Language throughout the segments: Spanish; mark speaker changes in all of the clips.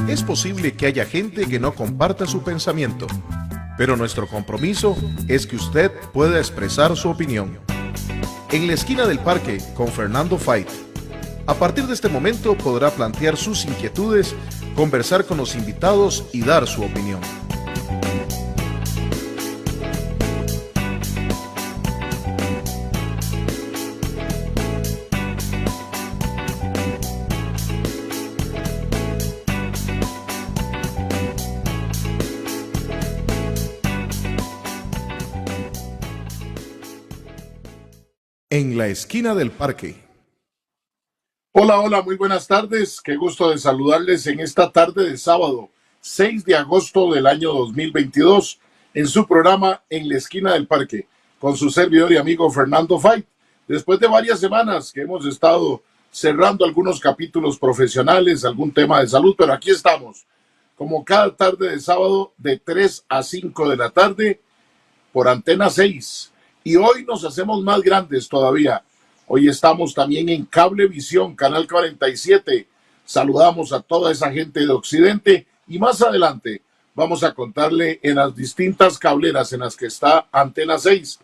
Speaker 1: Es posible que haya gente que no comparta su pensamiento, pero nuestro compromiso es que usted pueda expresar su opinión. En la esquina del parque con Fernando Fait. A partir de este momento podrá plantear sus inquietudes, conversar con los invitados y dar su opinión. En la esquina del parque.
Speaker 2: Hola, hola, muy buenas tardes. Qué gusto de saludarles en esta tarde de sábado, 6 de agosto del año 2022, en su programa En la esquina del parque, con su servidor y amigo Fernando Fait. Después de varias semanas que hemos estado cerrando algunos capítulos profesionales, algún tema de salud, pero aquí estamos, como cada tarde de sábado, de 3 a 5 de la tarde, por Antena 6. Y hoy nos hacemos más grandes todavía. Hoy estamos también en Cablevisión, Canal 47. Saludamos a toda esa gente de Occidente y más adelante vamos a contarle en las distintas cableras en las que está Antena 6.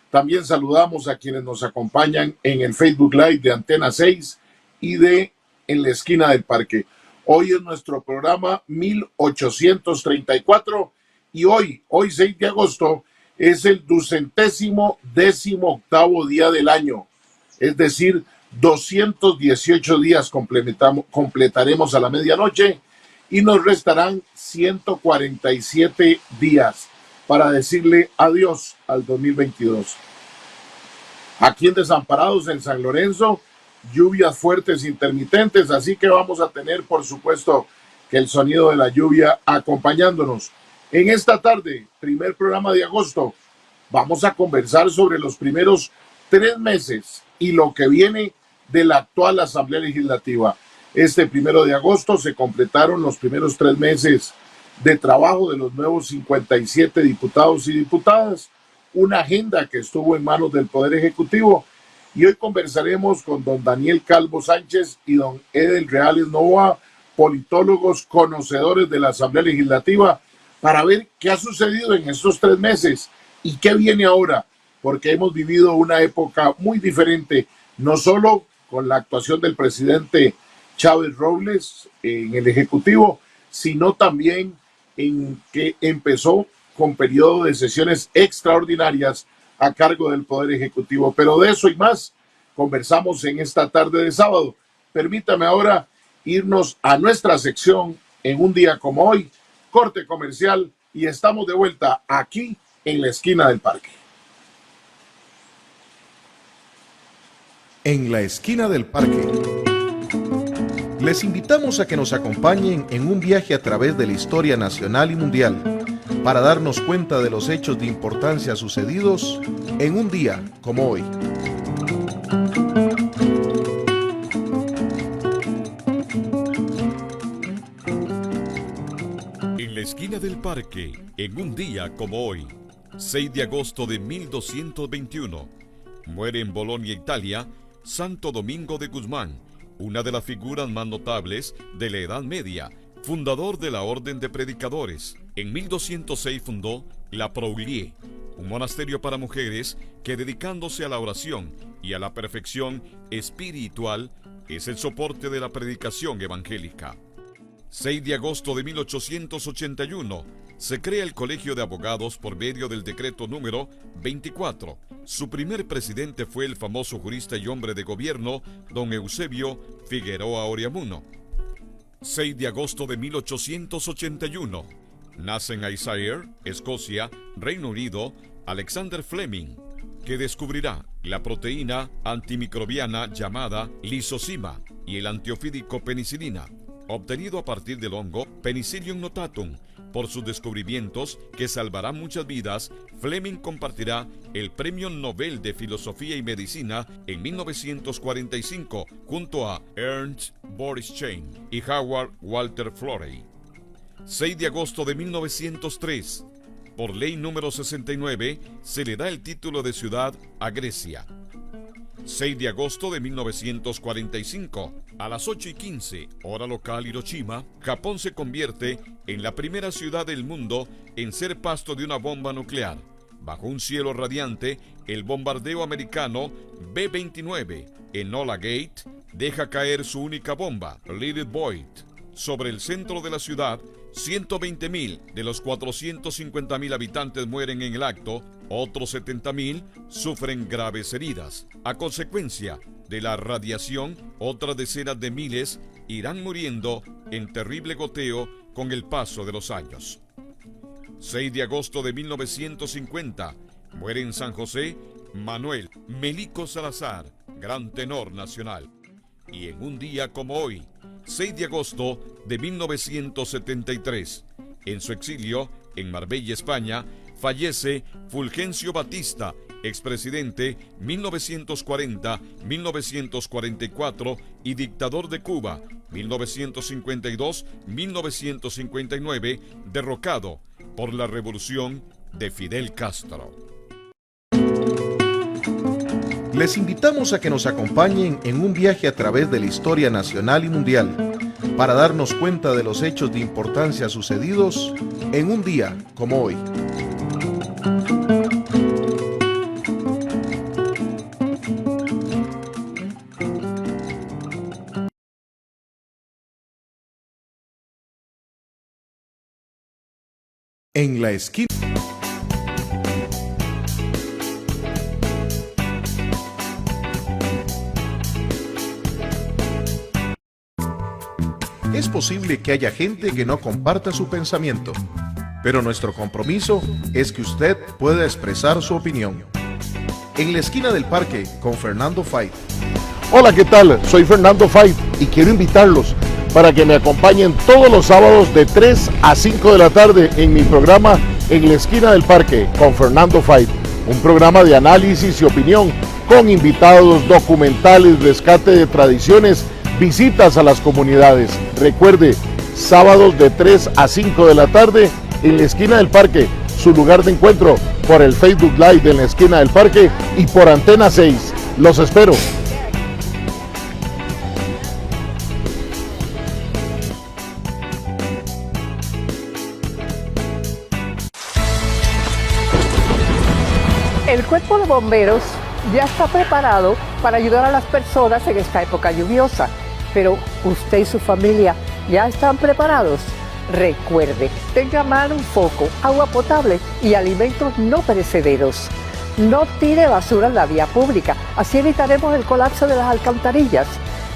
Speaker 2: También saludamos a quienes nos acompañan en el Facebook Live de Antena 6 y de En la esquina del parque. Hoy es nuestro programa 1834 y hoy 6 de agosto, es el 218º día del año. Es decir, 218 días completaremos a la medianoche y nos restarán 147 días para decirle adiós al 2022. Aquí en Desamparados, en San Lorenzo, lluvias fuertes intermitentes, así que vamos a tener, por supuesto, que el sonido de la lluvia acompañándonos. En esta tarde, primer programa de agosto, vamos a conversar sobre los primeros 3 meses y lo que viene de la actual Asamblea Legislativa. Este 1 de agosto se completaron los primeros 3 meses de trabajo de los nuevos 57 diputados y diputadas, una agenda que estuvo en manos del Poder Ejecutivo, y hoy conversaremos con don Daniel Calvo Sánchez y don Edel Reales Novoa, politólogos conocedores de la Asamblea Legislativa, para ver qué ha sucedido en estos 3 meses y qué viene ahora, porque hemos vivido una época muy diferente, no solo con la actuación del presidente Chávez Robles en el Ejecutivo, sino también en que empezó con periodo de sesiones extraordinarias a cargo del Poder Ejecutivo. Pero de eso y más conversamos en esta tarde de sábado. Permítame ahora irnos a nuestra sección en un día como hoy, corte comercial, y estamos de vuelta aquí en la esquina del parque.
Speaker 1: En la esquina del parque. Les invitamos a que nos acompañen en un viaje a través de la historia nacional y mundial para darnos cuenta de los hechos de importancia sucedidos en un día como hoy.
Speaker 3: En la esquina del parque, en un día como hoy, 6 de agosto de 1221, muere en Bolonia, Italia, Santo Domingo de Guzmán, una de las figuras más notables de la Edad Media, fundador de la Orden de Predicadores. En 1206 fundó la Proulie, un monasterio para mujeres que, dedicándose a la oración y a la perfección espiritual, es el soporte de la predicación evangélica. 6 de agosto de 1881, se crea el Colegio de Abogados por medio del decreto número 24. Su primer presidente fue el famoso jurista y hombre de gobierno, don Eusebio Figueroa Oriamuno. 6 de agosto de 1881, nace en Ayrshire, Escocia, Reino Unido, Alexander Fleming, que descubrirá la proteína antimicrobiana llamada lisozima y el antiofídico penicilina, obtenido a partir del hongo Penicillium notatum. Por sus descubrimientos, que salvarán muchas vidas, Fleming compartirá el Premio Nobel de Filosofía y Medicina en 1945 junto a Ernst Borischein y Howard Walter Florey. 6 de agosto de 1903, por ley número 69, se le da el título de ciudad a Grecia. 6 de agosto de 1945. A las 8:15, hora local Hiroshima, Japón se convierte en la primera ciudad del mundo en ser pasto de una bomba nuclear. Bajo un cielo radiante, el bombardeo americano B-29 Enola Gate deja caer su única bomba, Little Boy. Sobre el centro de la ciudad, 120.000 de los 450.000 habitantes mueren en el acto, otros 70.000 sufren graves heridas. A consecuencia de la radiación, otras decenas de miles irán muriendo en terrible goteo con el paso de los años. 6 de agosto de 1950, muere en San José Manuel Melico Salazar, gran tenor nacional. Y en un día como hoy, 6 de agosto de 1973, en su exilio en Marbella, España, fallece Fulgencio Batista, expresidente 1940-1944 y dictador de Cuba 1952-1959, derrocado por la revolución de Fidel Castro.
Speaker 1: Les invitamos a que nos acompañen en un viaje a través de la historia nacional y mundial para darnos cuenta de los hechos de importancia sucedidos en un día como hoy. En la esquina. Es posible que haya gente que no comparta su pensamiento, pero nuestro compromiso es que usted pueda expresar su opinión. En la esquina del parque con Fernando Fait.
Speaker 2: Hola, ¿qué tal? Soy Fernando Fait y quiero invitarlos para que me acompañen todos los sábados de 3 a 5 de la tarde en mi programa En la esquina del parque con Fernando Fait, un programa de análisis y opinión con invitados, documentales, rescate de tradiciones, visitas a las comunidades. Recuerde, sábados de 3 a 5 de la tarde en la esquina del parque, su lugar de encuentro por el Facebook Live de En la esquina del parque y por Antena 6. Los espero.
Speaker 4: El Cuerpo de Bomberos ya está preparado para ayudar a las personas en esta época lluviosa, pero usted y su familia ya están preparados. Recuerde, tenga a mano un foco, agua potable y alimentos no perecederos. No tire basura en la vía pública, así evitaremos el colapso de las alcantarillas.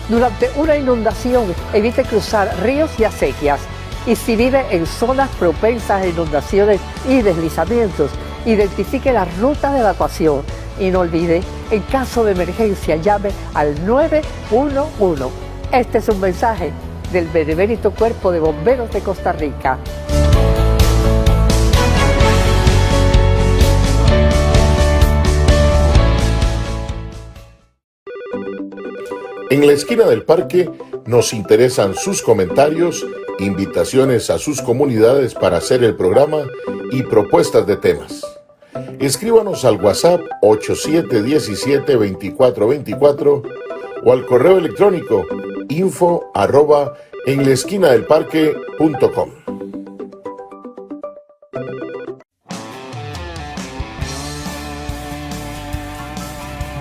Speaker 4: Durante una inundación, evite cruzar ríos y acequias. Y si vive en zonas propensas a inundaciones y deslizamientos, identifique las rutas de evacuación y no olvide, en caso de emergencia, llame al 911. Este es un mensaje del Benemérito Cuerpo de Bomberos de Costa Rica.
Speaker 2: En la esquina del parque nos interesan sus comentarios, invitaciones a sus comunidades para hacer el programa y propuestas de temas. Escríbanos al WhatsApp 8717-2424 o al correo electrónico info@enlaesquinadelparque.com.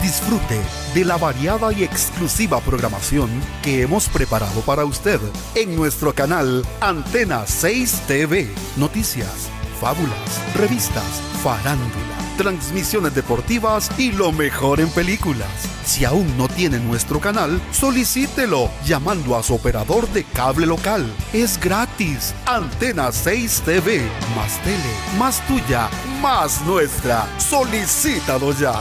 Speaker 5: Disfrute de la variada y exclusiva programación que hemos preparado para usted en nuestro canal Antena 6 TV. Noticias, fábulas, revistas, farándula, transmisiones deportivas y lo mejor en películas. Si aún no tiene nuestro canal, solicítelo llamando a su operador de cable local. Es gratis. Antena 6 TV. Más tele, más tuya, más nuestra. Solicítalo ya.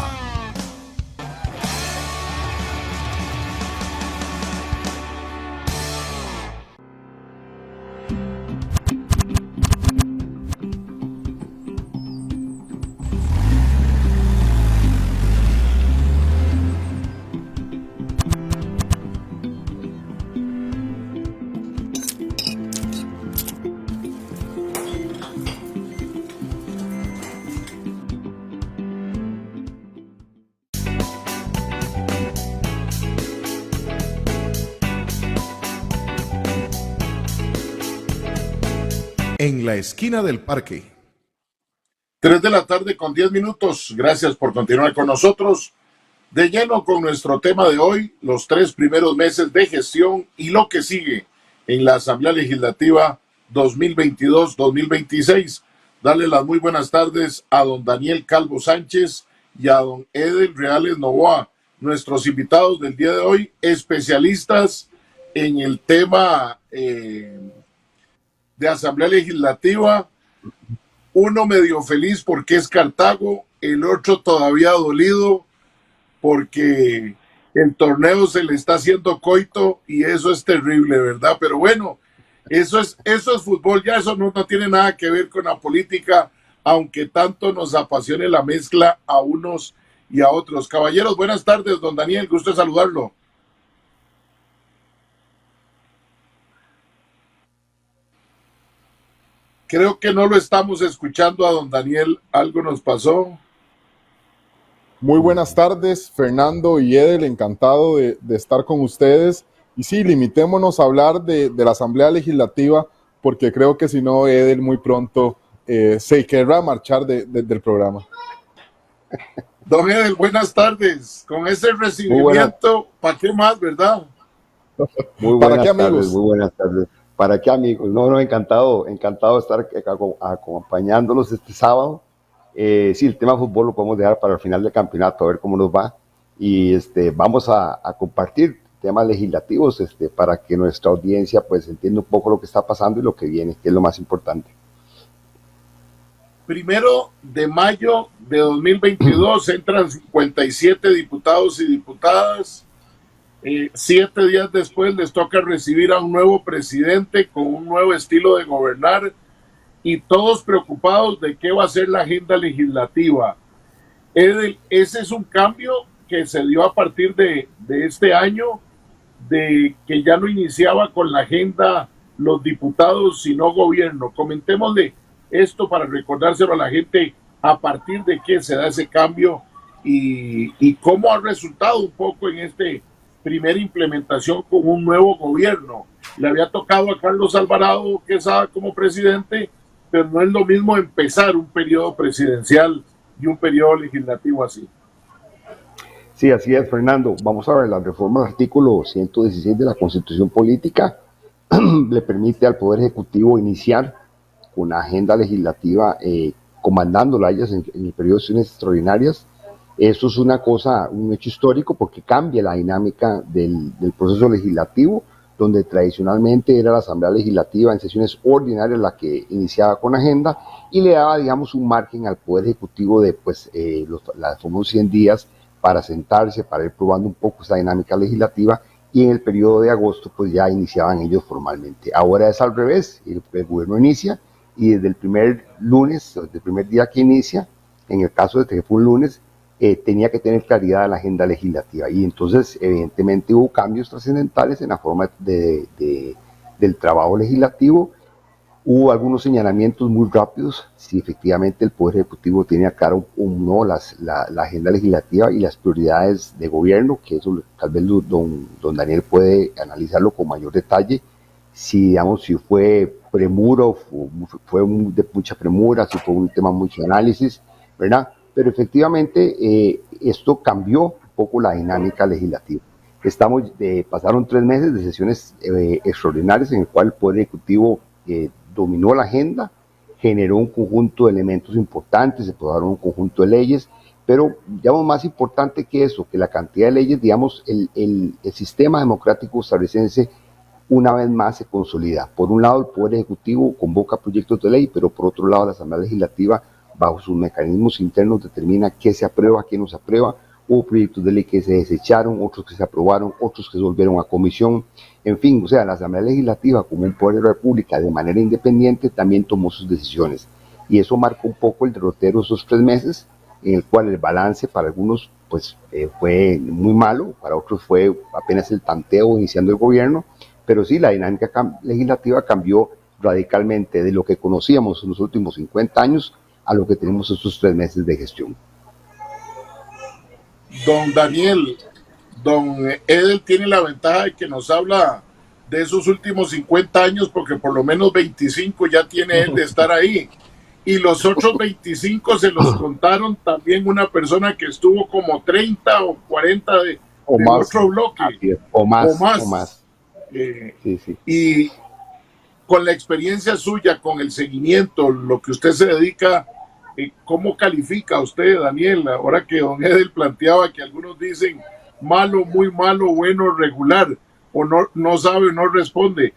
Speaker 1: En la esquina del parque.
Speaker 2: 3 de la tarde con 10 minutos. Gracias por continuar con nosotros. De lleno con nuestro tema de hoy, los 3 primeros meses de gestión y lo que sigue en la Asamblea Legislativa 2022-2026. Darle las muy buenas tardes a don Daniel Calvo Sánchez y a don Edel Reales Novoa, nuestros invitados del día de hoy, especialistas en el tema de Asamblea Legislativa. Uno medio feliz porque es Cartago, el otro todavía dolido porque el torneo se le está haciendo coito y eso es terrible, ¿verdad? Pero bueno, eso es fútbol, ya eso no tiene nada que ver con la política, aunque tanto nos apasione la mezcla a unos y a otros. Caballeros, buenas tardes, don Daniel, gusto de saludarlo. Creo que no lo estamos escuchando a don Daniel, algo nos pasó.
Speaker 6: Muy buenas tardes, Fernando y Edel, encantado de estar con ustedes. Y sí, limitémonos a hablar de la Asamblea Legislativa, porque creo que si no, Edel muy pronto se querrá marchar del programa.
Speaker 2: Don Edel, buenas tardes. Con ese recibimiento, ¿para qué más, verdad?
Speaker 7: Muy buenas tardes, muy buenas tardes. ¿Para qué, amigos? No, encantado de estar acompañándolos este sábado. Sí, el tema fútbol lo podemos dejar para el final del campeonato, a ver cómo nos va. Y vamos a compartir temas legislativos para que nuestra audiencia pues entienda un poco lo que está pasando y lo que viene, que es lo más importante.
Speaker 2: 1 de mayo de 2022 entran 57 diputados y diputadas. 7 días después les toca recibir a un nuevo presidente con un nuevo estilo de gobernar y todos preocupados de qué va a ser la agenda legislativa. Edel, ese es un cambio que se dio a partir de este año, de que ya no iniciaba con la agenda los diputados, sino gobierno. Comentémosle esto para recordárselo a la gente a partir de qué se da ese cambio y cómo ha resultado un poco en primera implementación con un nuevo gobierno. Le había tocado a Carlos Alvarado Quesada como presidente, pero no es lo mismo empezar un periodo presidencial y un periodo legislativo así.
Speaker 7: Sí, así es, Fernando. Vamos a ver, la reforma del artículo 116 de la Constitución Política le permite al Poder Ejecutivo iniciar con la agenda legislativa, comandándola a ellas en el periodo de sesiones extraordinarias. Eso es una cosa, un hecho histórico porque cambia la dinámica del proceso legislativo, donde tradicionalmente era la Asamblea Legislativa en sesiones ordinarias la que iniciaba con agenda y le daba, digamos, un margen al Poder Ejecutivo de los famosos 100 días para sentarse, para ir probando un poco esa dinámica legislativa, y en el periodo de agosto pues ya iniciaban ellos formalmente. Ahora es al revés, el gobierno inicia y desde el primer lunes, desde el primer día que inicia, en el caso de que fue un lunes, tenía que tener claridad en la agenda legislativa y entonces evidentemente hubo cambios trascendentales en la forma del trabajo legislativo. Hubo algunos señalamientos muy rápidos, si efectivamente el Poder Ejecutivo tiene claro la agenda legislativa y las prioridades de gobierno, que eso tal vez don Daniel puede analizarlo con mayor detalle, si fue premura o fue de mucha premura, si fue un tema mucho análisis, ¿verdad? Pero efectivamente esto cambió un poco la dinámica legislativa. Pasaron 3 meses de sesiones extraordinarias en el cual el Poder Ejecutivo dominó la agenda, generó un conjunto de elementos importantes, se aprobaron un conjunto de leyes, pero digamos más importante que eso, que la cantidad de leyes, digamos, el sistema democrático costarricense una vez más se consolida. Por un lado, el Poder Ejecutivo convoca proyectos de ley, pero por otro lado, la Asamblea Legislativa bajo sus mecanismos internos determina qué se aprueba, qué no se aprueba. Hubo proyectos de ley que se desecharon, otros que se aprobaron, otros que se volvieron a comisión. En fin, o sea, la Asamblea Legislativa como un poder de la República de manera independiente también tomó sus decisiones. Y eso marcó un poco el derrotero de esos 3 meses, en el cual el balance para algunos pues, fue muy malo, para otros fue apenas el tanteo iniciando el gobierno, pero sí, la dinámica legislativa cambió radicalmente de lo que conocíamos en los últimos 50 años a lo que tenemos estos 3 meses de gestión.
Speaker 2: Don Daniel, don Edel tiene la ventaja de que nos habla de esos últimos 50 años, porque por lo menos 25 ya tiene él de estar ahí. Y los otros 25 se los contaron también una persona que estuvo como 30 o 40 de otro bloque.
Speaker 7: O más.
Speaker 2: Sí. Y con la experiencia suya, con el seguimiento, lo que usted se dedica, ¿cómo califica usted, Daniel? Ahora que don Edel planteaba que algunos dicen malo, muy malo, bueno, regular, o no sabe, no responde.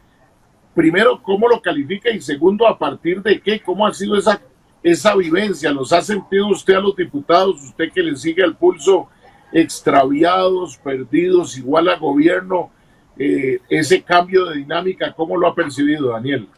Speaker 2: Primero, ¿cómo lo califica? Y segundo, ¿a partir de qué? ¿Cómo ha sido esa vivencia? ¿Los ha sentido usted a los diputados, usted que le sigue al pulso, extraviados, perdidos, igual a gobierno? Ese cambio de dinámica, ¿cómo lo ha percibido, Daniel?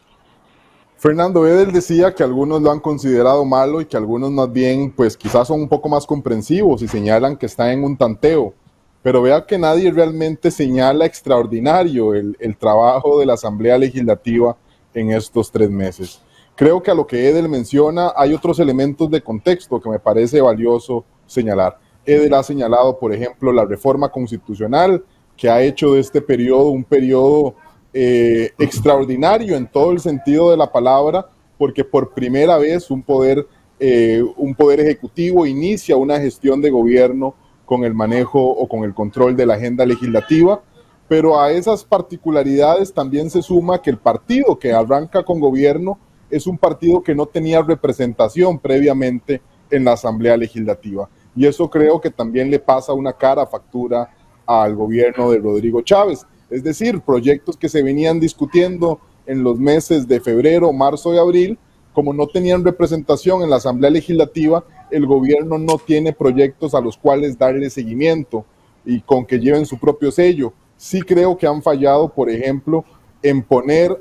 Speaker 6: Fernando, Edel decía que algunos lo han considerado malo y que algunos más bien, pues quizás son un poco más comprensivos y señalan que está en un tanteo. Pero vea que nadie realmente señala extraordinario el trabajo de la Asamblea Legislativa en estos 3 meses. Creo que a lo que Edel menciona hay otros elementos de contexto que me parece valioso señalar. Edel ha señalado, por ejemplo, la reforma constitucional que ha hecho de este periodo un periodo extraordinario en todo el sentido de la palabra, porque por primera vez un poder ejecutivo inicia una gestión de gobierno con el manejo o con el control de la agenda legislativa, pero a esas particularidades también se suma que el partido que arranca con gobierno es un partido que no tenía representación previamente en la Asamblea Legislativa, y eso creo que también le pasa una cara factura al gobierno de Rodrigo Chávez. Es decir, proyectos que se venían discutiendo en los meses de febrero, marzo y abril, como no tenían representación en la Asamblea Legislativa, el gobierno no tiene proyectos a los cuales darle seguimiento y con que lleven su propio sello. Sí creo que han fallado, por ejemplo, en poner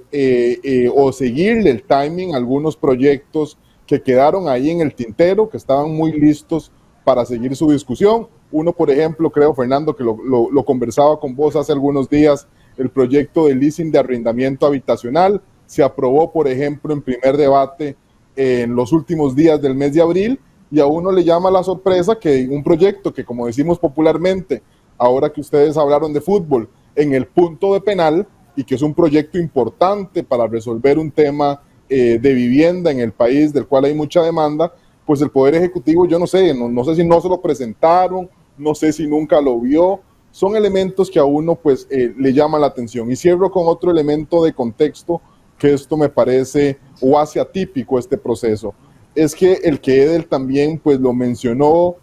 Speaker 6: o seguirle el timing a algunos proyectos que quedaron ahí en el tintero, que estaban muy listos para seguir su discusión. Uno, por ejemplo, creo, Fernando, que lo conversaba con vos hace algunos días, el proyecto de leasing de arrendamiento habitacional. Se aprobó, por ejemplo, en primer debate en los últimos días del mes de abril, y a uno le llama la sorpresa que un proyecto que, como decimos popularmente, ahora que ustedes hablaron de fútbol, en el punto de penal, y que es un proyecto importante para resolver un tema de vivienda en el país del cual hay mucha demanda, pues el Poder Ejecutivo, yo no sé, no sé si no se lo presentaron, no sé si nunca lo vio. Son elementos que a uno pues le llaman la atención. Y cierro con otro elemento de contexto que esto me parece o hace atípico este proceso. Es que el que Edel también pues lo mencionó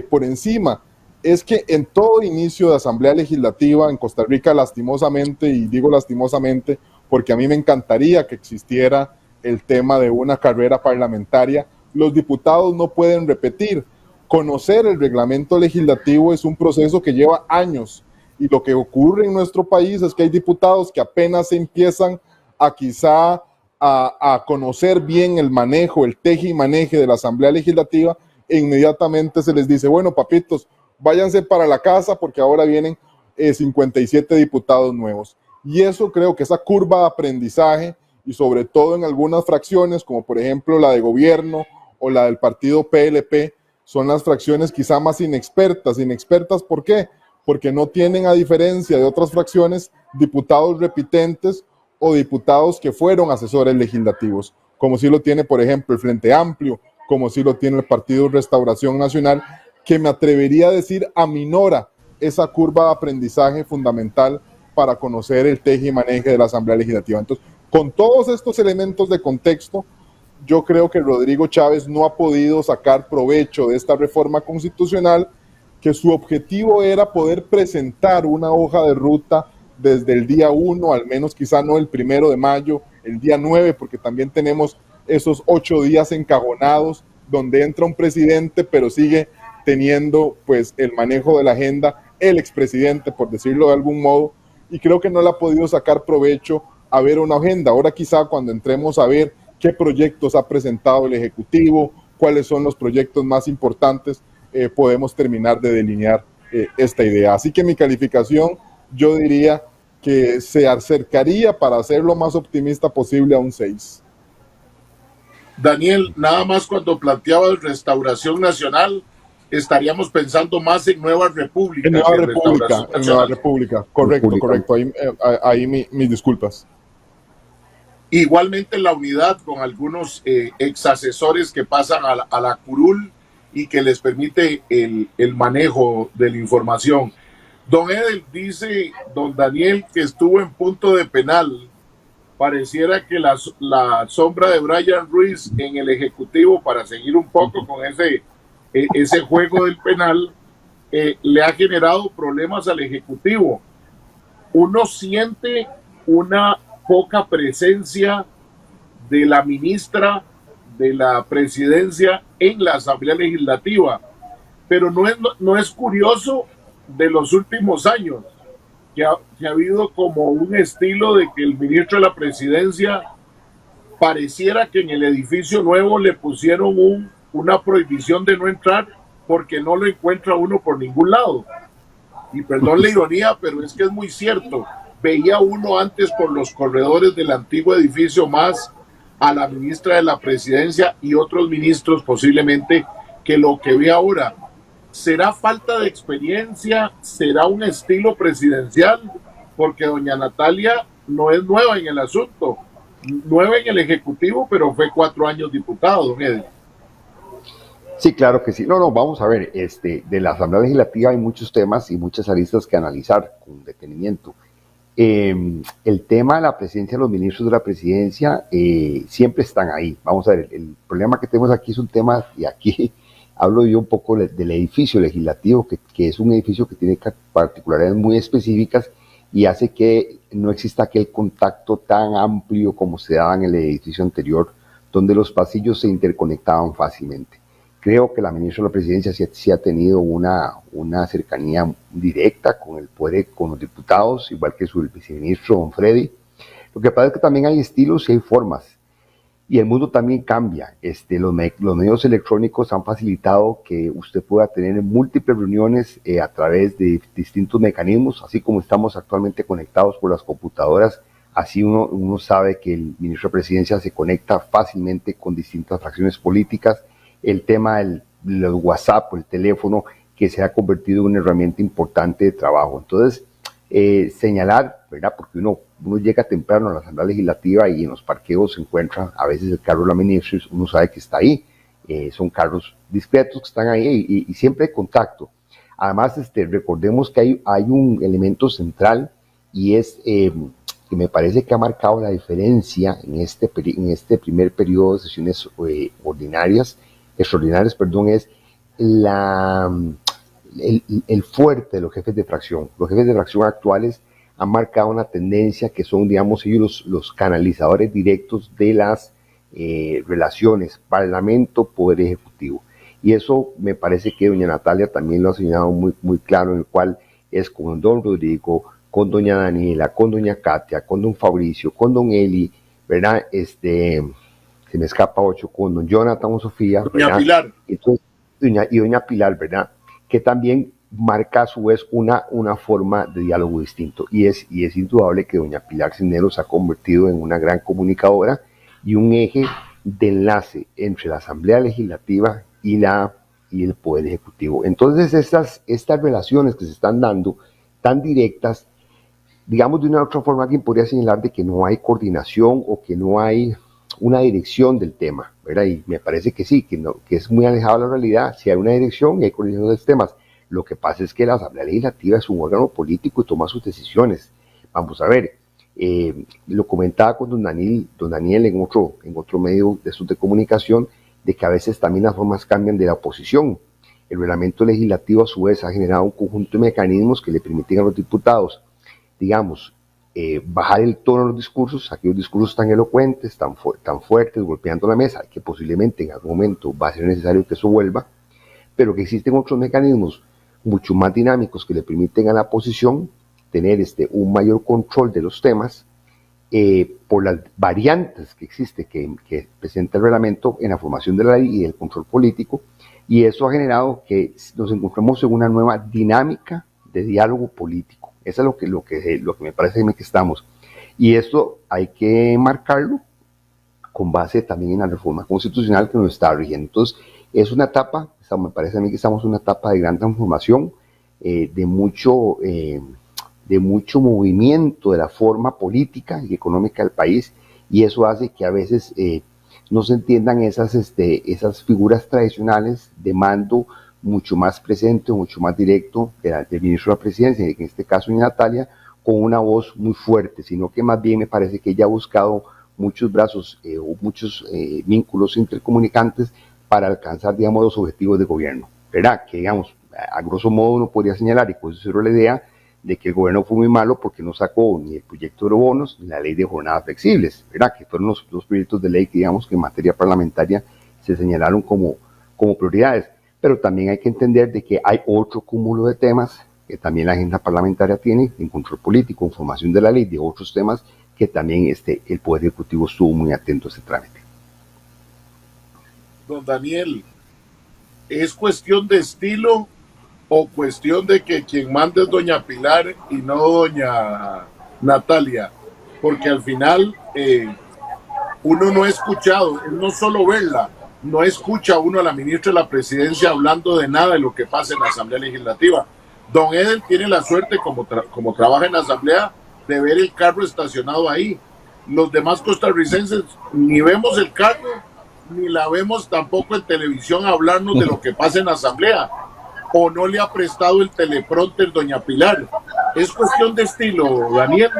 Speaker 6: por encima, es que en todo inicio de Asamblea Legislativa en Costa Rica, lastimosamente, y digo lastimosamente porque a mí me encantaría que existiera el tema de una carrera parlamentaria, los diputados no pueden repetir. Conocer el reglamento legislativo es un proceso que lleva años, y lo que ocurre en nuestro país es que hay diputados que apenas se empiezan a conocer bien el manejo, el teje y maneje de la Asamblea Legislativa, e inmediatamente se les dice, bueno, papitos, váyanse para la casa porque ahora vienen 57 diputados nuevos. Y eso creo que esa curva de aprendizaje, y sobre todo en algunas fracciones, como por ejemplo la de gobierno o la del partido PLP, son las fracciones quizá más inexpertas. ¿Inexpertas por qué? Porque no tienen, a diferencia de otras fracciones, diputados repitentes o diputados que fueron asesores legislativos, como sí lo tiene, por ejemplo, el Frente Amplio, como sí lo tiene el Partido Restauración Nacional, que me atrevería a decir aminora esa curva de aprendizaje fundamental para conocer el teje y maneje de la Asamblea Legislativa. Entonces, con todos estos elementos de contexto, yo creo que Rodrigo Chávez no ha podido sacar provecho de esta reforma constitucional, que su objetivo era poder presentar una hoja de ruta desde el día 1, al menos quizá no el 1 de mayo, el día 9, porque también tenemos esos 8 días encajonados donde entra un presidente, pero sigue teniendo pues el manejo de la agenda el expresidente, por decirlo de algún modo, y creo que no le ha podido sacar provecho a ver una agenda. Ahora quizá cuando entremos a ver qué proyectos ha presentado el Ejecutivo, cuáles son los proyectos más importantes, podemos terminar de delinear esta idea. Así que mi calificación, yo diría que se acercaría, para ser lo más optimista posible, a un 6.
Speaker 2: Daniel, nada más cuando planteaba Restauración Nacional, estaríamos pensando más en Nueva República.
Speaker 6: En Nueva
Speaker 2: que en
Speaker 6: República,
Speaker 2: Restauración
Speaker 6: en Nueva
Speaker 2: Nacional.
Speaker 6: República. Correcto, correcto. Ahí mis disculpas.
Speaker 2: Igualmente la unidad con algunos ex asesores que pasan a la curul y que les permite el manejo de la información. Don Edel, dice don Daniel que estuvo en punto de penal. Pareciera que la sombra de Brian Ruiz en el Ejecutivo, para seguir un poco con ese juego del penal, le ha generado problemas al Ejecutivo. Uno siente una poca presencia de la ministra de la Presidencia en la Asamblea Legislativa, pero no es curioso de los últimos años que ha habido como un estilo de que el ministro de la Presidencia pareciera que en el edificio nuevo le pusieron una prohibición de no entrar porque no lo encuentra uno por ningún lado. Y perdón la ironía, pero es que es muy cierto. Veía uno antes por los corredores del antiguo edificio más a la ministra de la Presidencia y otros ministros posiblemente que lo que ve ahora. ¿Será falta de experiencia? ¿Será un estilo presidencial? Porque doña Natalia no es nueva en el asunto, nueva en el Ejecutivo, pero fue 4 años diputado, don Edel.
Speaker 7: Sí, claro que sí. No, vamos a ver, de la Asamblea Legislativa hay muchos temas y muchas aristas que analizar con detenimiento. El tema de la presencia de los ministros de la presidencia siempre están ahí. Vamos a ver, el problema que tenemos aquí es un tema, y aquí hablo yo un poco del edificio legislativo, que es un edificio que tiene particularidades muy específicas y hace que no exista aquel contacto tan amplio como se daba en el edificio anterior, donde los pasillos se interconectaban fácilmente. Creo que la ministra de la Presidencia sí ha tenido una cercanía directa con el poder, con los diputados, igual que su viceministro, don Freddy. Lo que pasa es que también hay estilos y hay formas. Y el mundo también cambia. Los medios electrónicos han facilitado que usted pueda tener múltiples reuniones a través de distintos mecanismos, así como estamos actualmente conectados por las computadoras. Así uno sabe que el ministro de Presidencia se conecta fácilmente con distintas fracciones políticas. El tema de los WhatsApp o el teléfono, que se ha convertido en una herramienta importante de trabajo. Entonces, señalar, ¿verdad? Porque uno llega temprano a la Asamblea Legislativa y en los parqueos se encuentra a veces el carro de la ministra, uno sabe que está ahí. Son carros discretos que están ahí y siempre hay contacto. Además, recordemos que hay un elemento central y es que me parece que ha marcado la diferencia en este primer periodo de sesiones extraordinarias, es el fuerte de los jefes de fracción. Los jefes de fracción actuales han marcado una tendencia que son, digamos, ellos los canalizadores directos de las relaciones Parlamento-Poder Ejecutivo. Y eso me parece que doña Natalia también lo ha señalado muy, muy claro, en el cual es con don Rodrigo, con doña Daniela, con doña Katia, con don Fabricio, con don Eli, ¿verdad? Se me escapa 8, con don Jonathan o Sofía,
Speaker 2: doña
Speaker 7: ¿verdad?
Speaker 2: Pilar.
Speaker 7: Entonces, doña Pilar, ¿verdad? Que también marca a su vez una forma de diálogo distinto. Y es indudable que doña Pilar Cisneros se ha convertido en una gran comunicadora y un eje de enlace entre la Asamblea Legislativa y el Poder Ejecutivo. Entonces, estas relaciones que se están dando tan directas, digamos de una u otra forma, alguien podría señalar de que no hay coordinación o que no hay una dirección del tema, ¿verdad? Y me parece que sí, que es muy alejado de la realidad. Si hay una dirección y hay coordinación de los temas, lo que pasa es que la Asamblea Legislativa es un órgano político y toma sus decisiones. Vamos a ver, lo comentaba con don Daniel en otro medio de estos de comunicación, de que a veces también las formas cambian de la oposición. El reglamento legislativo a su vez ha generado un conjunto de mecanismos que le permiten a los diputados, digamos, bajar el tono de los discursos, aquellos discursos tan elocuentes, tan fuertes, golpeando la mesa, que posiblemente en algún momento va a ser necesario que eso vuelva, pero que existen otros mecanismos mucho más dinámicos que le permiten a la oposición tener un mayor control de los temas por las variantes que existe, que presenta el reglamento en la formación de la ley y el control político, y eso ha generado que nos encontremos en una nueva dinámica de diálogo político. Eso es lo que me parece que estamos. Y esto hay que marcarlo con base también en la reforma constitucional que nos está rigiendo. Entonces, es una etapa, me parece a mí que estamos en una etapa de gran transformación, de mucho movimiento de la forma política y económica del país, y eso hace que a veces no se entiendan esas figuras tradicionales de mando mucho más presente, mucho más directo del ministro de la Presidencia, en este caso Natalia, con una voz muy fuerte, sino que más bien me parece que ella ha buscado muchos brazos o muchos vínculos intercomunicantes para alcanzar, digamos, los objetivos de gobierno, ¿verdad? Que, digamos, a grosso modo uno podría señalar, y por eso se la idea, de que el gobierno fue muy malo porque no sacó ni el proyecto de bonos ni la ley de jornadas flexibles, ¿verdad? Que fueron los dos proyectos de ley que, digamos, que en materia parlamentaria se señalaron como prioridades. Pero también hay que entender de que hay otro cúmulo de temas que también la agenda parlamentaria tiene, en control político, en formación de la ley, de otros temas que también el Poder Ejecutivo estuvo muy atento a ese trámite.
Speaker 2: Don Daniel, ¿es cuestión de estilo o cuestión de que quien manda es doña Pilar y no doña Natalia? Porque al final uno no ha escuchado, no solo verla, no escucha uno a la ministra de la Presidencia hablando de nada de lo que pasa en la Asamblea Legislativa. Don Edel tiene la suerte, como trabaja en la Asamblea, de ver el carro estacionado ahí. Los demás costarricenses ni vemos el carro, ni la vemos tampoco en televisión hablarnos de lo que pasa en la Asamblea. O no le ha prestado el teleprompter doña Pilar. Es cuestión de estilo, Daniel.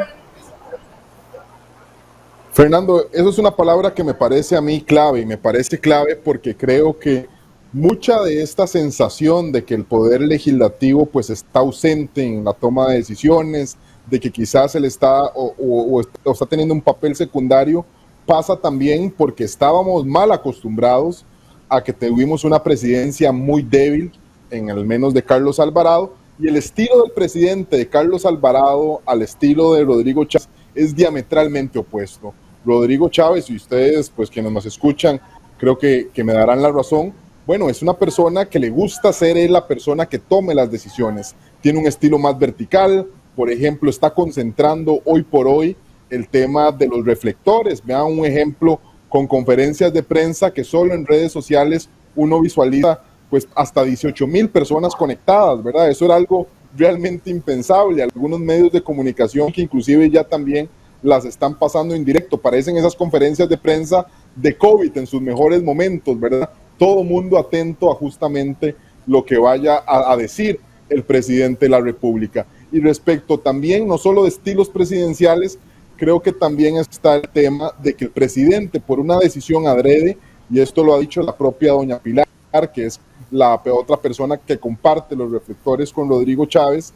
Speaker 6: Fernando, eso es una palabra que me parece a mí clave, y me parece clave porque creo que mucha de esta sensación de que el poder legislativo pues está ausente en la toma de decisiones, de que quizás él está o está teniendo un papel secundario, pasa también porque estábamos mal acostumbrados a que tuvimos una presidencia muy débil, en al menos de Carlos Alvarado, y el estilo del presidente de Carlos Alvarado al estilo de Rodrigo Chávez es diametralmente opuesto. Rodrigo Chávez, y ustedes, pues quienes nos escuchan, creo que me darán la razón, bueno, es una persona que le gusta ser él la persona que tome las decisiones. Tiene un estilo más vertical, por ejemplo, está concentrando hoy por hoy el tema de los reflectores. Vean un ejemplo con conferencias de prensa que solo en redes sociales uno visualiza pues hasta 18,000 personas conectadas, ¿verdad? Eso era algo realmente impensable. Algunos medios de comunicación que inclusive ya también las están pasando en directo. Parecen esas conferencias de prensa de COVID en sus mejores momentos, ¿verdad? Todo mundo atento a justamente lo que vaya a decir el presidente de la República. Y respecto también, no solo de estilos presidenciales, creo que también está el tema de que el presidente, por una decisión adrede, y esto lo ha dicho la propia doña Pilar, que es la otra persona que comparte los reflectores con Rodrigo Chávez,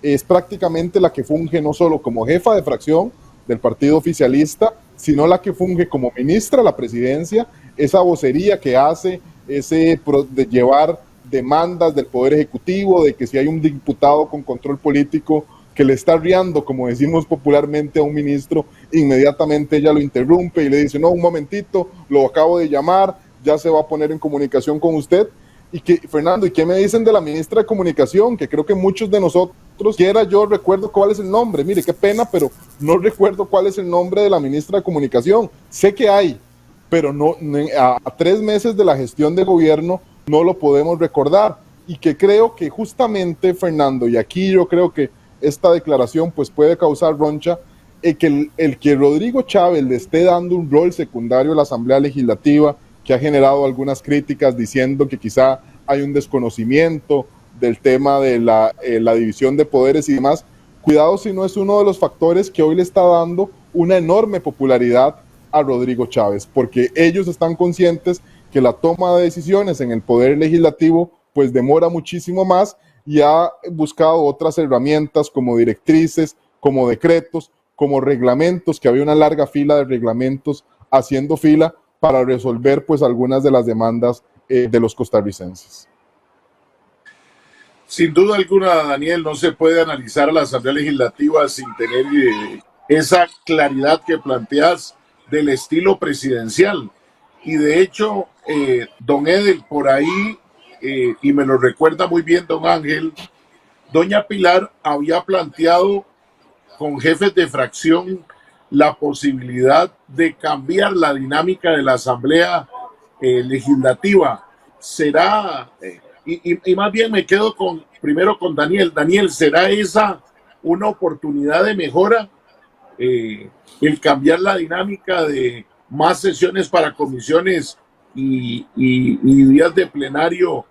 Speaker 6: es prácticamente la que funge no solo como jefa de fracción del partido oficialista, sino la que funge como ministra de la presidencia, esa vocería que hace, de llevar demandas del Poder Ejecutivo, de que si hay un diputado con control político que le está riando, como decimos popularmente, a un ministro, inmediatamente ella lo interrumpe y le dice, no, un momentito, lo acabo de llamar, ya se va a poner en comunicación con usted. Y que, Fernando, ¿y qué me dicen de la ministra de Comunicación? Que creo que muchos de nosotros, quiera yo recuerdo cuál es el nombre, mire, qué pena, pero no recuerdo cuál es el nombre de la ministra de Comunicación. Sé que hay, pero no, a 3 meses de la gestión de gobierno no lo podemos recordar. Y que creo que justamente, Fernando, y aquí yo creo que esta declaración pues puede causar roncha, el que Rodrigo Chávez le esté dando un rol secundario a la Asamblea Legislativa, que ha generado algunas críticas diciendo que quizá hay un desconocimiento del tema de la división de poderes y demás. Cuidado si no es uno de los factores que hoy le está dando una enorme popularidad a Rodrigo Chávez, porque ellos están conscientes que la toma de decisiones en el poder legislativo pues demora muchísimo más y ha buscado otras herramientas como directrices, como decretos, como reglamentos, que había una larga fila de reglamentos haciendo fila para resolver pues algunas de las demandas de los costarricenses.
Speaker 2: Sin duda alguna, Daniel, no se puede analizar a la Asamblea Legislativa sin tener esa claridad que planteas del estilo presidencial. Y de hecho, don Edel, por ahí, y me lo recuerda muy bien don Ángel, doña Pilar había planteado con jefes de fracción la posibilidad de cambiar la dinámica de la Asamblea Legislativa será, y más bien me quedo primero con Daniel. Daniel, ¿será esa una oportunidad de mejora? El cambiar la dinámica de más sesiones para comisiones y días de plenario,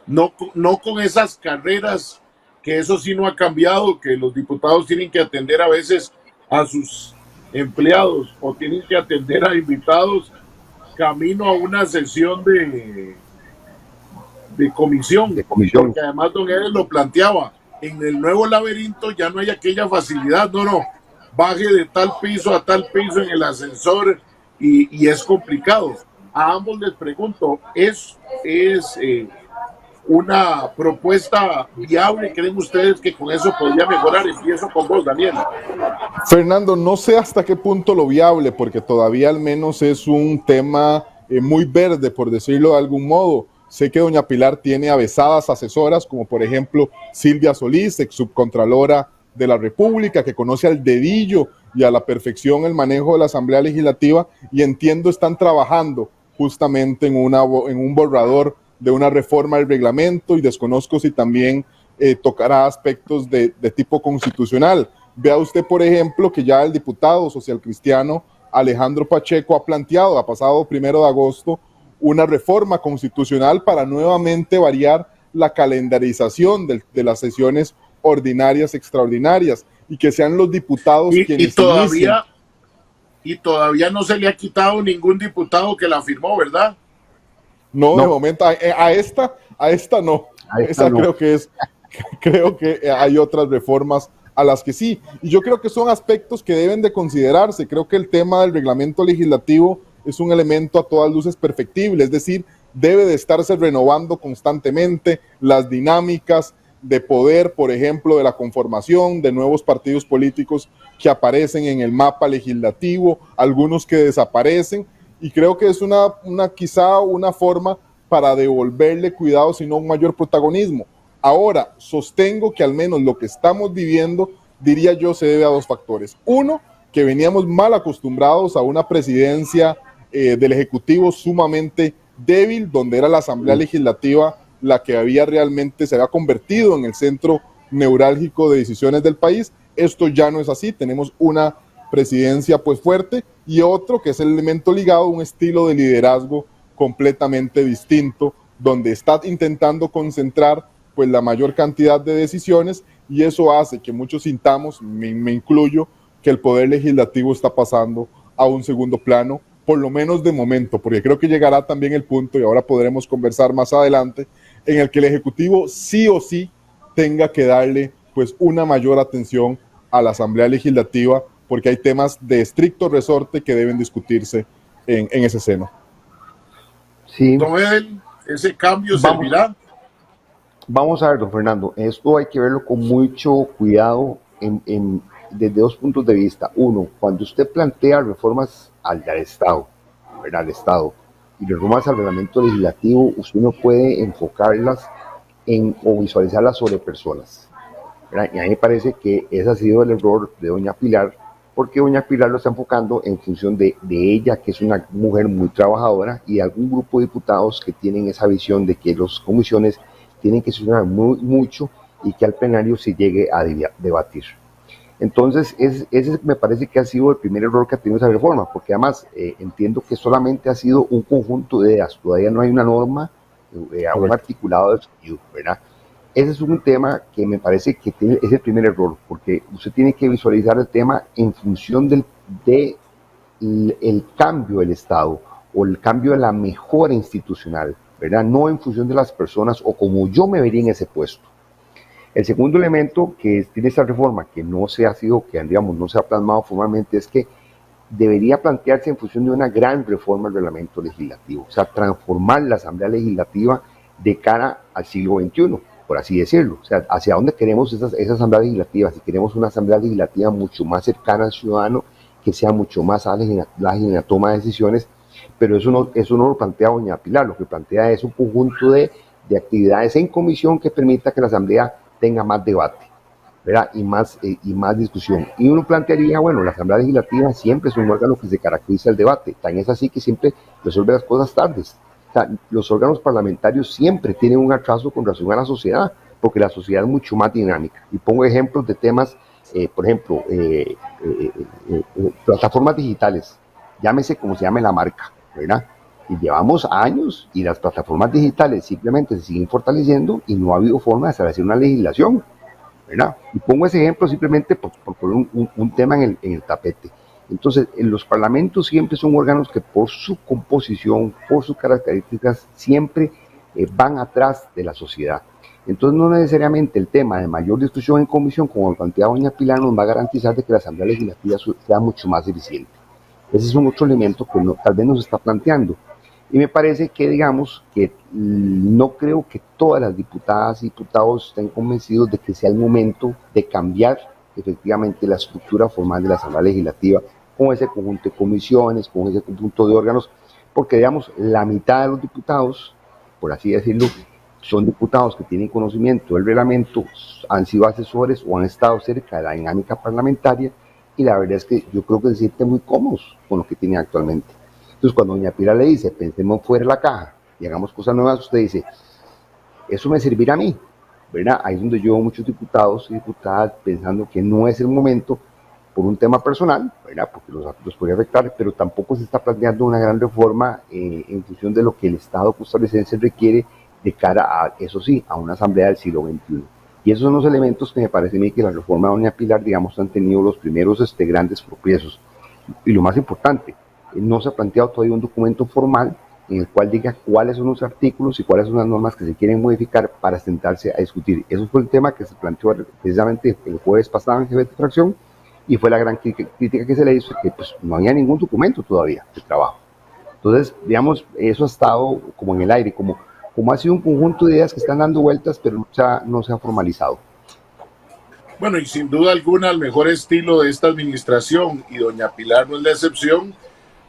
Speaker 2: no con esas carreras, que eso sí no ha cambiado, que los diputados tienen que atender a veces a sus empleados o tienen que atender a invitados camino a una sesión de comisión, porque además don Edel lo planteaba, en el nuevo laberinto ya no hay aquella facilidad, no, baje de tal piso a tal piso en el ascensor y es complicado. A ambos les pregunto, ¿es una propuesta viable? ¿Creen ustedes que con eso podría mejorar? Empiezo con vos, Daniel.
Speaker 6: Fernando, no sé hasta qué punto lo viable, porque todavía al menos es un tema muy verde, por decirlo de algún modo. Sé que doña Pilar tiene avesadas asesoras, como por ejemplo Silvia Solís, ex subcontralora de la República, que conoce al dedillo y a la perfección el manejo de la Asamblea Legislativa, y entiendo están trabajando justamente en un borrador de una reforma del reglamento, y desconozco si también tocará aspectos de tipo constitucional. Vea usted, por ejemplo, que ya el diputado socialcristiano Alejandro Pacheco ha planteado, a pasado 1 de agosto, una reforma constitucional para nuevamente variar la calendarización de las sesiones ordinarias, extraordinarias, y que sean los diputados quienes
Speaker 2: todavía no se le ha quitado ningún diputado que la firmó, ¿verdad?
Speaker 6: No, de momento, a esta no. Esa no. Creo que hay otras reformas a las que sí. Y yo creo que son aspectos que deben de considerarse. Creo que el tema del reglamento legislativo es un elemento a todas luces perfectible, es decir, debe de estarse renovando constantemente las dinámicas de poder, por ejemplo, de la conformación de nuevos partidos políticos que aparecen en el mapa legislativo, algunos que desaparecen, y creo que es quizá una forma para devolverle cuidado, sino un mayor protagonismo. Ahora, sostengo que al menos lo que estamos viviendo, diría yo, se debe a dos factores. Uno, que veníamos mal acostumbrados a una presidencia del Ejecutivo sumamente débil, donde era la Asamblea Legislativa la que se había convertido en el centro neurálgico de decisiones del país. Esto ya no es así, tenemos una presidencia pues fuerte, y otro que es el elemento ligado a un estilo de liderazgo completamente distinto, donde está intentando concentrar pues la mayor cantidad de decisiones, y eso hace que muchos sintamos, me incluyo, que el poder legislativo está pasando a un segundo plano, por lo menos de momento, porque creo que llegará también el punto, y ahora podremos conversar más adelante, en el que el Ejecutivo sí o sí tenga que darle pues una mayor atención a la Asamblea Legislativa, porque hay temas de estricto resorte que deben discutirse en ese seno.
Speaker 7: Sí.
Speaker 2: Don Edel, ¿ese cambio servirá?
Speaker 7: Vamos a ver, don Fernando, esto hay que verlo con mucho cuidado desde dos puntos de vista. Uno, cuando usted plantea reformas al Estado, ¿verdad? Al Estado, y reformas al reglamento legislativo, usted no puede enfocarlas o visualizarlas sobre personas, ¿verdad? Y a mí me parece que ese ha sido el error de doña Pilar, porque doña Pilar lo está enfocando en función de ella, que es una mujer muy trabajadora, y de algún grupo de diputados que tienen esa visión de que las comisiones tienen que sesionar mucho y que al plenario se llegue a debatir. Entonces, ese me parece que ha sido el primer error que ha tenido esa reforma, porque además entiendo que solamente ha sido un conjunto de ideas, todavía no hay una norma, un articulado definido, ¿verdad? Ese es un tema que me parece que es el primer error, porque usted tiene que visualizar el tema en función del cambio del Estado o el cambio de la mejora institucional, ¿verdad? No en función de las personas o como yo me vería en ese puesto. El segundo elemento que tiene esta reforma, que no se ha plasmado formalmente, es que debería plantearse en función de una gran reforma del reglamento legislativo, o sea, transformar la Asamblea Legislativa de cara al siglo XXI, por así decirlo, o sea, hacia dónde queremos esa Asamblea Legislativa, si queremos una Asamblea Legislativa mucho más cercana al ciudadano, que sea mucho más ágil en la toma de decisiones, pero eso no lo plantea doña Pilar, lo que plantea es un conjunto de actividades en comisión que permita que la Asamblea tenga más debate, ¿verdad? Y más discusión. Y uno plantearía, bueno, la Asamblea Legislativa siempre es un órgano que se caracteriza el debate, tan es así que siempre resuelve las cosas tardes. O los órganos parlamentarios siempre tienen un atraso con relación a la sociedad, porque la sociedad es mucho más dinámica. Y pongo ejemplos de temas, por ejemplo, plataformas digitales, llámese como se llame la marca, ¿verdad? Y llevamos años y las plataformas digitales simplemente se siguen fortaleciendo y no ha habido forma de establecer una legislación, ¿verdad? Y pongo ese ejemplo simplemente por poner un tema en el tapete. Entonces, en los parlamentos siempre son órganos que por su composición, por sus características, siempre van atrás de la sociedad. Entonces, no necesariamente el tema de mayor discusión en comisión, como lo plantea doña Pilar, nos va a garantizar de que la Asamblea Legislativa sea mucho más eficiente. Ese es un otro elemento que tal vez nos está planteando. Y me parece que, digamos, que no creo que todas las diputadas y diputados estén convencidos de que sea el momento de cambiar efectivamente la estructura formal de la Asamblea Legislativa con ese conjunto de comisiones, con ese conjunto de órganos, porque, digamos, la mitad de los diputados, por así decirlo, son diputados que tienen conocimiento del reglamento, han sido asesores o han estado cerca de la dinámica parlamentaria, y la verdad es que yo creo que se sienten muy cómodos con lo que tienen actualmente. Entonces, cuando doña Pilar le dice, pensemos fuera de la caja y hagamos cosas nuevas, usted dice, eso me servirá a mí, ¿verdad? Ahí es donde yo veo muchos diputados y diputadas pensando que no es el momento por un tema personal, ¿verdad? Porque los podría afectar, pero tampoco se está planteando una gran reforma en función de lo que el Estado costarricense requiere de cara a, eso sí, a una asamblea del siglo XXI. Y esos son los elementos que me parece a mí que la reforma de doña Pilar, digamos, han tenido los primeros grandes tropiezos. Y lo más importante, no se ha planteado todavía un documento formal en el cual diga cuáles son los artículos y cuáles son las normas que se quieren modificar para sentarse a discutir. Eso fue el tema que se planteó precisamente el jueves pasado en jefe de fracción, y fue la gran crítica que se le hizo, que pues no había ningún documento todavía de trabajo. Entonces, digamos, eso ha estado como en el aire, como ha sido un conjunto de ideas que están dando vueltas, pero no se ha formalizado.
Speaker 2: Bueno, y sin duda alguna el mejor estilo de esta administración, y doña Pilar no es la excepción,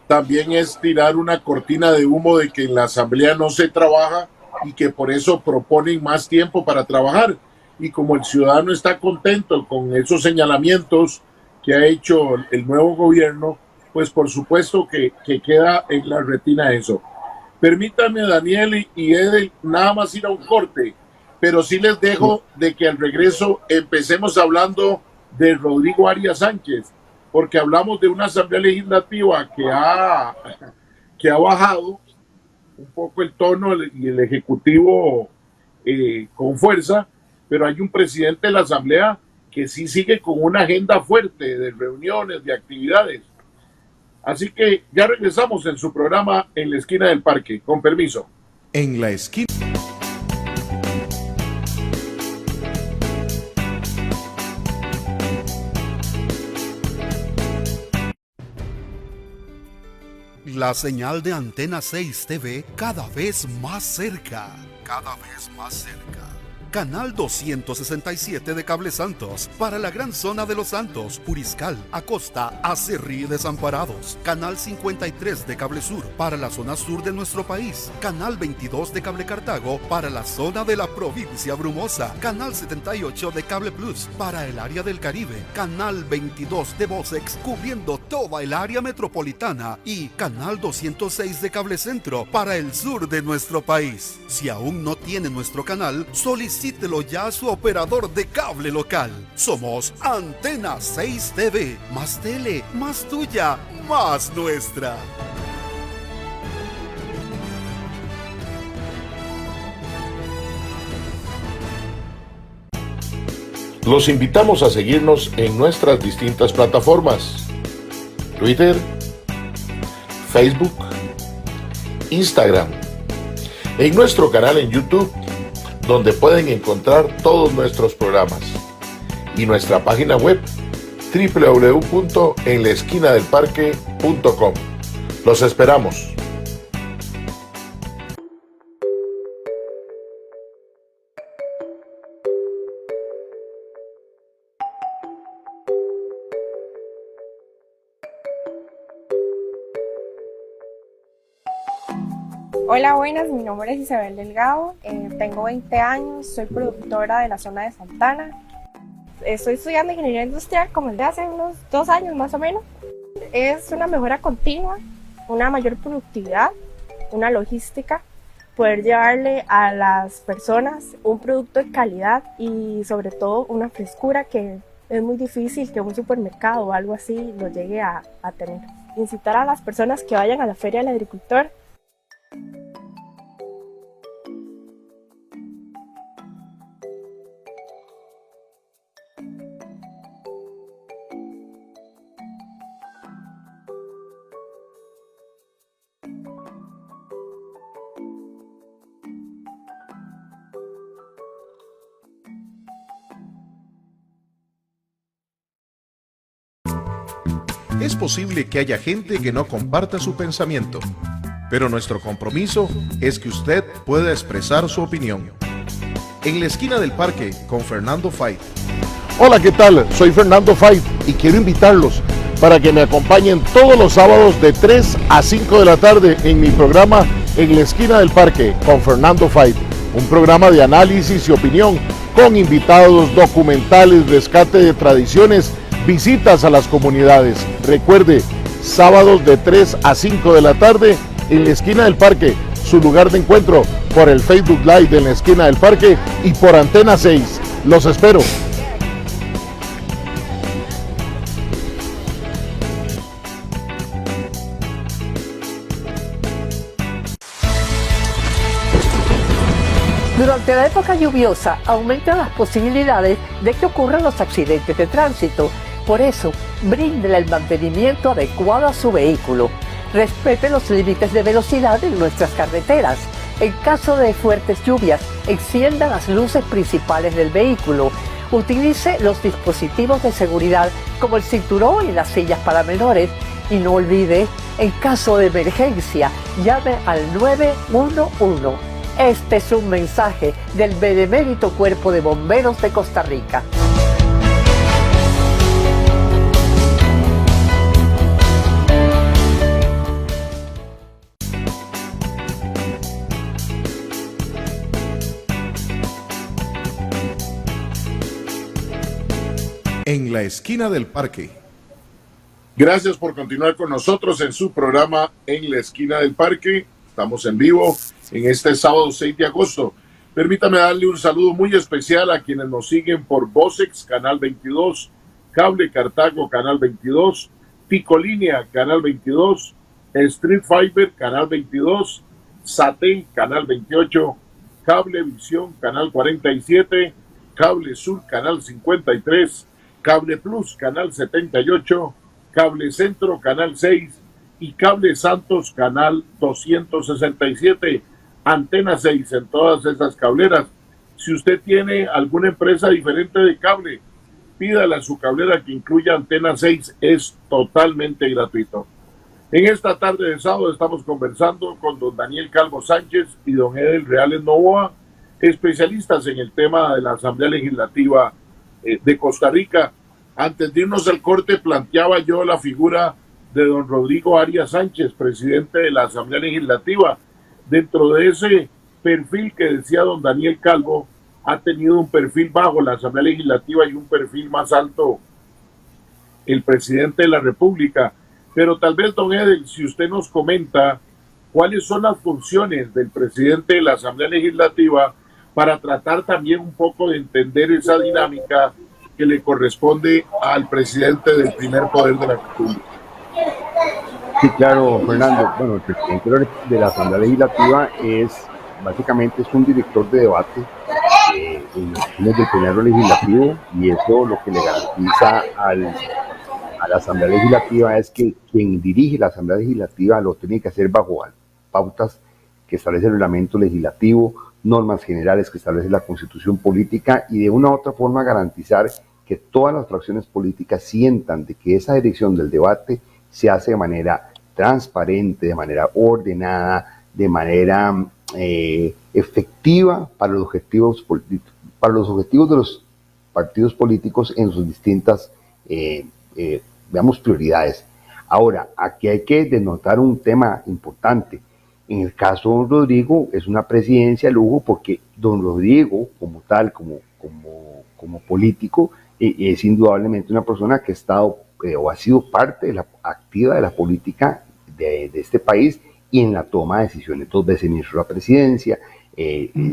Speaker 2: también es tirar una cortina de humo de que en la asamblea no se trabaja y que por eso proponen más tiempo para trabajar. Y como el ciudadano está contento con esos señalamientos que ha hecho el nuevo gobierno, pues por supuesto que queda en la retina eso. Permítanme, Daniel y Edel, nada más ir a un corte, pero sí les dejo de que al regreso empecemos hablando de Rodrigo Arias Sánchez, porque hablamos de una asamblea legislativa que ha bajado un poco el tono y el ejecutivo con fuerza, pero hay un presidente de la asamblea que sí sigue con una agenda fuerte de reuniones, de actividades. Así que ya regresamos en su programa En la Esquina del Parque. Con permiso.
Speaker 1: En la esquina.
Speaker 5: La señal de Antena 6 TV cada vez más cerca. Cada vez más cerca. Canal 267 de Cable Santos para la gran zona de Los Santos, Puriscal, Acosta, Acerrí y Desamparados. Canal 53 de Cable Sur para la zona sur de nuestro país. Canal 22 de Cable Cartago para la zona de la provincia Brumosa. Canal 78 de Cable Plus para el área del Caribe. Canal 22 de Vocex cubriendo toda el área metropolitana. Y Canal 206 de Cable Centro para el sur de nuestro país. Si aún no tiene nuestro canal, solicítelo ya a su operador de cable local. Somos Antena 6 TV. Más tele, más tuya, más nuestra.
Speaker 2: Los invitamos a seguirnos en nuestras distintas plataformas: Twitter, Facebook, Instagram, en nuestro canal en YouTube, donde pueden encontrar todos nuestros programas, y nuestra página web www.enlaesquinadelparque.com. Los esperamos.
Speaker 8: Hola, buenas, mi nombre es Isabel Delgado, tengo 20 años, soy productora de la zona de Santana. Estoy estudiando ingeniería industrial como desde hace unos 2 años más o menos. Es una mejora continua, una mayor productividad, una logística poder llevarle a las personas un producto de calidad y sobre todo una frescura que es muy difícil que un supermercado o algo así lo llegue a tener. Incitar a las personas que vayan a la Feria del Agricultor.
Speaker 1: Es posible que haya gente que no comparta su pensamiento, pero nuestro compromiso es que usted pueda expresar su opinión. En la esquina del parque con Fernando Fait.
Speaker 2: Hola, ¿qué tal? Soy Fernando Fait y quiero invitarlos para que me acompañen todos los sábados de 3 a 5 de la tarde en mi programa En la esquina del parque con Fernando Fait, un programa de análisis y opinión con invitados, documentales, rescate de tradiciones, visitas a las comunidades. Recuerde, sábados de 3 a 5 de la tarde en la esquina del parque, su lugar de encuentro por el Facebook Live de la esquina del parque y por Antena 6. Los espero.
Speaker 4: Durante la época lluviosa aumentan las posibilidades de que ocurran los accidentes de tránsito. Por eso, bríndele el mantenimiento adecuado a su vehículo. Respete los límites de velocidad en nuestras carreteras. En caso de fuertes lluvias, encienda las luces principales del vehículo. Utilice los dispositivos de seguridad como el cinturón y las sillas para menores. Y no olvide, en caso de emergencia, llame al 911. Este es un mensaje del Benemérito Cuerpo de Bomberos de Costa Rica.
Speaker 1: En la esquina del parque.
Speaker 2: Gracias por continuar con nosotros en su programa En la esquina del parque. Estamos en vivo en este sábado 6 de agosto. Permítame darle un saludo muy especial a quienes nos siguen por Vocex, Canal 22, Cable Cartago, Canal 22, Picolínea, Canal 22, Street Fiber, Canal 22, Satén, Canal 28, Cable Visión, Canal 47, Cable Sur, Canal 53, Cable Plus, Canal 78, Cable Centro, Canal 6 y Cable Santos, Canal 267, Antena 6 en todas esas cableras. Si usted tiene alguna empresa diferente de cable, pídale a su cablera que incluya Antena 6, es totalmente gratuito. En esta tarde de sábado estamos conversando con don Daniel Calvo Sánchez y don Edel Reales Novoa, especialistas en el tema de la Asamblea Legislativa de Costa Rica. Antes de irnos al corte, planteaba yo la figura de don Rodrigo Arias Sánchez, presidente de la Asamblea Legislativa. Dentro de ese perfil que decía don Daniel Calvo, ha tenido un perfil bajo la Asamblea Legislativa y un perfil más alto el presidente de la República. Pero tal vez, don Edel, si usted nos comenta cuáles son las funciones del presidente de la Asamblea Legislativa para tratar también un poco de entender esa dinámica que le corresponde al presidente del primer poder de la República.
Speaker 7: Sí, claro, Fernando. Bueno, el presidente de la Asamblea Legislativa básicamente es un director de debate en las sesiones del plenario legislativo, y eso lo que le garantiza a la Asamblea Legislativa es que quien dirige la Asamblea Legislativa lo tiene que hacer bajo pautas que establece el reglamento legislativo, normas generales que establece la Constitución política, y de una u otra forma garantizar que todas las fracciones políticas sientan de que esa dirección del debate se hace de manera transparente, de manera ordenada, de manera efectiva para los objetivos de los partidos políticos en sus distintas prioridades. Ahora, aquí hay que denotar un tema importante. En el caso de don Rodrigo es una presidencia lujo, porque don Rodrigo como tal, como político, es indudablemente una persona que ha estado o ha sido parte activa de la política de este país, y en la toma de decisiones. 2 veces ministro de la presidencia,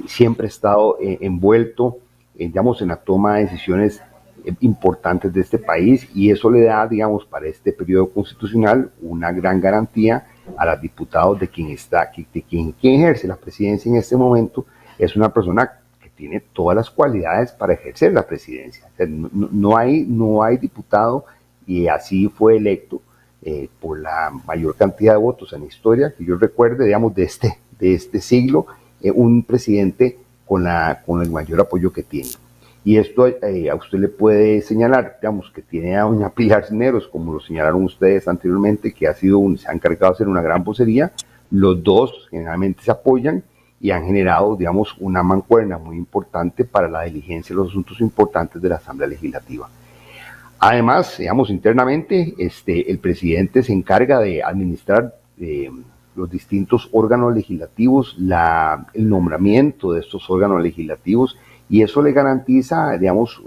Speaker 7: siempre ha estado envuelto, digamos, en la toma de decisiones importantes de este país, y eso le da, digamos, para este periodo constitucional una gran garantía a los diputados de quien ejerce la presidencia en este momento es una persona que tiene todas las cualidades para ejercer la presidencia. O sea, no hay diputado, y así fue electo por la mayor cantidad de votos en la historia que yo recuerde, digamos, de este siglo, un presidente con el mayor apoyo que tiene. Y esto a usted le puede señalar, digamos, que tiene a doña Pilar Cisneros, como lo señalaron ustedes anteriormente, que se ha encargado de hacer una gran vocería. Los dos generalmente se apoyan y han generado, digamos, una mancuerna muy importante para la diligencia de los asuntos importantes de la Asamblea Legislativa. Además, digamos, internamente, el presidente se encarga de administrar los distintos órganos legislativos, el nombramiento de estos órganos legislativos, y eso le garantiza, digamos,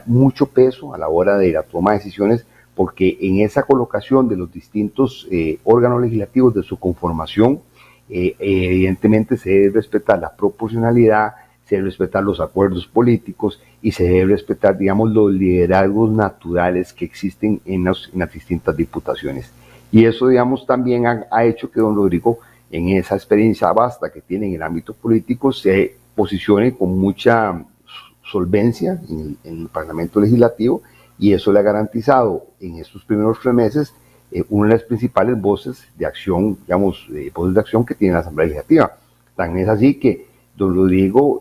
Speaker 7: mucho peso a la hora de la toma de decisiones, porque en esa colocación de los distintos órganos legislativos, de su conformación, evidentemente se debe respetar la proporcionalidad, se debe respetar los acuerdos políticos y se debe respetar, digamos, los liderazgos naturales que existen en las distintas diputaciones. Y eso, digamos, también ha hecho que don Rodrigo, en esa experiencia vasta que tiene en el ámbito político, se posicione con mucha solvencia en el Parlamento Legislativo, y eso le ha garantizado en estos primeros 3 meses una de las principales voces de acción, digamos, voces de acción que tiene la Asamblea Legislativa. Tan es así que don Rodrigo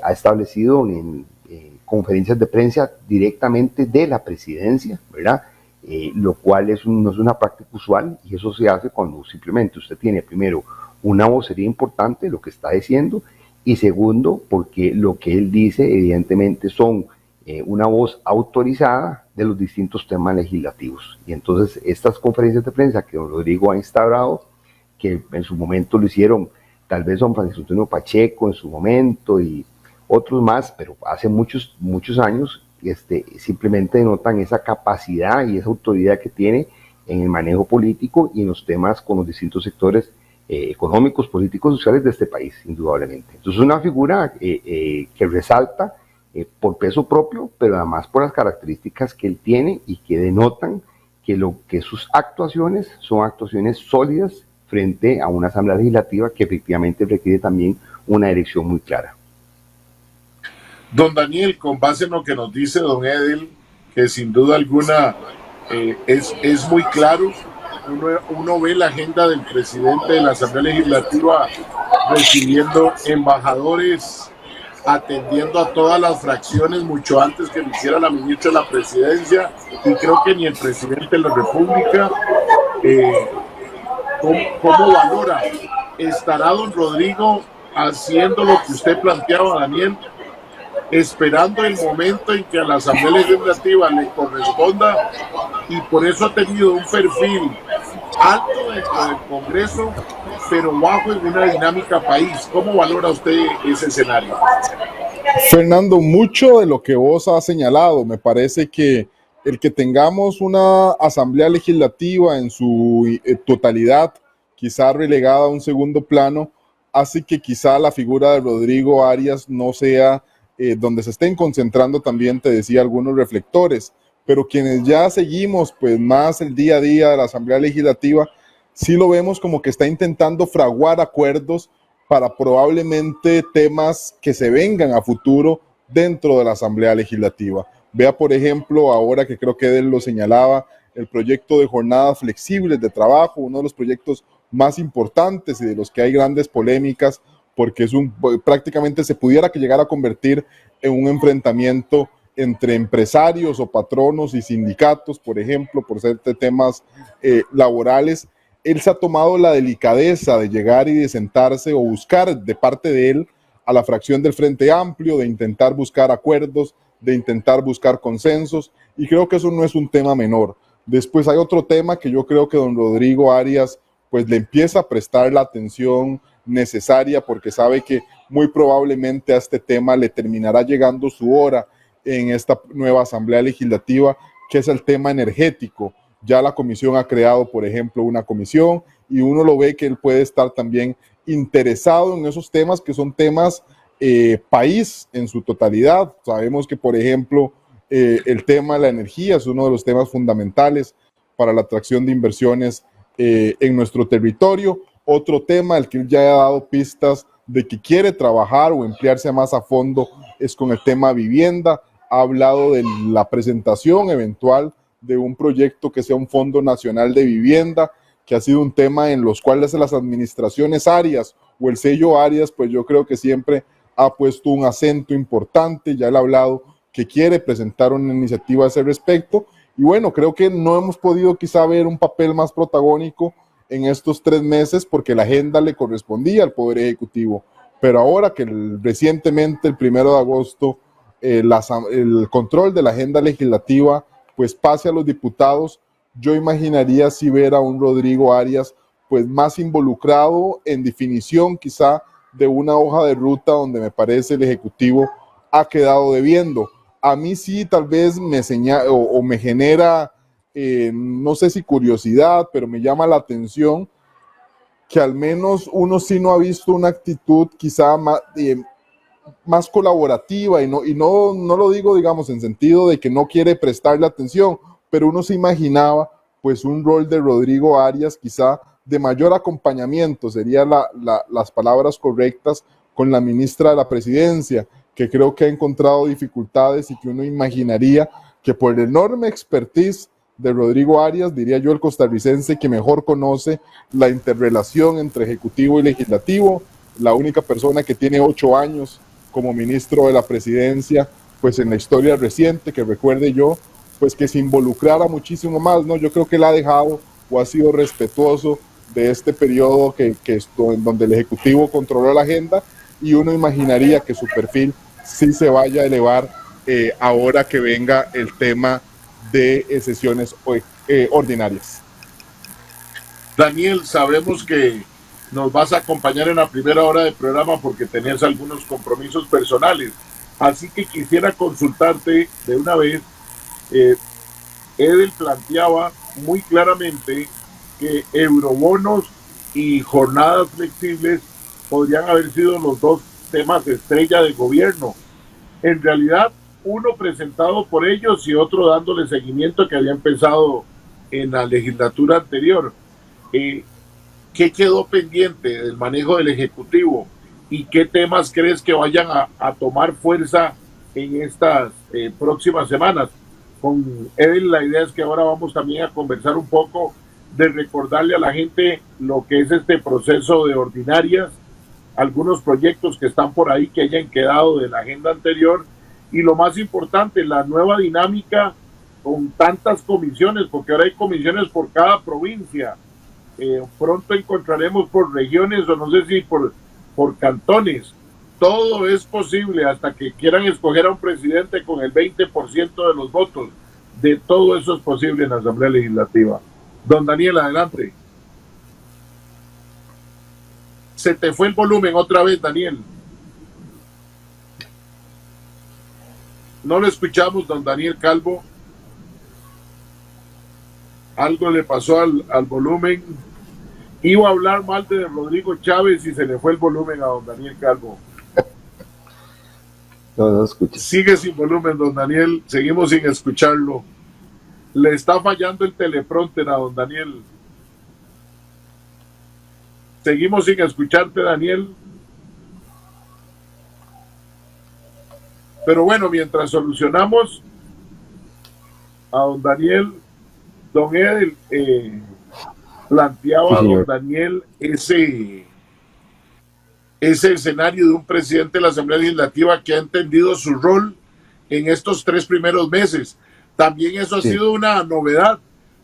Speaker 7: ha establecido en conferencias de prensa directamente de la presidencia, ¿verdad? Lo cual no es una práctica usual, y eso se hace cuando simplemente usted tiene, primero, una vocería importante, lo que está diciendo, y segundo, porque lo que él dice evidentemente son una voz autorizada de los distintos temas legislativos. Y entonces estas conferencias de prensa que don Rodrigo ha instaurado, que en su momento lo hicieron tal vez don Francisco Antonio Pacheco en su momento y otros más, pero hace muchos años, simplemente denotan esa capacidad y esa autoridad que tiene en el manejo político y en los temas con los distintos sectores económicos, políticos, sociales de este país, indudablemente. Entonces es una figura que resalta por peso propio, pero además por las características que él tiene y que denotan que sus actuaciones son actuaciones sólidas frente a una Asamblea Legislativa que efectivamente requiere también una dirección muy clara.
Speaker 2: Don Daniel, con base en lo que nos dice don Edel, que sin duda alguna es muy claro, uno ve la agenda del presidente de la Asamblea Legislativa recibiendo embajadores, atendiendo a todas las fracciones mucho antes que lo hiciera la ministra de la Presidencia, y creo que ni el presidente de la República. ¿Cómo valora? ¿Estará don Rodrigo haciendo lo que usted planteaba, Daniel, esperando el momento en que a la Asamblea Legislativa le corresponda, y por eso ha tenido un perfil alto dentro del Congreso, pero bajo en una dinámica país? ¿Cómo valora usted ese escenario?
Speaker 6: Fernando, mucho de lo que vos has señalado, me parece que el que tengamos una Asamblea Legislativa en su totalidad, quizá relegada a un segundo plano, hace que quizá la figura de Rodrigo Arias no sea donde se estén concentrando también, te decía, algunos reflectores, pero quienes ya seguimos pues más el día a día de la Asamblea Legislativa, sí lo vemos como que está intentando fraguar acuerdos para probablemente temas que se vengan a futuro dentro de la Asamblea Legislativa. Vea, por ejemplo, ahora que creo que él lo señalaba, el proyecto de jornadas flexibles de trabajo, uno de los proyectos más importantes y de los que hay grandes polémicas, porque prácticamente se pudiera que llegar a convertir en un enfrentamiento entre empresarios o patronos y sindicatos, por ejemplo, por ser temas laborales. Él se ha tomado la delicadeza de llegar y de sentarse o buscar de parte de él a la fracción del Frente Amplio, de intentar buscar acuerdos, de intentar buscar consensos, y creo que eso no es un tema menor. Después hay otro tema que yo creo que don Rodrigo Arias pues le empieza a prestar la atención necesaria, porque sabe que muy probablemente a este tema le terminará llegando su hora en esta nueva Asamblea Legislativa, que es el tema energético. Ya la comisión ha creado, por ejemplo, una comisión y uno lo ve que él puede estar también interesado en esos temas que son temas país en su totalidad. Sabemos que, por ejemplo, el tema de la energía es uno de los temas fundamentales para la atracción de inversiones en nuestro territorio. Otro tema al que él ya ha dado pistas de que quiere trabajar o emplearse más a fondo es con el tema vivienda. Ha hablado de la presentación eventual de un proyecto que sea un Fondo Nacional de Vivienda, que ha sido un tema en los cuales las administraciones Arias o el sello Arias, pues yo creo que siempre ha puesto un acento importante. Ya él ha hablado que quiere presentar una iniciativa a ese respecto, y bueno, creo que no hemos podido quizá ver un papel más protagónico en estos 3 meses porque la agenda le correspondía al Poder Ejecutivo, pero ahora que recientemente, el 1 de agosto, el control de la agenda legislativa pues pase a los diputados, yo imaginaría si ver a un Rodrigo Arias pues más involucrado en definición quizá de una hoja de ruta donde me parece el Ejecutivo ha quedado debiendo. A mí sí tal vez me señala o me genera, no sé si curiosidad, pero me llama la atención que al menos uno sí no ha visto una actitud quizá más colaborativa, y no lo digo, digamos, en sentido de que no quiere prestarle atención, pero uno se imaginaba pues un rol de Rodrigo Arias quizá de mayor acompañamiento, serían las palabras correctas, con la ministra de la Presidencia, que creo que ha encontrado dificultades y que uno imaginaría que por el enorme expertise de Rodrigo Arias, diría yo el costarricense que mejor conoce la interrelación entre Ejecutivo y Legislativo, la única persona que tiene 8 años como ministro de la Presidencia, pues en la historia reciente, que recuerde yo, pues que se involucrara muchísimo más, ¿no? Yo creo que él ha dejado o ha sido respetuoso de este periodo en donde el Ejecutivo controló la agenda, y uno imaginaría que su perfil sí se vaya a elevar ahora que venga el tema de sesiones ordinarias.
Speaker 2: Daniel, sabemos que nos vas a acompañar en la primera hora del programa porque tenías algunos compromisos personales, así que quisiera consultarte de una vez. Edel planteaba muy claramente que eurobonos y jornadas flexibles podrían haber sido los 2 temas estrella del gobierno. En realidad, uno presentado por ellos y otro dándole seguimiento, que había empezado en la legislatura anterior. ¿Qué quedó pendiente del manejo del Ejecutivo y qué temas crees que vayan a tomar fuerza en estas próximas semanas? Con Edel, la idea es que ahora vamos también a conversar un poco de recordarle a la gente lo que es este proceso de ordinarias, algunos proyectos que están por ahí que hayan quedado de la agenda anterior, y lo más importante, la nueva dinámica con tantas comisiones, porque ahora hay comisiones por cada provincia. Pronto encontraremos por regiones, o no sé si por cantones. Todo es posible hasta que quieran escoger a un presidente con el 20% de los votos. De todo eso es posible en la Asamblea Legislativa. Don Daniel, adelante. Se te fue el volumen otra vez, Daniel. No lo escuchamos, don Daniel Calvo. Algo le pasó al volumen. Iba a hablar mal de Rodrigo Chávez y se le fue el volumen a don Daniel Calvo.
Speaker 7: No escucha.
Speaker 2: Sigue sin volumen, don Daniel. Seguimos sin escucharlo. Le está fallando el teleprompter a don Daniel. Seguimos sin escucharte, Daniel. Pero bueno, mientras solucionamos a don Daniel, don Edel planteaba a don Daniel ese escenario de un presidente de la Asamblea Legislativa que ha entendido su rol en estos 3 primeros meses. También eso ha sido una novedad,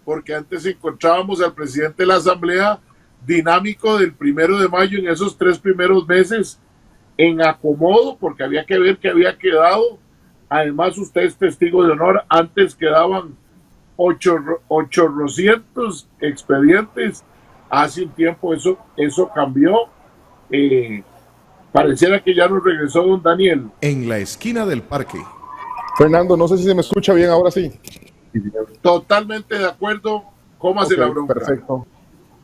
Speaker 2: porque antes encontrábamos al presidente de la Asamblea dinámico del 1 de mayo en esos 3 primeros meses en acomodo, porque había que ver que había quedado. Además, usted es testigo de honor, antes quedaban 800 expedientes. Hace un tiempo eso cambió. Pareciera que ya nos regresó don Daniel.
Speaker 1: En la esquina del parque.
Speaker 6: Fernando, no sé si se me escucha bien ahora sí.
Speaker 2: Totalmente de acuerdo. Cómase la bronca.
Speaker 6: Perfecto.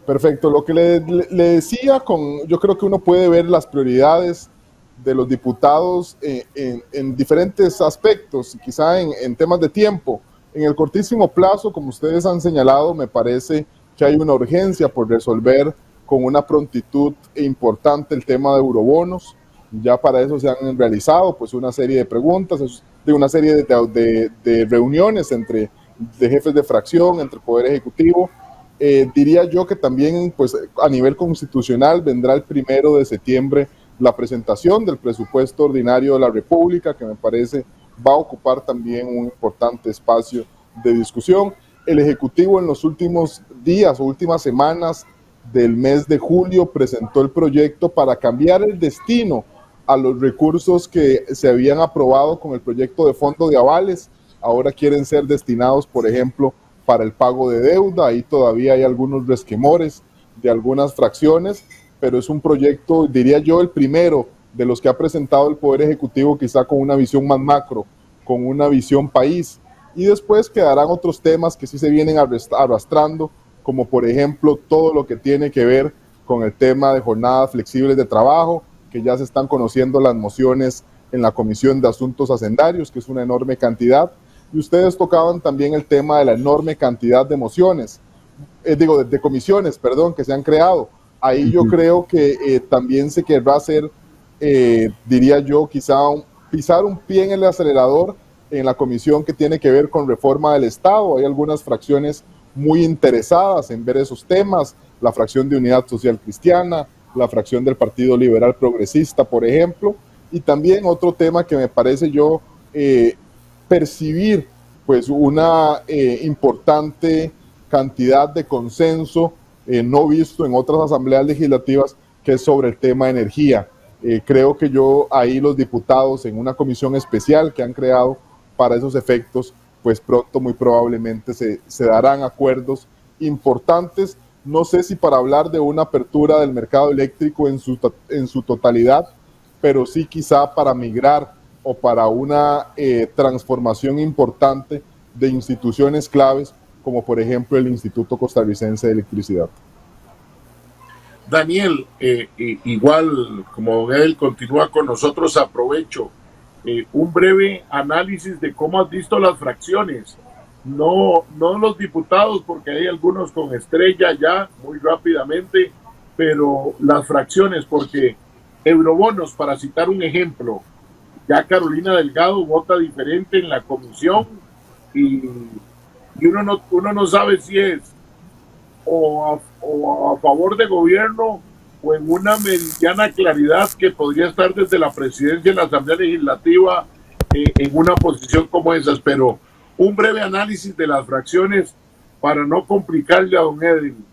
Speaker 6: Perfecto, lo que le decía, yo creo que uno puede ver las prioridades de los diputados en diferentes aspectos, quizá en temas de tiempo. En el cortísimo plazo, como ustedes han señalado, me parece que hay una urgencia por resolver con una prontitud importante el tema de eurobonos. Ya para eso se han realizado pues una serie de preguntas, de una serie de reuniones de jefes de fracción, entre el Poder Ejecutivo. Diría yo que también pues a nivel constitucional vendrá el 1 de septiembre la presentación del presupuesto ordinario de la República, que me parece va a ocupar también un importante espacio de discusión. El Ejecutivo en los últimos días o últimas semanas del mes de julio presentó el proyecto para cambiar el destino a los recursos que se habían aprobado con el proyecto de fondo de avales. Ahora quieren ser destinados, por ejemplo, para el pago de deuda. Ahí todavía hay algunos resquemores de algunas fracciones, pero es un proyecto, diría yo, el primero de los que ha presentado el Poder Ejecutivo, quizá con una visión más macro, con una visión país. Y después quedarán otros temas que sí se vienen arrastrando, como por ejemplo todo lo que tiene que ver con el tema de jornadas flexibles de trabajo, que ya se están conociendo las mociones en la Comisión de Asuntos Hacendarios, que es una enorme cantidad. Y ustedes tocaban también el tema de la enorme cantidad de mociones, de comisiones, perdón, que se han creado. Ahí yo creo que también se querrá hacer, diría yo, quizá pisar un pie en el acelerador en la comisión que tiene que ver con reforma del Estado. Hay algunas fracciones muy interesadas en ver esos temas, la fracción de Unidad Social Cristiana, la fracción del Partido Liberal Progresista, por ejemplo, y también otro tema que me parece yo percibir pues una importante cantidad de consenso no visto en otras asambleas legislativas, que es sobre el tema de energía. Creo que ahí los diputados en una comisión especial que han creado para esos efectos, pues pronto muy probablemente se darán acuerdos importantes. No sé si para hablar de una apertura del mercado eléctrico en su totalidad, pero sí quizá para migrar o para una transformación importante de instituciones claves, como por ejemplo el Instituto Costarricense de Electricidad.
Speaker 2: Daniel, igual como él continúa con nosotros, aprovecho un breve análisis de cómo has visto las fracciones, no los diputados, porque hay algunos con estrella ya muy rápidamente, pero las fracciones, porque eurobonos, para citar un ejemplo, ya Carolina Delgado vota diferente en la comisión y uno no sabe si es o a favor de gobierno o en una mediana claridad que podría estar desde la presidencia de la Asamblea Legislativa en una posición como esas. Pero un breve análisis de las fracciones para no complicarle a don Edwin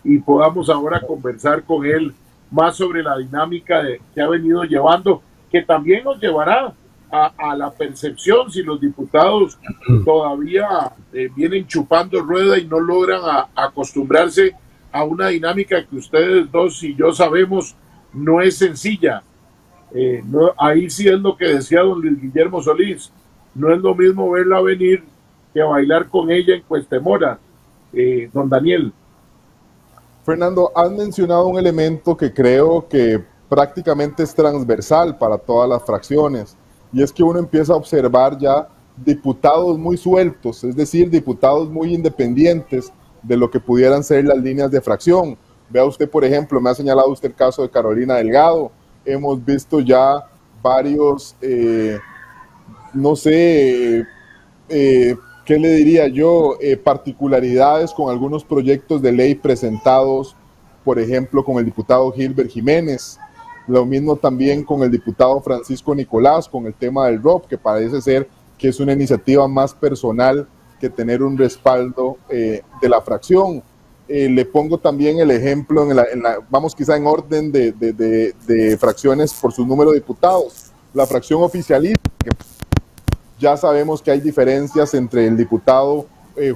Speaker 2: y podamos ahora conversar con él más sobre la dinámica que ha venido llevando, que también nos llevará a la percepción si los diputados todavía vienen chupando rueda y no logran acostumbrarse a una dinámica que ustedes dos y yo sabemos no es sencilla. Ahí sí es lo que decía don Luis Guillermo Solís, no es lo mismo verla venir que bailar con ella en Cuestemora. Don Daniel.
Speaker 6: Fernando, has mencionado un elemento que creo que prácticamente es transversal para todas las fracciones, y es que uno empieza a observar ya diputados muy sueltos, es decir, diputados muy independientes de lo que pudieran ser las líneas de fracción. Vea usted, por ejemplo, me ha señalado usted el caso de Carolina Delgado, hemos visto ya varios, no sé, ¿qué le diría yo? Particularidades con algunos proyectos de ley presentados, por ejemplo, con el diputado Gilbert Jiménez. Lo mismo también con el diputado Francisco Nicolás, con el tema del ROP, que parece ser que es una iniciativa más personal que tener un respaldo de la fracción. Le pongo también el ejemplo, vamos quizá en orden de fracciones por su número de diputados. La fracción oficialista, que ya sabemos que hay diferencias entre el diputado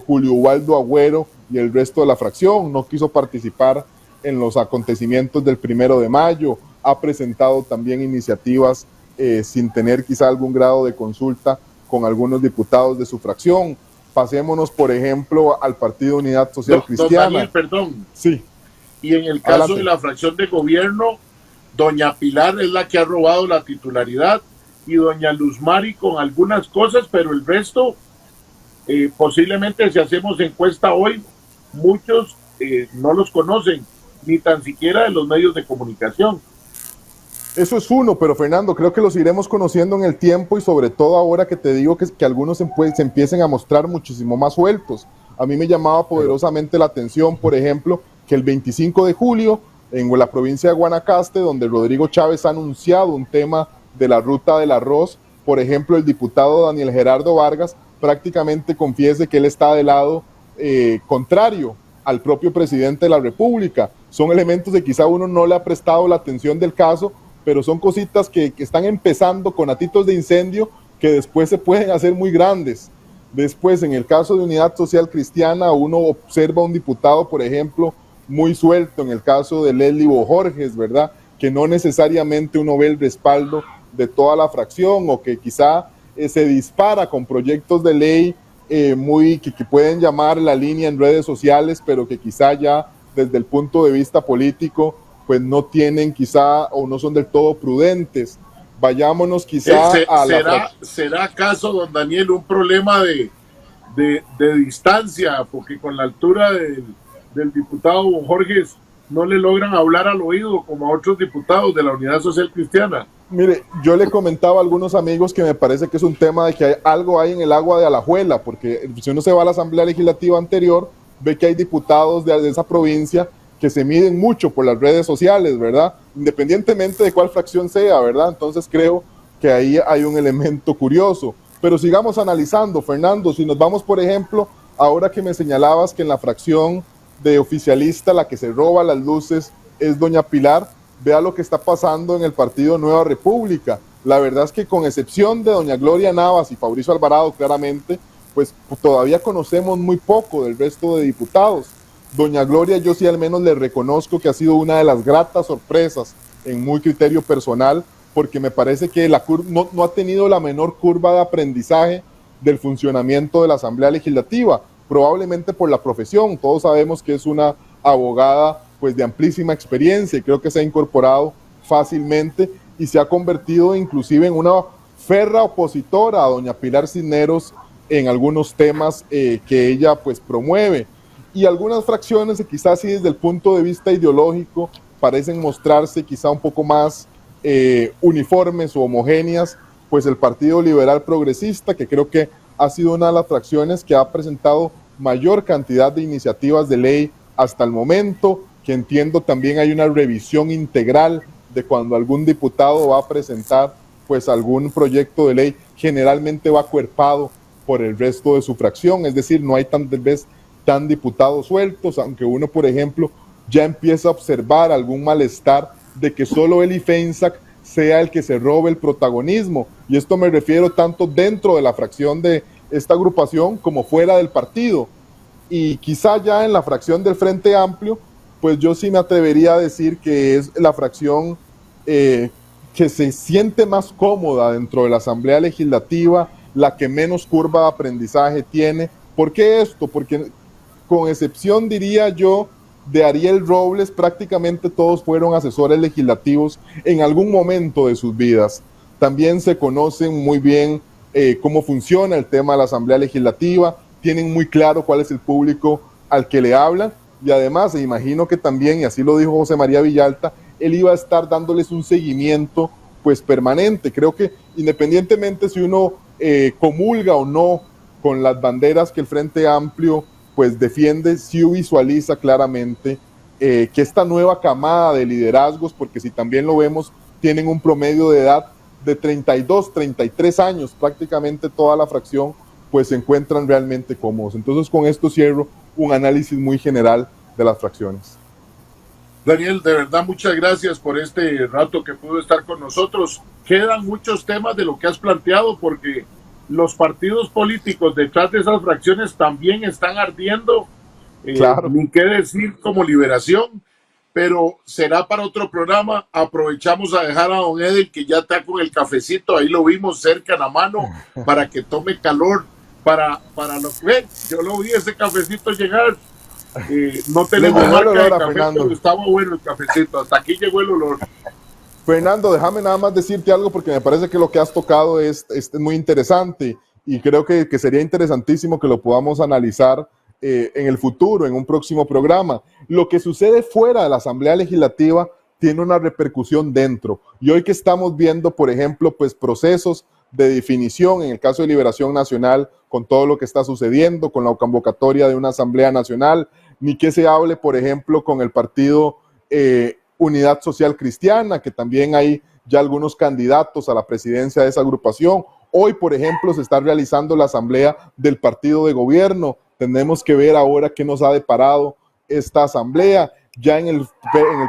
Speaker 6: Julio Ubaldo Agüero y el resto de la fracción. No quiso participar en los acontecimientos del 1 de mayo. Ha presentado también iniciativas sin tener quizá algún grado de consulta con algunos diputados de su fracción. Pasémonos, por ejemplo, al Partido Unidad Social
Speaker 2: Don
Speaker 6: Cristiana.
Speaker 2: Daniel, perdón.
Speaker 6: Sí.
Speaker 2: Y en el caso
Speaker 6: Adelante.
Speaker 2: de la fracción de gobierno, doña Pilar es la que ha robado la titularidad y doña Luz Mari con algunas cosas, pero el resto, posiblemente si hacemos encuesta hoy, muchos no los conocen, ni tan siquiera de los medios de comunicación.
Speaker 6: Eso es uno, pero Fernando, creo que los iremos conociendo en el tiempo y sobre todo ahora que te digo que algunos se empiecen a mostrar muchísimo más sueltos. A mí me llamaba poderosamente la atención, por ejemplo, que el 25 de julio en la provincia de Guanacaste, donde Rodrigo Chávez ha anunciado un tema de la ruta del arroz, por ejemplo, el diputado Daniel Gerardo Vargas prácticamente confiese que él está del lado contrario al propio presidente de la República. Son elementos que quizá uno no le ha prestado la atención del caso, pero son cositas que están empezando con atitos de incendio que después se pueden hacer muy grandes. Después, en el caso de Unidad Social Cristiana, uno observa a un diputado, por ejemplo, muy suelto, en el caso de Leslie Bojorges, ¿verdad? Que no necesariamente uno ve el respaldo de toda la fracción o que quizá se dispara con proyectos de ley que pueden llamar la línea en redes sociales, pero que quizá ya desde el punto de vista político pues no tienen quizá o no son del todo prudentes. Vayámonos quizá a la...
Speaker 2: ¿Será acaso, don Daniel, un problema de distancia? Porque con la altura del diputado Jorge no le logran hablar al oído como a otros diputados de la Unidad Social Cristiana.
Speaker 6: Mire, yo le comentaba a algunos amigos que me parece que es un tema de que algo hay en el agua de Alajuela, porque si uno se va a la Asamblea Legislativa anterior, ve que hay diputados de esa provincia que se miden mucho por las redes sociales, ¿verdad? Independientemente de cuál fracción sea, ¿verdad? Entonces creo que ahí hay un elemento curioso. Pero sigamos analizando, Fernando, si nos vamos, por ejemplo, ahora que me señalabas que en la fracción de oficialista la que se roba las luces es doña Pilar, vea lo que está pasando en el partido Nueva República. La verdad es que con excepción de doña Gloria Navas y Fabricio Alvarado, claramente, pues todavía conocemos muy poco del resto de diputados. Doña Gloria, yo sí al menos le reconozco que ha sido una de las gratas sorpresas en muy criterio personal, porque me parece que no ha tenido la menor curva de aprendizaje del funcionamiento de la Asamblea Legislativa, probablemente por la profesión. Todos sabemos que es una abogada pues de amplísima experiencia y creo que se ha incorporado fácilmente y se ha convertido inclusive en una férrea opositora a doña Pilar Cisneros en algunos temas que ella pues promueve. Y algunas fracciones que quizás sí desde el punto de vista ideológico parecen mostrarse quizá un poco más uniformes o homogéneas, pues el Partido Liberal Progresista, que creo que ha sido una de las fracciones que ha presentado mayor cantidad de iniciativas de ley hasta el momento, que entiendo también hay una revisión integral de cuando algún diputado va a presentar pues algún proyecto de ley, generalmente va acuerpado por el resto de su fracción, es decir, no hay tal vez tan diputados sueltos, aunque uno, por ejemplo, ya empieza a observar algún malestar de que solo el IFENSAC sea el que se robe el protagonismo, y esto me refiero tanto dentro de la fracción de esta agrupación como fuera del partido, y quizá ya en la fracción del Frente Amplio, pues yo sí me atrevería a decir que es la fracción que se siente más cómoda dentro de la Asamblea Legislativa, la que menos curva de aprendizaje tiene. ¿Por qué esto? Porque con excepción, diría yo, de Ariel Robles, prácticamente todos fueron asesores legislativos en algún momento de sus vidas. También se conocen muy bien cómo funciona el tema de la Asamblea Legislativa, tienen muy claro cuál es el público al que le hablan, y además se imagino que también, y así lo dijo José María Villalta, él iba a estar dándoles un seguimiento pues permanente. Creo que independientemente si uno comulga o no con las banderas que el Frente Amplio pues defiende, sí visualiza claramente que esta nueva camada de liderazgos, porque si también lo vemos, tienen un promedio de edad de 32, 33 años, prácticamente toda la fracción, pues se encuentran realmente cómodos. Entonces con esto cierro un análisis muy general de las fracciones.
Speaker 2: Daniel, de verdad muchas gracias por este rato que pudo estar con nosotros. Quedan muchos temas de lo que has planteado, porque los partidos políticos detrás de esas fracciones también están ardiendo, claro. Ni qué decir como Liberación, pero será para otro programa. Aprovechamos a dejar a don Edel, que ya está con el cafecito, ahí lo vimos cerca en la mano, para que tome calor para lo que ve. Yo lo vi ese cafecito llegar. No
Speaker 6: Le
Speaker 2: tenemos
Speaker 6: llegó el
Speaker 2: marca de
Speaker 6: olor a
Speaker 2: café,
Speaker 6: Fernando.
Speaker 2: pero estaba bueno el cafecito. Hasta aquí llegó el olor.
Speaker 6: Fernando, déjame nada más decirte algo porque me parece que lo que has tocado es muy interesante y creo que sería interesantísimo que lo podamos analizar en el futuro, en un próximo programa. Lo que sucede fuera de la Asamblea Legislativa tiene una repercusión dentro. Y hoy que estamos viendo, por ejemplo, pues procesos de definición, en el caso de Liberación Nacional, con todo lo que está sucediendo, con la convocatoria de una Asamblea Nacional, ni que se hable, por ejemplo, con el partido Unidad Social Cristiana, que también hay ya algunos candidatos a la presidencia de esa agrupación. Hoy, por ejemplo, se está realizando la asamblea del partido de gobierno. Tenemos que ver ahora qué nos ha deparado esta asamblea. Ya en el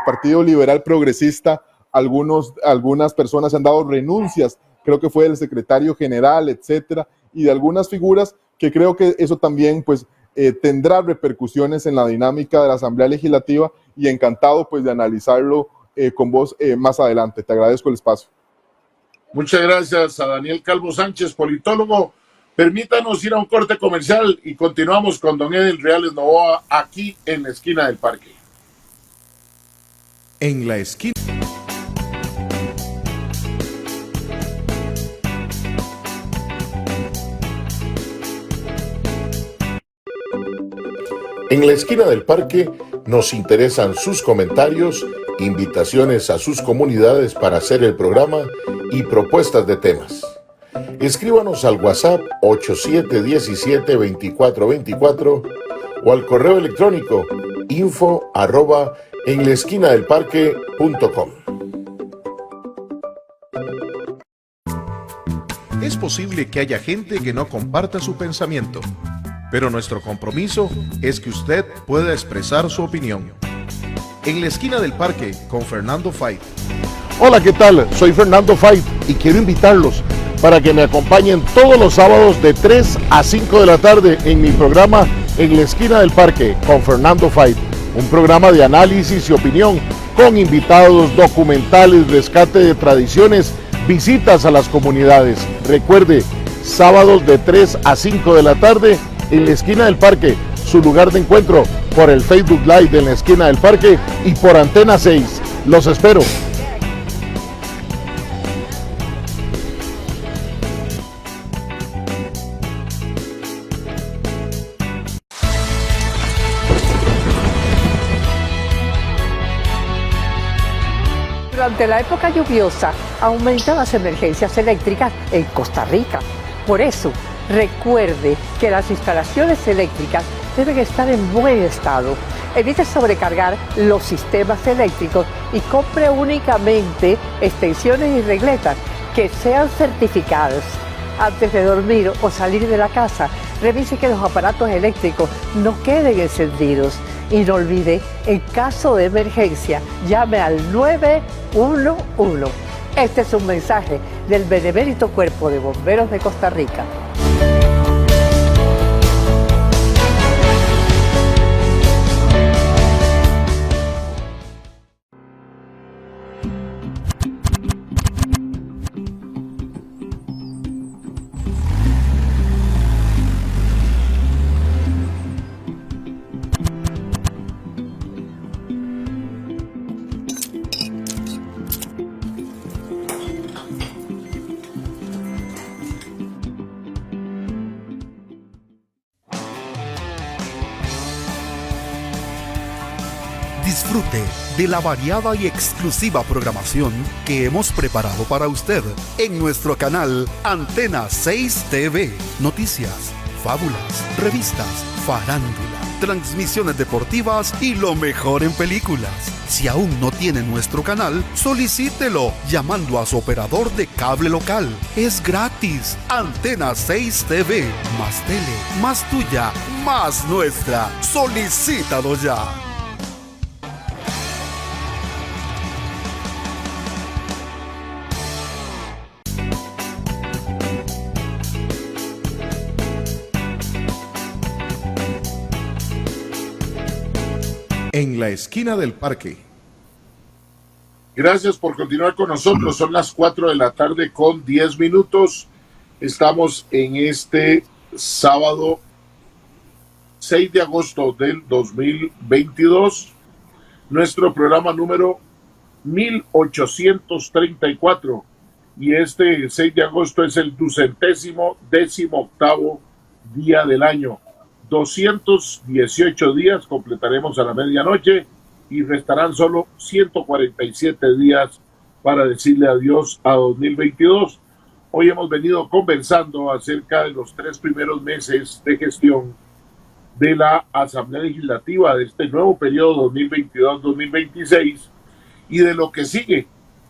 Speaker 6: Partido Liberal Progresista, algunas personas han dado renuncias, creo que fue el secretario general, etcétera, y de algunas figuras que creo que eso también pues tendrá repercusiones en la dinámica de la Asamblea Legislativa y encantado pues de analizarlo con vos más adelante. Te agradezco el espacio.
Speaker 2: Muchas gracias a Daniel Calvo Sánchez, politólogo. Permítanos ir a un corte comercial y continuamos con don Edel Reales Novoa aquí en la esquina del parque.
Speaker 1: En la esquina.
Speaker 2: En la esquina del parque nos interesan sus comentarios, invitaciones a sus comunidades para hacer el programa y propuestas de temas. Escríbanos al WhatsApp 8717-2424 o al correo electrónico info@enlaesquinadelparque.com.
Speaker 1: Es posible que haya gente que no comparta su pensamiento, pero nuestro compromiso es que usted pueda expresar su opinión. En la esquina del parque con Fernando Fait.
Speaker 2: Hola, ¿qué tal? Soy Fernando Fait y quiero invitarlos para que me acompañen todos los sábados de 3 a 5 de la tarde en mi programa En la esquina del parque con Fernando Fait, un programa de análisis y opinión con invitados, documentales, rescate de tradiciones, visitas a las comunidades. Recuerde, sábados de 3 a 5 de la tarde en la esquina del parque, su lugar de encuentro por el Facebook Live de la esquina del parque y por Antena 6. Los espero.
Speaker 4: Durante la época lluviosa aumentan las emergencias eléctricas en Costa Rica. Por eso, recuerde que las instalaciones eléctricas deben estar en buen estado. Evite sobrecargar los sistemas eléctricos y compre únicamente extensiones y regletas que sean certificadas. Antes de dormir o salir de la casa, revise que los aparatos eléctricos no queden encendidos. Y no olvide, en caso de emergencia, llame al 911. Este es un mensaje del Benemérito Cuerpo de Bomberos de Costa Rica.
Speaker 5: Disfrute de la variada y exclusiva programación que hemos preparado para usted en nuestro canal Antena 6 TV. Noticias, fábulas, revistas, farándula, transmisiones deportivas y lo mejor en películas. Si aún no tiene nuestro canal, solicítelo llamando a su operador de cable local. Es gratis. Antena 6 TV. Más tele, más tuya, más nuestra. Solicítalo ya.
Speaker 1: En la esquina del parque.
Speaker 2: Gracias por continuar con nosotros. Son las 4 de la tarde con 10 minutos. Estamos en este sábado 6 de agosto del 2022, nuestro programa número 1834, y este 6 de agosto es el 218º día del año. 218 días completaremos a la medianoche y restarán solo 147 días para decirle adiós a 2022. Hoy hemos venido conversando acerca de los 3 primeros meses de gestión de la Asamblea Legislativa de este nuevo periodo 2022-2026 y de lo que sigue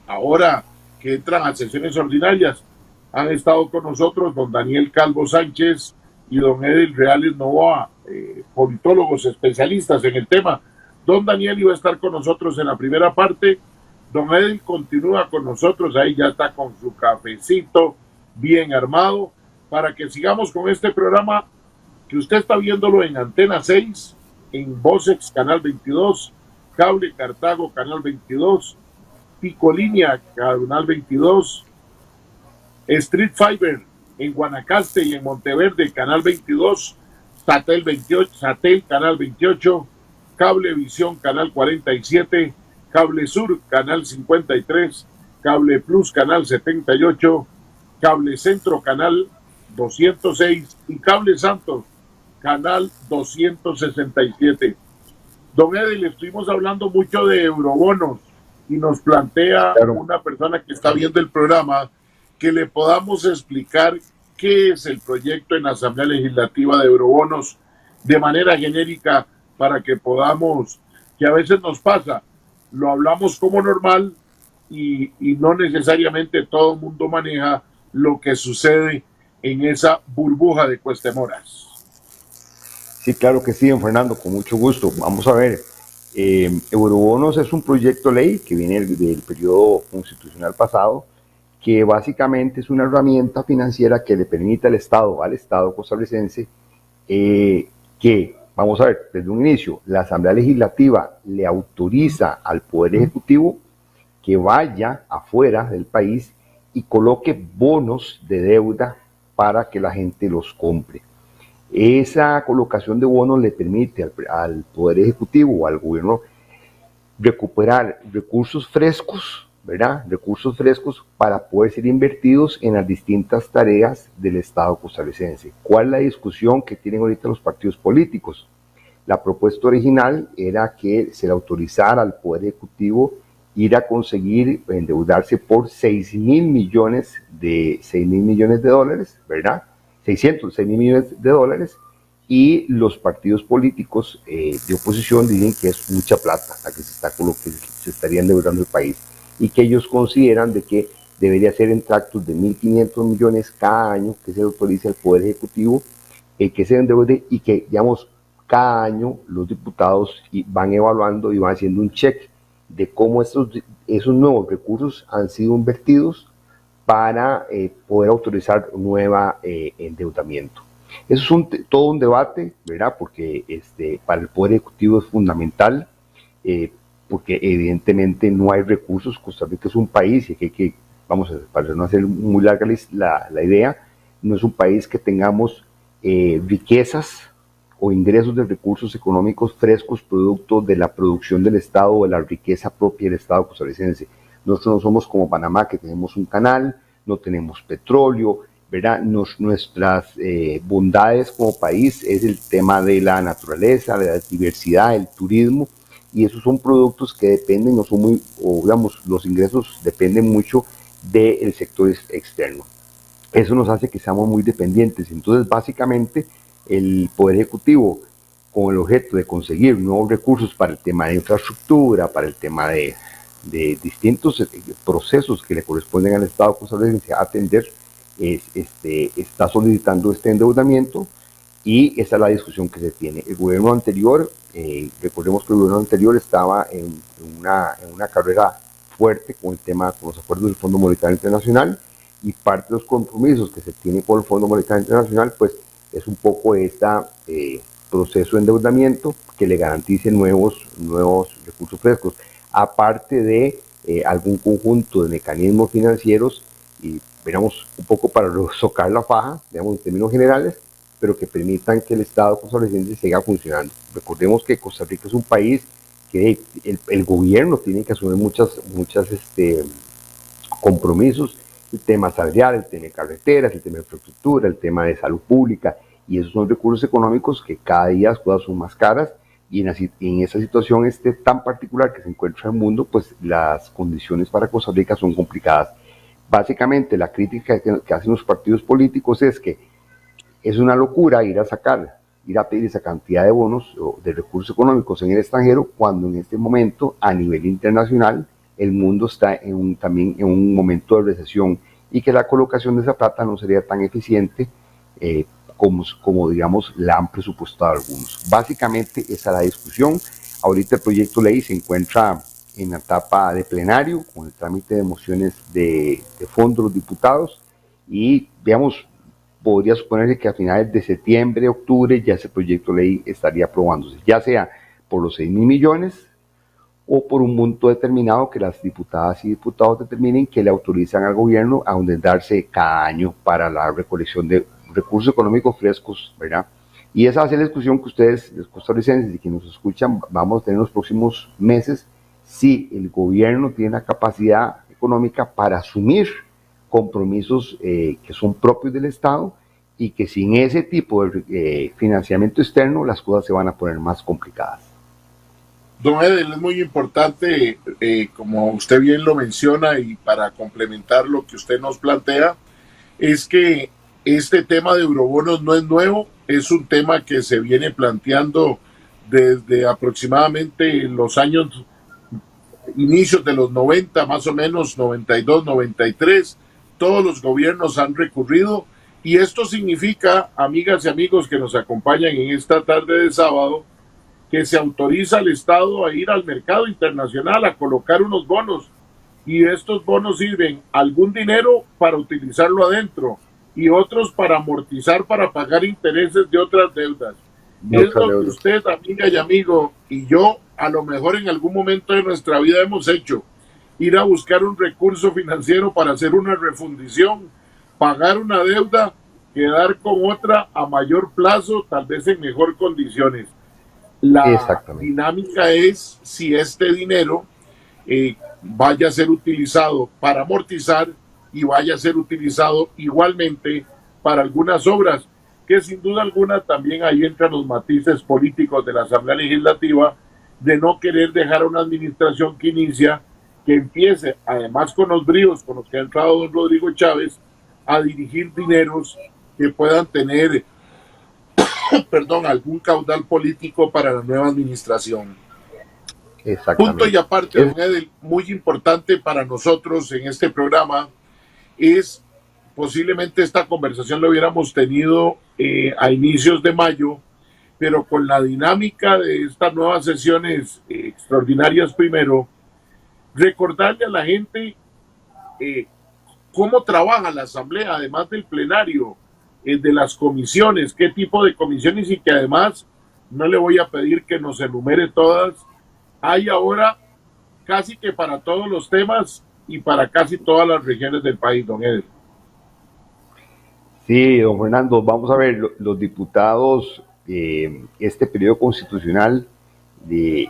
Speaker 2: ahora que entran a sesiones ordinarias. Han estado con nosotros don Daniel Calvo Sánchez y don Edil Reales Novoa, politólogos especialistas en el tema. Don Daniel iba a estar con nosotros en la primera parte. Don Edil continúa con nosotros, ahí ya está con su cafecito bien armado, para que sigamos con este programa que usted está viéndolo en Antena 6, en Vocex Canal 22, Cable Cartago Canal 22, Picolínea Canal 22, Street Fiber en Guanacaste y en Monteverde Canal 22, Satel 28, Satel Canal 28, Cablevisión Canal 47, Cable Sur Canal 53, Cable Plus Canal 78, Cable Centro Canal 206 y Cable Santos Canal 267. Don Edil, le estuvimos hablando mucho de eurobonos y nos plantea una persona que está viendo el programa que le podamos explicar qué es el proyecto en la Asamblea Legislativa de eurobonos de manera genérica, para que podamos, que a veces nos pasa, lo hablamos como normal y no necesariamente todo el mundo maneja lo que sucede en esa burbuja de Cuestemoras.
Speaker 7: Sí, claro que sí, don Fernando, con mucho gusto. Vamos a ver, Eurobonos es un proyecto de ley que viene del periodo constitucional pasado, que básicamente es una herramienta financiera que le permite al Estado costarricense, que, vamos a ver, desde un inicio, la Asamblea Legislativa le autoriza al Poder Ejecutivo que vaya afuera del país y coloque bonos de deuda para que la gente los compre. Esa colocación de bonos le permite al Poder Ejecutivo o al gobierno recuperar recursos frescos, ¿verdad? Recursos frescos para poder ser invertidos en las distintas tareas del Estado costarricense. ¿Cuál es la discusión que tienen ahorita los partidos políticos? La propuesta original era que se le autorizara al Poder Ejecutivo ir a conseguir endeudarse por 6.000 millones de dólares, ¿verdad? 606.000 millones de dólares, y los partidos políticos de oposición dicen que es mucha plata la que se estaría endeudando el país, y que ellos consideran de que debería ser en tractos de 1.500 millones cada año que se autorice al Poder Ejecutivo que se endeude, y que, digamos, cada año los diputados van evaluando y van haciendo un check de cómo esos nuevos recursos han sido invertidos para poder autorizar nueva endeudamiento. Eso es todo un debate, ¿verdad? Porque para el Poder Ejecutivo es fundamental, porque evidentemente no hay recursos. Costa Rica es un país, y que vamos a, para no hacer muy larga la idea, no es un país que tengamos riquezas o ingresos de recursos económicos frescos producto de la producción del Estado o de la riqueza propia del Estado costarricense. Nosotros no somos como Panamá, que tenemos un canal, no tenemos petróleo, ¿verdad? Nuestras bondades como país es el tema de la naturaleza, de la diversidad, el turismo, y esos son productos que dependen, no son muy, o digamos, los ingresos dependen mucho del sector externo. Eso nos hace que seamos muy dependientes. Entonces, básicamente, el Poder Ejecutivo, con el objeto de conseguir nuevos recursos para el tema de infraestructura, para el tema de distintos procesos que le corresponden al Estado costarricense atender, está solicitando este endeudamiento, y esa es la discusión que se tiene. El gobierno anterior, recordemos que el gobierno anterior estaba en una carrera fuerte con el tema, con los acuerdos del Fondo Monetario Internacional, y parte de los compromisos que se tienen con el Fondo Monetario Internacional, pues es un poco este proceso de endeudamiento que le garantice nuevos recursos frescos, aparte de algún conjunto de mecanismos financieros, y veamos un poco para socar la faja, digamos, en términos generales, pero que permitan que el Estado costarricense siga funcionando. Recordemos que Costa Rica es un país que el gobierno tiene que asumir muchos compromisos, el tema salarial, el tema de carreteras, el tema de infraestructura, el tema de salud pública, y esos son recursos económicos que cada día las cosas son más caras, y en esa situación tan particular que se encuentra el mundo, pues las condiciones para Costa Rica son complicadas. Básicamente la crítica que hacen los partidos políticos es que es una locura ir a pedir esa cantidad de bonos o de recursos económicos en el extranjero, cuando en este momento a nivel internacional el mundo está también en un momento de recesión, y que la colocación de esa plata no sería tan eficiente como digamos la han presupuestado algunos. Básicamente esa es la discusión. Ahorita el proyecto de ley se encuentra en la etapa de plenario con el trámite de mociones de fondo de los diputados, y veamos, podría suponerse que a finales de septiembre, octubre, ya ese proyecto de ley estaría aprobándose, ya sea por los 6.000 millones o por un monto determinado que las diputadas y diputados determinen, que le autorizan al gobierno a endeudarse cada año para la recolección de recursos económicos frescos, ¿verdad? Y esa va a ser la discusión que ustedes, los costarricenses y que nos escuchan, vamos a tener en los próximos meses, si el gobierno tiene la capacidad económica para asumir compromisos que son propios del Estado, y que sin ese tipo de financiamiento externo las cosas se van a poner más complicadas.
Speaker 2: Don Edel, es muy importante, como usted bien lo menciona, y para complementar lo que usted nos plantea, es que este tema de eurobonos no es nuevo, es un tema que se viene planteando desde aproximadamente los inicios de los 90, más o menos 92, 93, todos los gobiernos han recurrido, y esto significa, amigas y amigos que nos acompañan en esta tarde de sábado, que se autoriza al Estado a ir al mercado internacional a colocar unos bonos, y estos bonos sirven algún dinero para utilizarlo adentro y otros para amortizar, para pagar intereses de otras deudas. Es lo que usted, amiga y amigo, y yo a lo mejor en algún momento de nuestra vida hemos hecho: ir a buscar un recurso financiero para hacer una refundición, pagar una deuda, quedar con otra a mayor plazo, tal vez en mejor condiciones. La dinámica es si este dinero vaya a ser utilizado para amortizar y vaya a ser utilizado igualmente para algunas obras, que sin duda alguna también ahí entran los matices políticos de la Asamblea Legislativa, de no querer dejar a una administración que inicia, que empiece, además con los bríos con los que ha entrado don Rodrigo Chávez, a dirigir dineros que puedan tener algún caudal político para la nueva administración. Punto y aparte, don Edel, muy importante para nosotros en este programa es, posiblemente esta conversación la hubiéramos tenido a inicios de mayo, pero con la dinámica de estas nuevas sesiones extraordinarias primero, recordarle a la gente cómo trabaja la Asamblea, además del plenario, de las comisiones, qué tipo de comisiones, y que además no le voy a pedir que nos enumere todas. Hay ahora casi que para todos los temas y para casi todas las regiones del país, don Edel.
Speaker 7: Sí, don Fernando, vamos a ver, los diputados, este periodo constitucional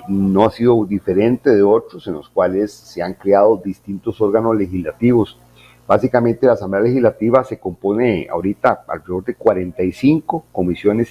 Speaker 7: no ha sido diferente de otros en los cuales se han creado distintos órganos legislativos. Básicamente la Asamblea Legislativa se compone ahorita alrededor de 45 comisiones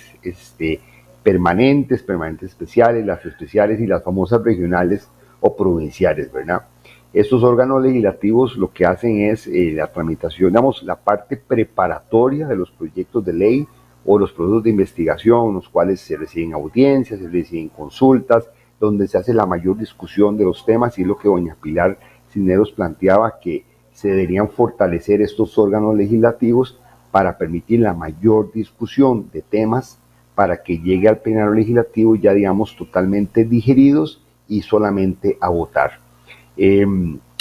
Speaker 7: permanentes especiales, las especiales y las famosas regionales o provinciales, ¿verdad? Estos órganos legislativos lo que hacen es la tramitación, digamos, la parte preparatoria de los proyectos de ley o los procesos de investigación, en los cuales se reciben audiencias, se reciben consultas, donde se hace la mayor discusión de los temas, y es lo que doña Pilar Cisneros planteaba, que se deberían fortalecer estos órganos legislativos para permitir la mayor discusión de temas, para que llegue al plenario legislativo ya, digamos, totalmente digeridos y solamente a votar.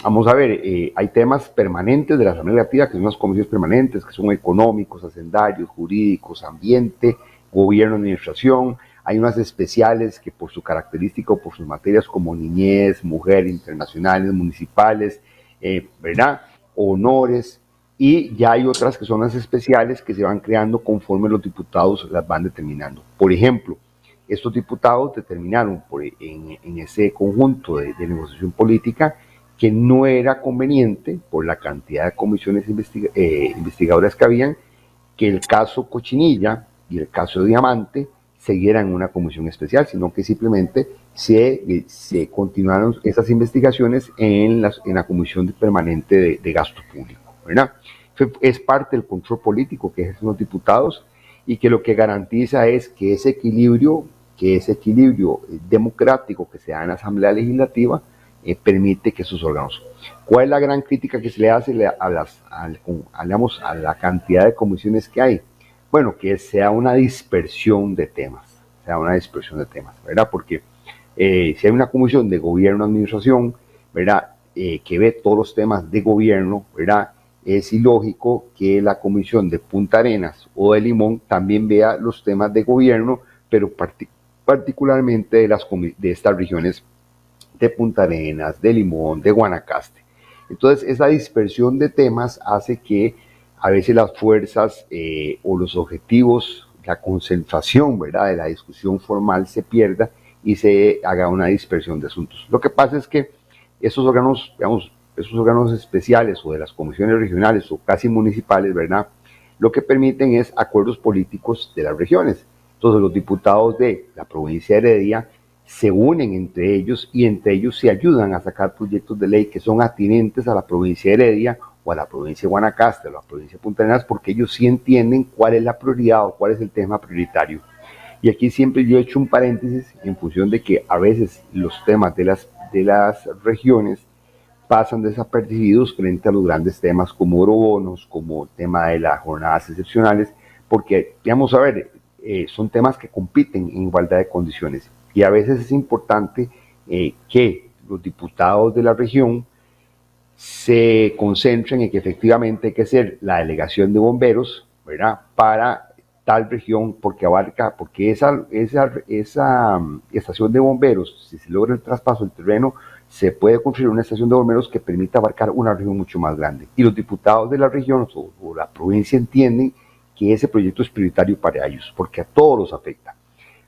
Speaker 7: Vamos a ver, hay temas permanentes de la Asamblea Legislativa, que son las comisiones permanentes, que son económicos, hacendarios, jurídicos, ambiente, gobierno, administración. Hay unas especiales que por su característica o por sus materias, como niñez, mujer, internacionales, municipales, ¿verdad? Honores, y ya hay otras que son las especiales que se van creando conforme los diputados las van determinando. Por ejemplo, estos diputados determinaron en ese conjunto de negociación política que no era conveniente, por la cantidad de comisiones investigadoras que habían, que el caso Cochinilla y el caso Diamante siguieran en una comisión especial, sino que simplemente se continuaron esas investigaciones en la Comisión Permanente de Gasto Público, ¿verdad? Es parte del control político que ejercen los diputados y que lo que garantiza es que ese equilibrio democrático que se da en la Asamblea Legislativa permite que esos órganos. ¿Cuál es la gran crítica que se le hace a la cantidad de comisiones que hay? Bueno, que sea una dispersión de temas, ¿verdad? Porque si hay una comisión de gobierno-administración, ¿verdad? Que ve todos los temas de gobierno, ¿verdad? Es ilógico que la comisión de Punta Arenas o de Limón también vea los temas de gobierno, pero particularmente de estas regiones de Punta Arenas, de Limón, de Guanacaste. Entonces, esa dispersión de temas hace que a veces las fuerzas o los objetivos, la concentración, ¿verdad?, de la discusión formal se pierda y se haga una dispersión de asuntos. Lo que pasa es que esos órganos, digamos, esos órganos especiales o de las comisiones regionales o casi municipales, ¿verdad?, lo que permiten es acuerdos políticos de las regiones. Entonces, los diputados de la provincia de Heredia se unen entre ellos y entre ellos se ayudan a sacar proyectos de ley que son atinentes a la provincia de Heredia o a la provincia de Guanacaste o a la provincia de Punta Arenas, porque ellos sí entienden cuál es la prioridad o cuál es el tema prioritario. Y aquí siempre yo he hecho un paréntesis en función de que a veces los temas de las regiones pasan desapercibidos frente a los grandes temas como eurobonos, como el tema de las jornadas excepcionales, porque, vamos a ver, son temas que compiten en igualdad de condiciones. Y a veces es importante que los diputados de la región se concentren en que efectivamente hay que hacer la delegación de bomberos, ¿verdad?, para tal región, porque esa estación de bomberos, si se logra el traspaso del terreno, se puede construir una estación de bomberos que permita abarcar una región mucho más grande. Y los diputados de la región o la provincia entienden que ese proyecto es prioritario para ellos, porque a todos los afecta.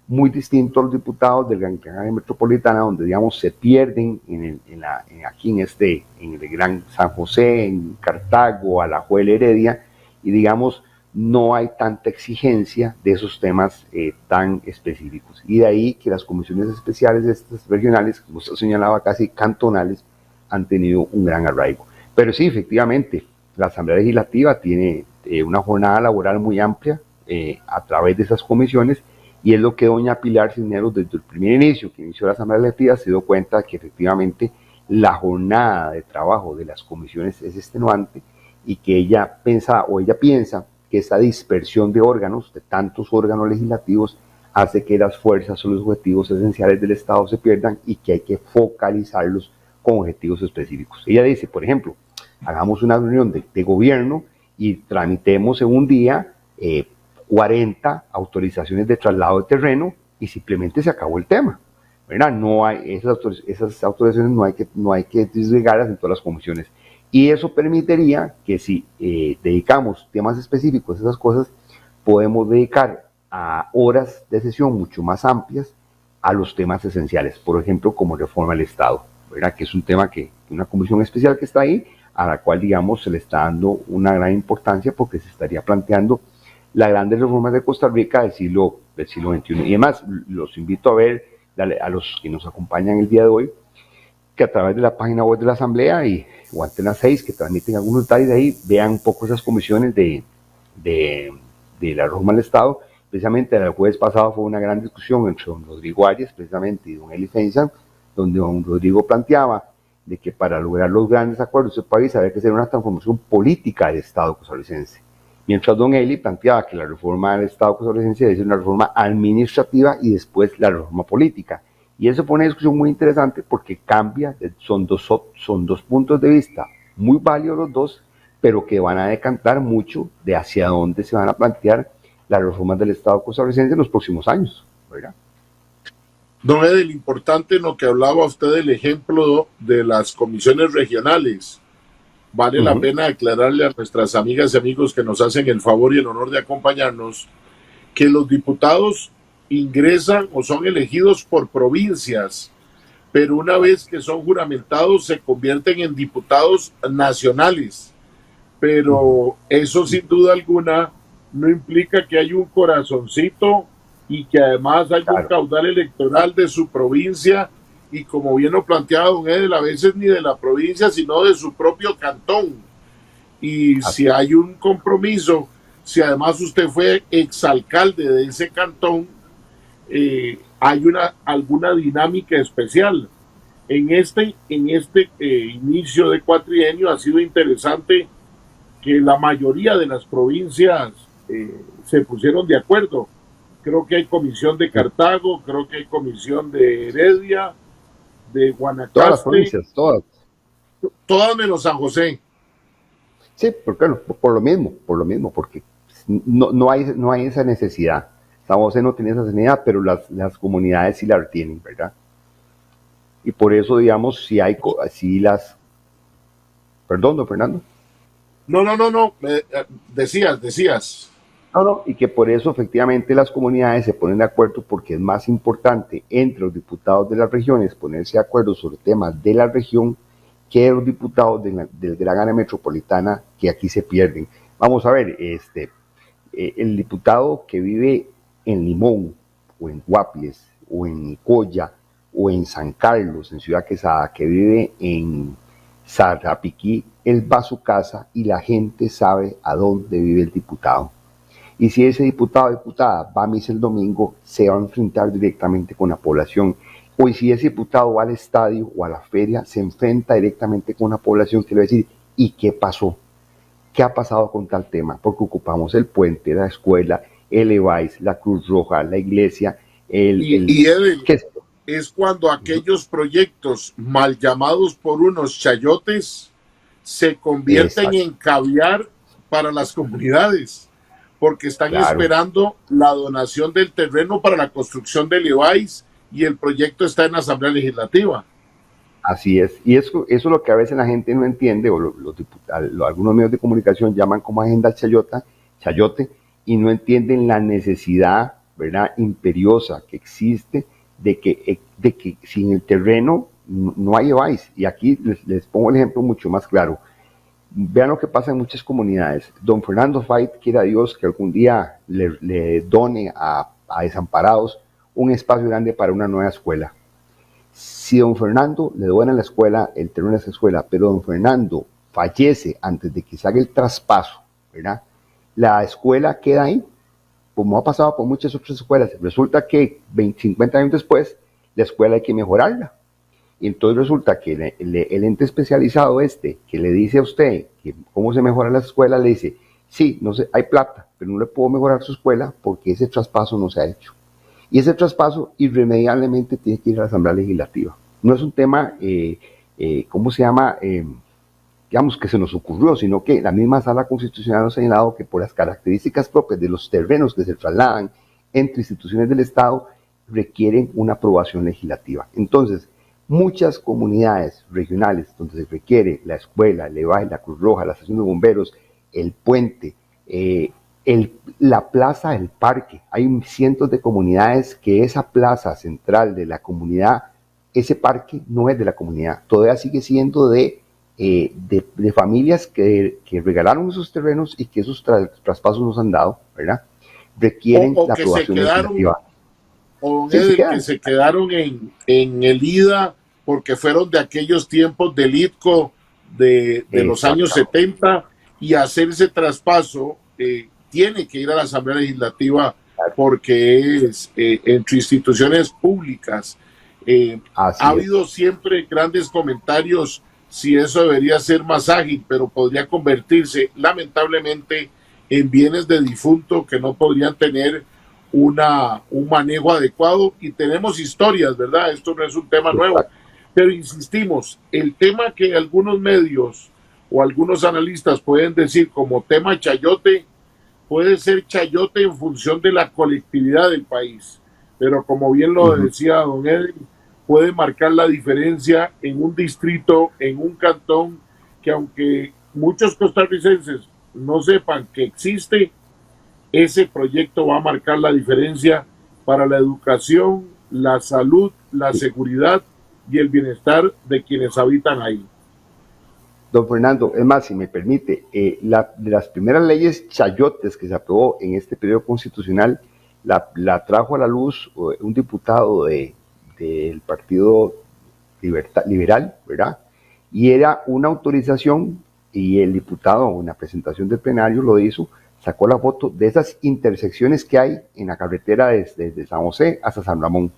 Speaker 7: Muy distinto a los diputados del Gran Área Metropolitana, donde, digamos, se pierden aquí en el Gran San José, en Cartago, Alajuela, Heredia, y, digamos, no hay tanta exigencia de esos temas tan específicos. Y de ahí que las comisiones especiales, estas regionales, como usted señalaba, casi cantonales, han tenido un gran arraigo. Pero sí, efectivamente, la Asamblea Legislativa tiene una jornada laboral muy amplia a través de esas comisiones, y es lo que doña Pilar Cisneros, desde el primer inicio que inició la Asamblea Legislativa, se dio cuenta que efectivamente la jornada de trabajo de las comisiones es extenuante y que ella piensa que esa dispersión de órganos, de tantos órganos legislativos, hace que las fuerzas o los objetivos esenciales del Estado se pierdan y que hay que focalizarlos con objetivos específicos. Ella dice, por ejemplo, hagamos una reunión de gobierno y tramitemos en un día 40 autorizaciones de traslado de terreno y simplemente se acabó el tema, ¿verdad? No hay esas autorizaciones no hay que disgregarlas en todas las comisiones. Y eso permitiría que si dedicamos temas específicos a esas cosas, podemos dedicar a horas de sesión mucho más amplias a los temas esenciales, por ejemplo, como reforma del Estado, ¿verdad?, que es un tema una comisión especial que está ahí, a la cual, digamos, se le está dando una gran importancia porque se estaría planteando las grandes reformas de Costa Rica del siglo XXI. Y además, los invito a ver, a los que nos acompañan el día de hoy, que a través de la página web de la Asamblea o Antena 6, que transmiten algunos detalles de ahí, vean un poco esas comisiones de la reforma del Estado. Precisamente el jueves pasado fue una gran discusión entre don Rodrigo Arias, precisamente, y don Eli Feinstein, donde don Rodrigo planteaba de que para lograr los grandes acuerdos de este país había que hacer una transformación política del Estado costarricense. Mientras don Eli planteaba que la reforma del Estado costarricense debe ser una reforma administrativa y después la reforma política. Y eso pone una discusión muy interesante porque cambia, son dos puntos de vista muy válidos los dos, pero que van a decantar mucho de hacia dónde se van a plantear las reformas del Estado costarricense en los próximos años, ¿verdad?
Speaker 2: Don Edel, importante en lo que hablaba usted del ejemplo de las comisiones regionales. vale la pena aclararle a nuestras amigas y amigos que nos hacen el favor y el honor de acompañarnos que los diputados ingresan o son elegidos por provincias, pero una vez que son juramentados se convierten en diputados nacionales. Pero eso sin duda alguna no implica que haya un corazoncito y que además haya un caudal electoral de su provincia, y como bien lo planteaba don Edel, a veces ni de la provincia, sino de su propio cantón. Y si hay un compromiso, si además usted fue exalcalde de ese cantón, hay alguna dinámica especial. En este inicio de cuatrienio ha sido interesante que la mayoría de las provincias se pusieron de acuerdo. Creo que hay comisión de Cartago, creo que hay comisión de Heredia, de Guanacaste.
Speaker 7: Todas las provincias, todas.
Speaker 2: Todas menos San José.
Speaker 7: Sí, por lo mismo, porque no hay esa necesidad. San José no tiene esa necesidad, pero las comunidades sí la tienen, ¿verdad? Y por eso, digamos, Perdón, don Fernando.
Speaker 2: No. Decías.
Speaker 7: No, y que por eso efectivamente las comunidades se ponen de acuerdo, porque es más importante entre los diputados de las regiones ponerse de acuerdo sobre temas de la región que los diputados del gran área metropolitana, que aquí se pierden. Vamos a ver, el diputado que vive en Limón, o en Guapiles, o en Nicoya, o en San Carlos, en Ciudad Quesada, que vive en Sarapiquí, él va a su casa y la gente sabe a dónde vive el diputado. Y si ese diputado o diputada va a misa el domingo, se va a enfrentar directamente con la población. O si ese diputado va al estadio o a la feria, se enfrenta directamente con la población que le va a decir, ¿y qué pasó? ¿Qué ha pasado con tal tema? Porque ocupamos el puente, la escuela, el EVAIS, la Cruz Roja, la iglesia,
Speaker 2: es cuando aquellos proyectos mal llamados por unos chayotes se convierten en caviar para las comunidades, porque están esperando la donación del terreno para la construcción del EVAIS y el proyecto está en la Asamblea Legislativa.
Speaker 7: Así es, y eso es lo que a veces la gente no entiende, o algunos medios de comunicación llaman como agenda chayote, y no entienden la necesidad, ¿verdad?, imperiosa que existe de que sin el terreno no hay EVAIS. Y aquí les pongo el ejemplo mucho más claro. Vean lo que pasa en muchas comunidades. Don Fernando Fait, quiera Dios que algún día le done a desamparados un espacio grande para una nueva escuela. Si don Fernando le dona la escuela, el terreno de esa escuela, pero don Fernando fallece antes de que se haga el traspaso, ¿verdad?, la escuela queda ahí, como ha pasado por muchas otras escuelas. Resulta que 50 años después, la escuela hay que mejorarla. Y entonces resulta que el ente especializado que le dice a usted que cómo se mejora la escuela, le dice, sí, no sé, hay plata, pero no le puedo mejorar su escuela porque ese traspaso no se ha hecho. Y ese traspaso irremediablemente tiene que ir a la Asamblea Legislativa. No es un tema, digamos, que se nos ocurrió, sino que la misma Sala Constitucional nos ha señalado que por las características propias de los terrenos que se trasladan entre instituciones del Estado, requieren una aprobación legislativa. Entonces, muchas comunidades regionales donde se requiere la escuela, el EVAIS, la Cruz Roja, la estación de bomberos, el puente, la plaza del parque. Hay cientos de comunidades que esa plaza central de la comunidad, ese parque no es de la comunidad, todavía sigue siendo de familias que regalaron esos terrenos y que esos traspasos nos han dado, ¿verdad? Requieren la aprobación legislativa.
Speaker 2: O que se quedaron en el IDA porque fueron de aquellos tiempos del ITCO de los años 70, y hacer ese traspaso tiene que ir a la Asamblea Legislativa porque es entre instituciones públicas. Ha habido siempre grandes comentarios si eso debería ser más ágil, pero podría convertirse lamentablemente en bienes de difunto que no podrían tener un manejo adecuado, y tenemos historias, ¿verdad? Esto no es un tema nuevo, pero insistimos, el tema que algunos medios o algunos analistas pueden decir como tema chayote, puede ser chayote en función de la colectividad del país, pero como bien lo decía don Edwin, puede marcar la diferencia en un distrito, en un cantón, que aunque muchos costarricenses no sepan que existe, ese proyecto va a marcar la diferencia para la educación, la salud, la seguridad y el bienestar de quienes habitan ahí.
Speaker 7: Don Fernando, es más, si me permite, de las primeras leyes chayotes que se aprobó en este periodo constitucional, la trajo a la luz un diputado del Partido Liberal, ¿verdad? Y era una autorización, y el diputado en la presentación del plenario lo hizo, sacó la foto de esas intersecciones que hay en la carretera desde San José hasta San Ramón.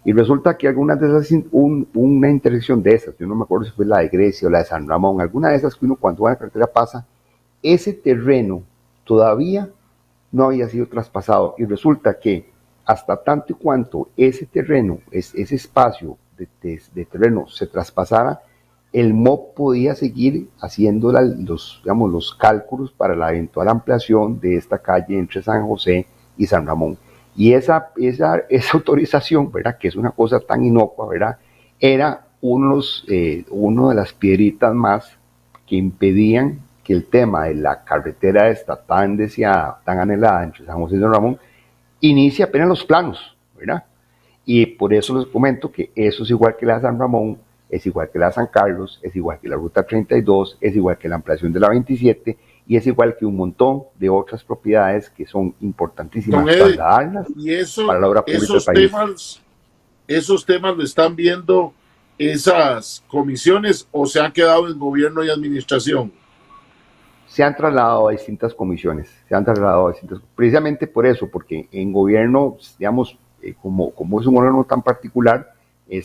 Speaker 7: Y resulta que algunas de esas, una intersección de esas, yo no me acuerdo si fue la de Grecia o la de San Ramón, alguna de esas que uno cuando va a la carretera pasa, ese terreno todavía no había sido traspasado. Y resulta que hasta tanto y cuanto ese terreno, ese espacio de terreno se traspasara, el MOP podía seguir haciendo los cálculos para la eventual ampliación de esta calle entre San José y San Ramón. Y esa autorización, ¿verdad?, que es una cosa tan inocua, ¿verdad?, era uno de las piedritas más que impedían que el tema de la carretera esta tan deseada, tan anhelada entre San José y San Ramón, inicie apenas los planos, ¿verdad? Y por eso les comento que eso es igual que la de San Ramón, es igual que la de San Carlos, es igual que la Ruta 32, es igual que la ampliación de la 27, y es igual que un montón de otras propiedades que son importantísimas trasladarlas para la obra pública del país.
Speaker 2: ¿Esos temas lo están viendo esas comisiones o se han quedado en gobierno y administración?
Speaker 7: Se han trasladado a distintas comisiones, precisamente por eso, porque en gobierno, digamos, como es un órgano tan particular,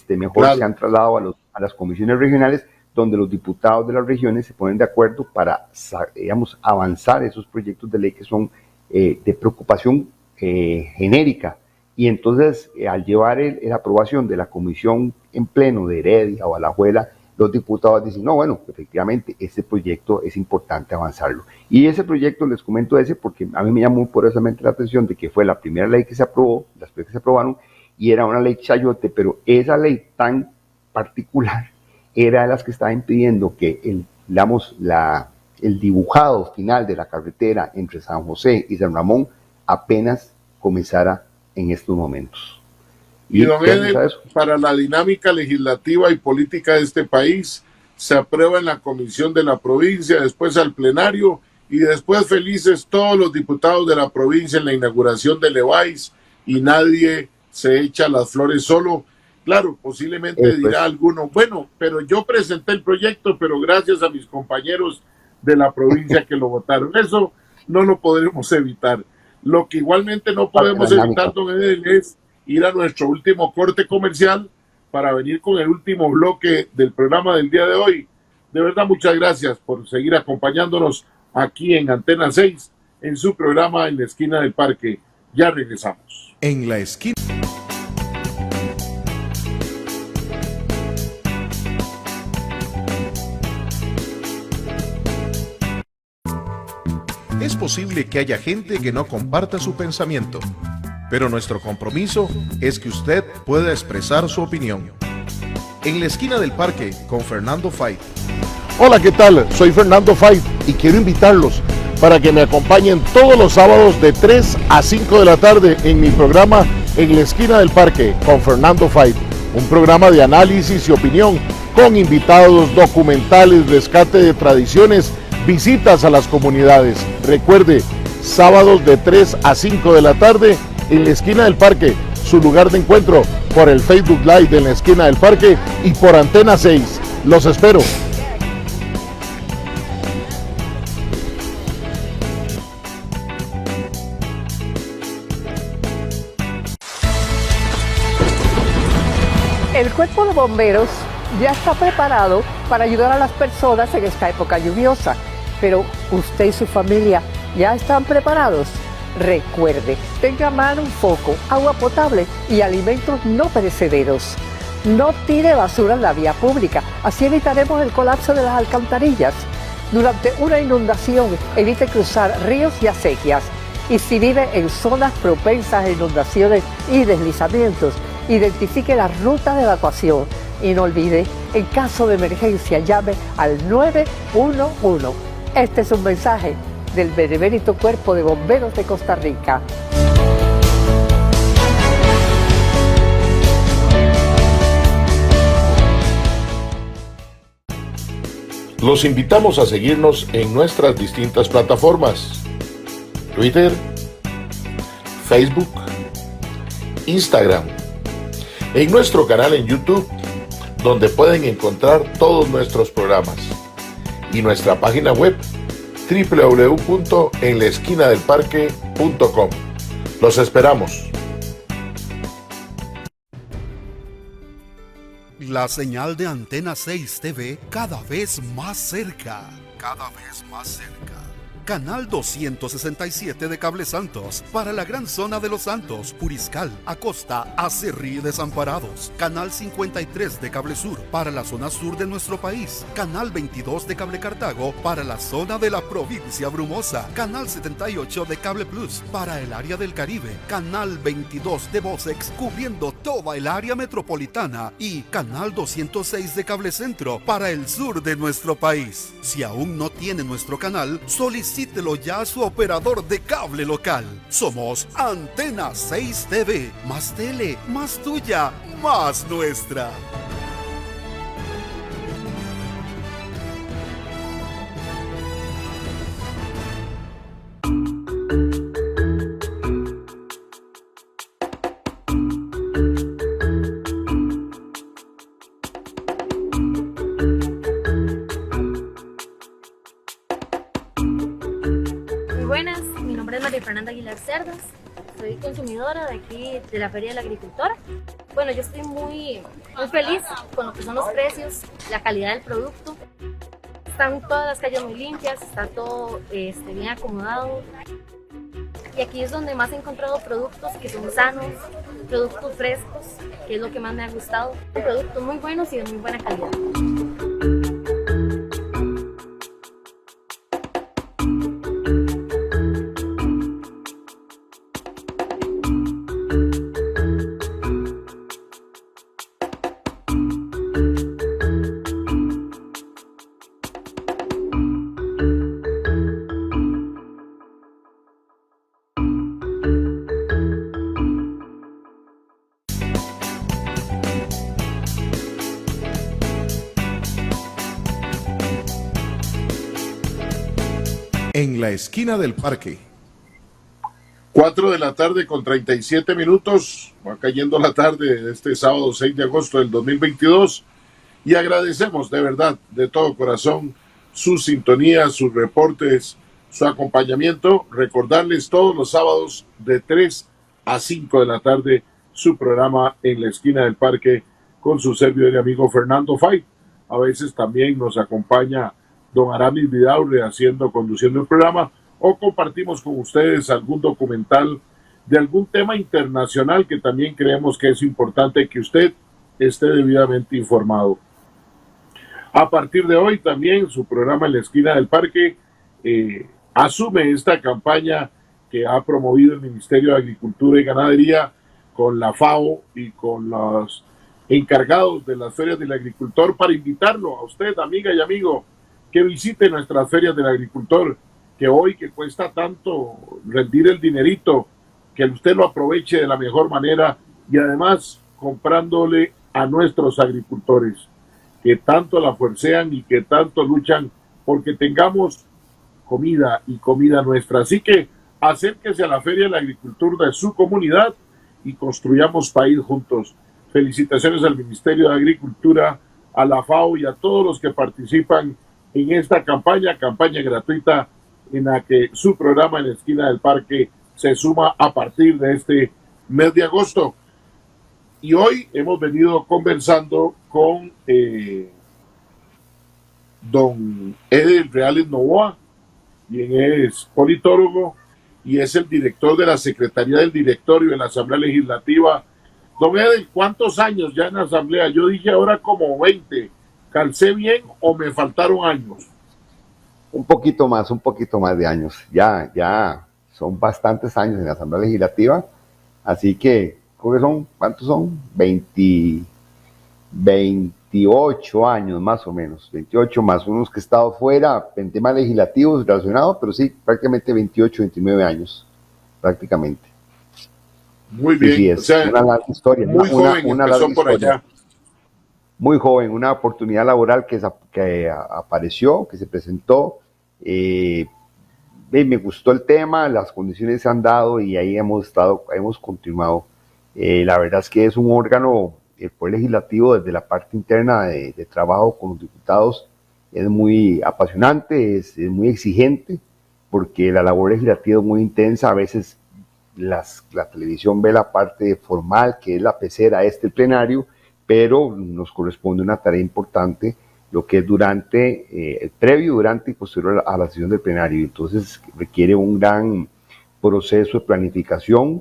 Speaker 7: mejor claro, se han trasladado a las comisiones regionales, donde los diputados de las regiones se ponen de acuerdo para, digamos, avanzar esos proyectos de ley que son de preocupación genérica. Y entonces, al llevar la aprobación de la comisión en pleno de Heredia o Alajuela, los diputados dicen, no, bueno, efectivamente, este proyecto es importante avanzarlo. Y ese proyecto, les comento porque a mí me llamó poderosamente la atención de que fue la primera ley que se aprobó, las que se aprobaron, y era una ley chayote, pero esa ley tan particular era de las que estaba impidiendo que el dibujado final de la carretera entre San José y San Ramón apenas comenzara en estos momentos.
Speaker 2: Y don Edel, para la dinámica legislativa y política de este país, se aprueba en la comisión de la provincia, después al plenario, y después felices todos los diputados de la provincia en la inauguración de Levi's, y nadie se echa las flores solo. Claro, posiblemente dirá alguno, bueno, pero yo presenté el proyecto, pero gracias a mis compañeros de la provincia que lo votaron. Eso no lo podremos evitar. Lo que igualmente no podemos evitar, don Edel, es ir a nuestro último corte comercial para venir con el último bloque del programa del día de hoy. De verdad, muchas gracias por seguir acompañándonos aquí en Antena 6, en su programa En la Esquina del Parque. Ya regresamos.
Speaker 1: En la esquina. Es posible que haya gente que no comparta su pensamiento, pero nuestro compromiso es que usted pueda expresar su opinión. En la Esquina del Parque con Fernando Fait.
Speaker 2: Hola, ¿qué tal? Soy Fernando Fait y quiero invitarlos para que me acompañen todos los sábados de 3 a 5 de la tarde en mi programa En la Esquina del Parque con Fernando Fait, un programa de análisis y opinión con invitados, documentales, rescate de tradiciones, visitas a las comunidades. Recuerde, sábados de 3 a 5 de la tarde en la Esquina del Parque, su lugar de encuentro por el Facebook Live de la Esquina del Parque y por Antena 6. Los espero.
Speaker 4: El Cuerpo de Bomberos ya está preparado para ayudar a las personas en esta época lluviosa, pero usted y su familia ya están preparados. Recuerde, tenga a mano un foco, agua potable y alimentos no perecederos. No tire basura en la vía pública, así evitaremos el colapso de las alcantarillas. Durante una inundación, evite cruzar ríos y acequias. Y si vive en zonas propensas a inundaciones y deslizamientos, identifique la ruta de evacuación. Y no olvide, en caso de emergencia, llame al 911. Este es un mensaje del Benemérito Cuerpo de Bomberos de Costa Rica.
Speaker 2: Los invitamos a seguirnos en nuestras distintas plataformas: Twitter, Facebook, Instagram, en nuestro canal en YouTube, donde pueden encontrar todos nuestros programas, y nuestra página web www.enlaesquinadelparque.com. Los esperamos.
Speaker 5: La señal de Antena 6 TV cada vez más cerca. Cada vez más cerca. Canal 267 de Cable Santos para la gran zona de Los Santos, Puriscal, Acosta, Acerrí y Desamparados. Canal 53 de Cable Sur para la zona sur de nuestro país. Canal 22 de Cable Cartago para la zona de la provincia Brumosa. Canal 78 de Cable Plus para el área del Caribe. Canal 22 de Vocex cubriendo toda el área metropolitana. Y Canal 206 de Cable Centro para el sur de nuestro país. Si aún no tiene nuestro canal, solicítelo ya a su operador de cable local. Somos Antena 6 TV. Más tele, más tuya, más nuestra.
Speaker 9: Buenas, mi nombre es María Fernanda Aguilar Cerdas, soy consumidora de aquí de la Feria del Agricultor. Bueno, yo estoy muy feliz con lo que son los precios, la calidad del producto. Están todas las calles muy limpias, está todo bien acomodado. Y aquí es donde más he encontrado productos que son sanos, productos frescos, que es lo que más me ha gustado. Productos muy buenos y de muy buena calidad.
Speaker 1: En la esquina del parque.
Speaker 2: 4 de la tarde con 37 minutos. Va cayendo la tarde de este sábado 6 de agosto del 2022. Y agradecemos de verdad, de todo corazón, su sintonía, sus reportes, su acompañamiento. Recordarles todos los sábados de 3 a 5 de la tarde su programa En la esquina del parque con su servidor y amigo Fernando Fay. A veces también nos acompaña don Aramis Vidaurre conduciendo el programa, o compartimos con ustedes algún documental de algún tema internacional que también creemos que es importante que usted esté debidamente informado. A partir de hoy también su programa En la esquina del parque asume esta campaña que ha promovido el Ministerio de Agricultura y Ganadería con la FAO y con los encargados de las ferias del agricultor, para invitarlo a usted, amiga y amigo, que visite nuestras ferias del agricultor, que hoy que cuesta tanto rendir el dinerito, que usted lo aproveche de la mejor manera y además comprándole a nuestros agricultores que tanto la fuercean y que tanto luchan porque tengamos comida y comida nuestra. Así que acérquese a la Feria del Agricultor de su comunidad y construyamos país juntos. Felicitaciones al Ministerio de Agricultura, a la FAO y a todos los que participan en esta campaña gratuita en la que su programa En la esquina del parque se suma a partir de este mes de agosto. Y hoy hemos venido conversando con don Edel Reales Novoa, quien es politólogo y es el director de la Secretaría del Directorio de la Asamblea Legislativa. Don Edel, ¿cuántos años ya en la Asamblea? Yo dije ahora como 20. ¿Calcé bien o me faltaron años?
Speaker 7: Un poquito más de años. Ya son bastantes años en la Asamblea Legislativa. Así que, ¿cuántos son? 23 28 años más o menos, 28 más unos que he estado fuera en temas legislativos relacionados, pero sí, prácticamente 28, 29 años, prácticamente.
Speaker 2: Muy bien,
Speaker 7: Sí, es
Speaker 2: o sea,
Speaker 7: una larga historia.
Speaker 2: muy joven
Speaker 7: Una
Speaker 2: empezó
Speaker 7: larga
Speaker 2: por
Speaker 7: historia.
Speaker 2: allá.
Speaker 7: Muy joven, una oportunidad laboral que apareció, que se presentó. Me gustó el tema, las condiciones se han dado y ahí hemos continuado. La verdad es que es un órgano, el Poder Legislativo, desde la parte interna de trabajo con los diputados, es muy apasionante, es muy exigente, porque la labor legislativa es muy intensa. A veces la televisión ve la parte formal, que es la pecera, el plenario, pero nos corresponde una tarea importante, lo que es durante, previo, durante y posterior a la sesión del plenario. Entonces requiere un gran proceso de planificación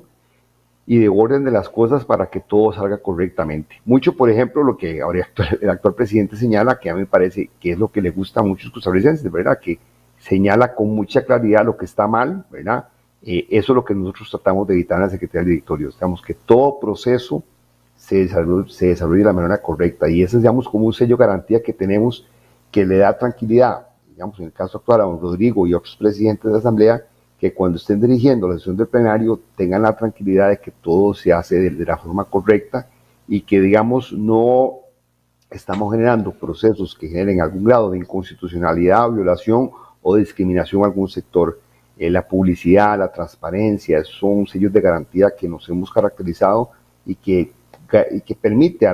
Speaker 7: y de orden de las cosas para que todo salga correctamente. Mucho, por ejemplo, lo que ahora el actual presidente señala, que a mí me parece que es lo que le gusta a muchos costarricenses, ¿verdad? Que señala con mucha claridad lo que está mal, ¿verdad? Eso es lo que nosotros tratamos de evitar en la Secretaría del Directorio. Digamos que todo proceso se desarrolle de la manera correcta, y ese es, digamos, como un sello de garantía que tenemos, que le da tranquilidad, digamos, en el caso actual a don Rodrigo y otros presidentes de la Asamblea, que cuando estén dirigiendo la sesión del plenario tengan la tranquilidad de que todo se hace de la forma correcta y que, digamos, no estamos generando procesos que generen algún grado de inconstitucionalidad, violación o discriminación a algún sector. La publicidad, la transparencia, son sellos de garantía que nos hemos caracterizado y que permite,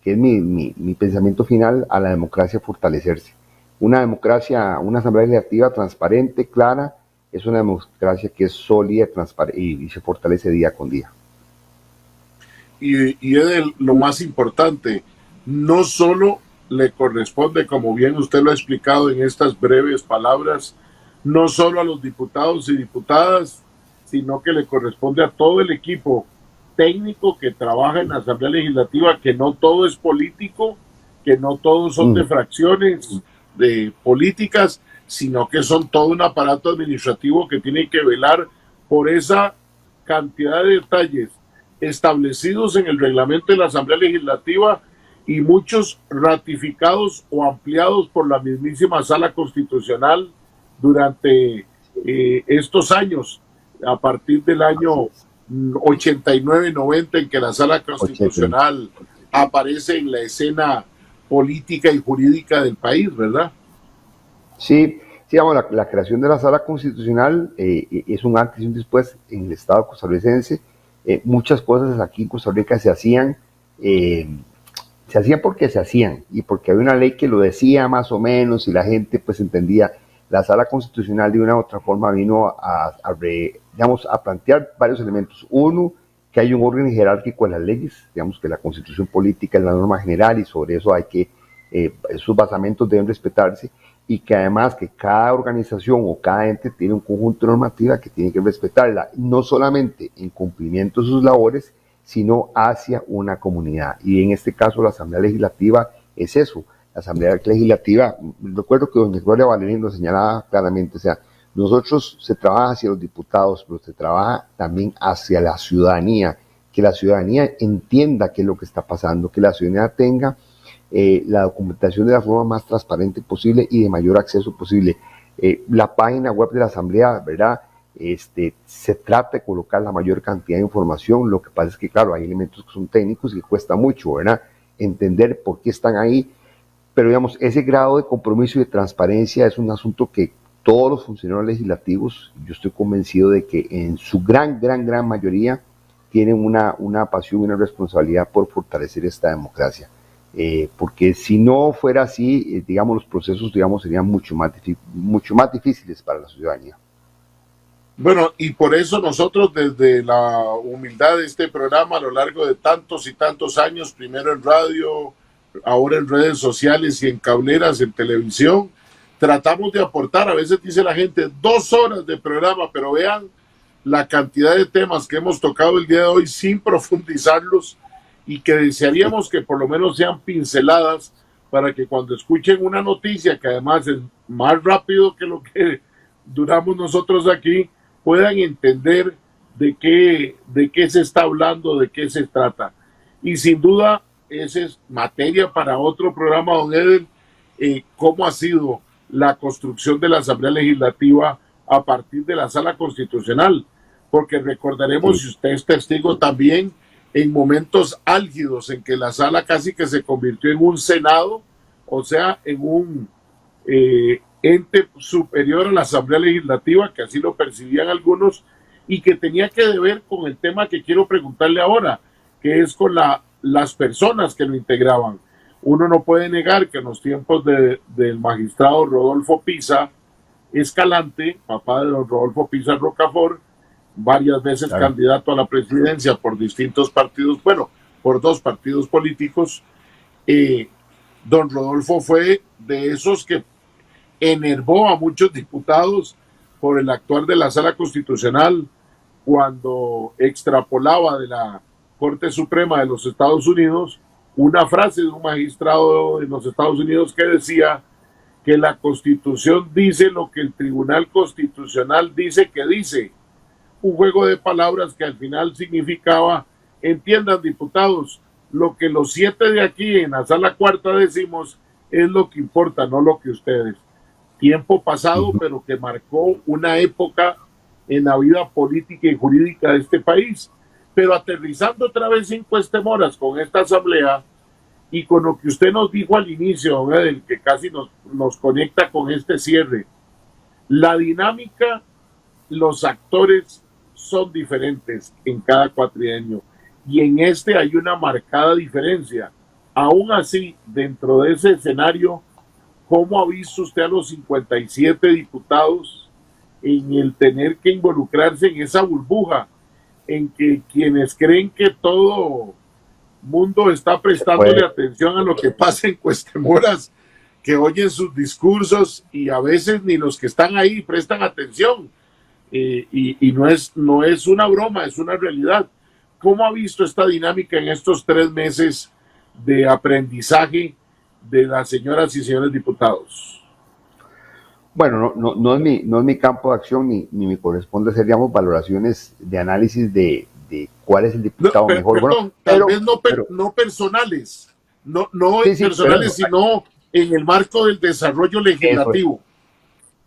Speaker 7: que es mi pensamiento final, a la democracia fortalecerse. Una democracia, una asamblea legislativa transparente, clara, es una democracia que es sólida, transparente y se fortalece día con día.
Speaker 2: Y es lo más importante, no solo le corresponde, como bien usted lo ha explicado en estas breves palabras, no solo a los diputados y diputadas, sino que le corresponde a todo el equipo técnico que trabaja en la Asamblea Legislativa, que no todo es político, que no todos son de fracciones de políticas, sino que son todo un aparato administrativo que tiene que velar por esa cantidad de detalles establecidos en el reglamento de la Asamblea Legislativa y muchos ratificados o ampliados por la mismísima Sala Constitucional durante estos años, a partir del año 89-90, en que la Sala Constitucional aparece en la escena política y jurídica del país, ¿verdad?
Speaker 7: Sí, digamos, la creación de la Sala Constitucional es un antes y un después en el Estado costarricense. Muchas cosas aquí en Costa Rica se hacían porque se hacían y porque había una ley que lo decía más o menos y la gente pues entendía. La Sala Constitucional de una u otra forma vino a plantear varios elementos. Uno, que hay un orden jerárquico en las leyes, digamos que la Constitución política es la norma general y sobre eso esos basamentos deben respetarse, y que además que cada organización o cada ente tiene un conjunto de normativa que tiene que respetarla, no solamente en cumplimiento de sus labores, sino hacia una comunidad. Y en este caso la Asamblea Legislativa es eso. La Asamblea Legislativa, recuerdo que doña Gloria Valerín lo señalaba claramente, o sea, nosotros se trabaja hacia los diputados, pero se trabaja también hacia la ciudadanía, que la ciudadanía entienda qué es lo que está pasando, que la ciudadanía tenga la documentación de la forma más transparente posible y de mayor acceso posible. La página web de la Asamblea, ¿verdad? Se trata de colocar la mayor cantidad de información. Lo que pasa es que, claro, hay elementos que son técnicos y que cuesta mucho, ¿verdad?, entender por qué están ahí. Pero, digamos, ese grado de compromiso y de transparencia es un asunto que todos los funcionarios legislativos, yo estoy convencido de que en su gran mayoría tienen una pasión y una responsabilidad por fortalecer esta democracia. Porque si no fuera así, digamos, los procesos, digamos, serían mucho más difíciles para la ciudadanía.
Speaker 2: Bueno, y por eso nosotros desde la humildad de este programa a lo largo de tantos y tantos años, primero en radio, ahora en redes sociales y en cableras, en televisión, tratamos de aportar. A veces dice la gente 2 horas de programa, pero vean la cantidad de temas que hemos tocado el día de hoy sin profundizarlos, y que desearíamos que por lo menos sean pinceladas para que cuando escuchen una noticia, que además es más rápido que lo que duramos nosotros aquí, puedan entender de qué se está hablando, de qué se trata. Y sin duda, esa es materia para otro programa, don Eder, cómo ha sido la construcción de la Asamblea Legislativa a partir de la Sala Constitucional, porque recordaremos,
Speaker 7: Sí.
Speaker 2: si usted es testigo también, en momentos álgidos en que la Sala casi que se convirtió en un Senado, o sea, en un ente superior a la Asamblea Legislativa, que así lo percibían algunos, y que tenía que ver con el tema que quiero preguntarle ahora, que es con las personas que lo integraban. Uno no puede negar que en los tiempos del magistrado Rodolfo Pisa Escalante, papá de don Rodolfo Pisa Rocafort, varias veces
Speaker 7: Claro.
Speaker 2: candidato a la presidencia por distintos partidos, bueno, por dos partidos políticos, don Rodolfo fue de esos que enervó a muchos diputados por el actuar de la Sala Constitucional cuando extrapolaba de la Corte Suprema de los Estados Unidos una frase de un magistrado de los Estados Unidos que decía que la Constitución dice lo que el Tribunal Constitucional dice que dice. Un juego de palabras que al final significaba, entiendan diputados, lo que los 7 de aquí en la sala cuarta decimos es lo que importa, no lo que ustedes. Tiempo pasado, pero que marcó una época en la vida política y jurídica de este país. Pero aterrizando otra vez en Cuestemoras con esta asamblea y con lo que usted nos dijo al inicio, del que casi nos conecta con este cierre, la dinámica, los actores son diferentes en cada cuatrienio y en este hay una marcada diferencia. Aún así, dentro de ese escenario, ¿cómo ha visto usted a los 57 diputados en el tener que involucrarse en esa burbuja, en que quienes creen que todo mundo está prestándole atención a lo que pasa en Cuestemoras, que oyen sus discursos y a veces ni los que están ahí prestan atención? Y no es una broma, es una realidad. ¿Cómo ha visto esta dinámica en estos 3 meses de aprendizaje de las señoras y señores diputados?
Speaker 7: Bueno, no es mi campo de acción ni me corresponde hacer, digamos, valoraciones de análisis de cuál es el diputado mejor.
Speaker 2: Perdón,
Speaker 7: Bueno,
Speaker 2: tal vez no personales, no
Speaker 7: Sí, sí,
Speaker 2: personales,
Speaker 7: pero-
Speaker 2: sino en el marco del desarrollo legislativo.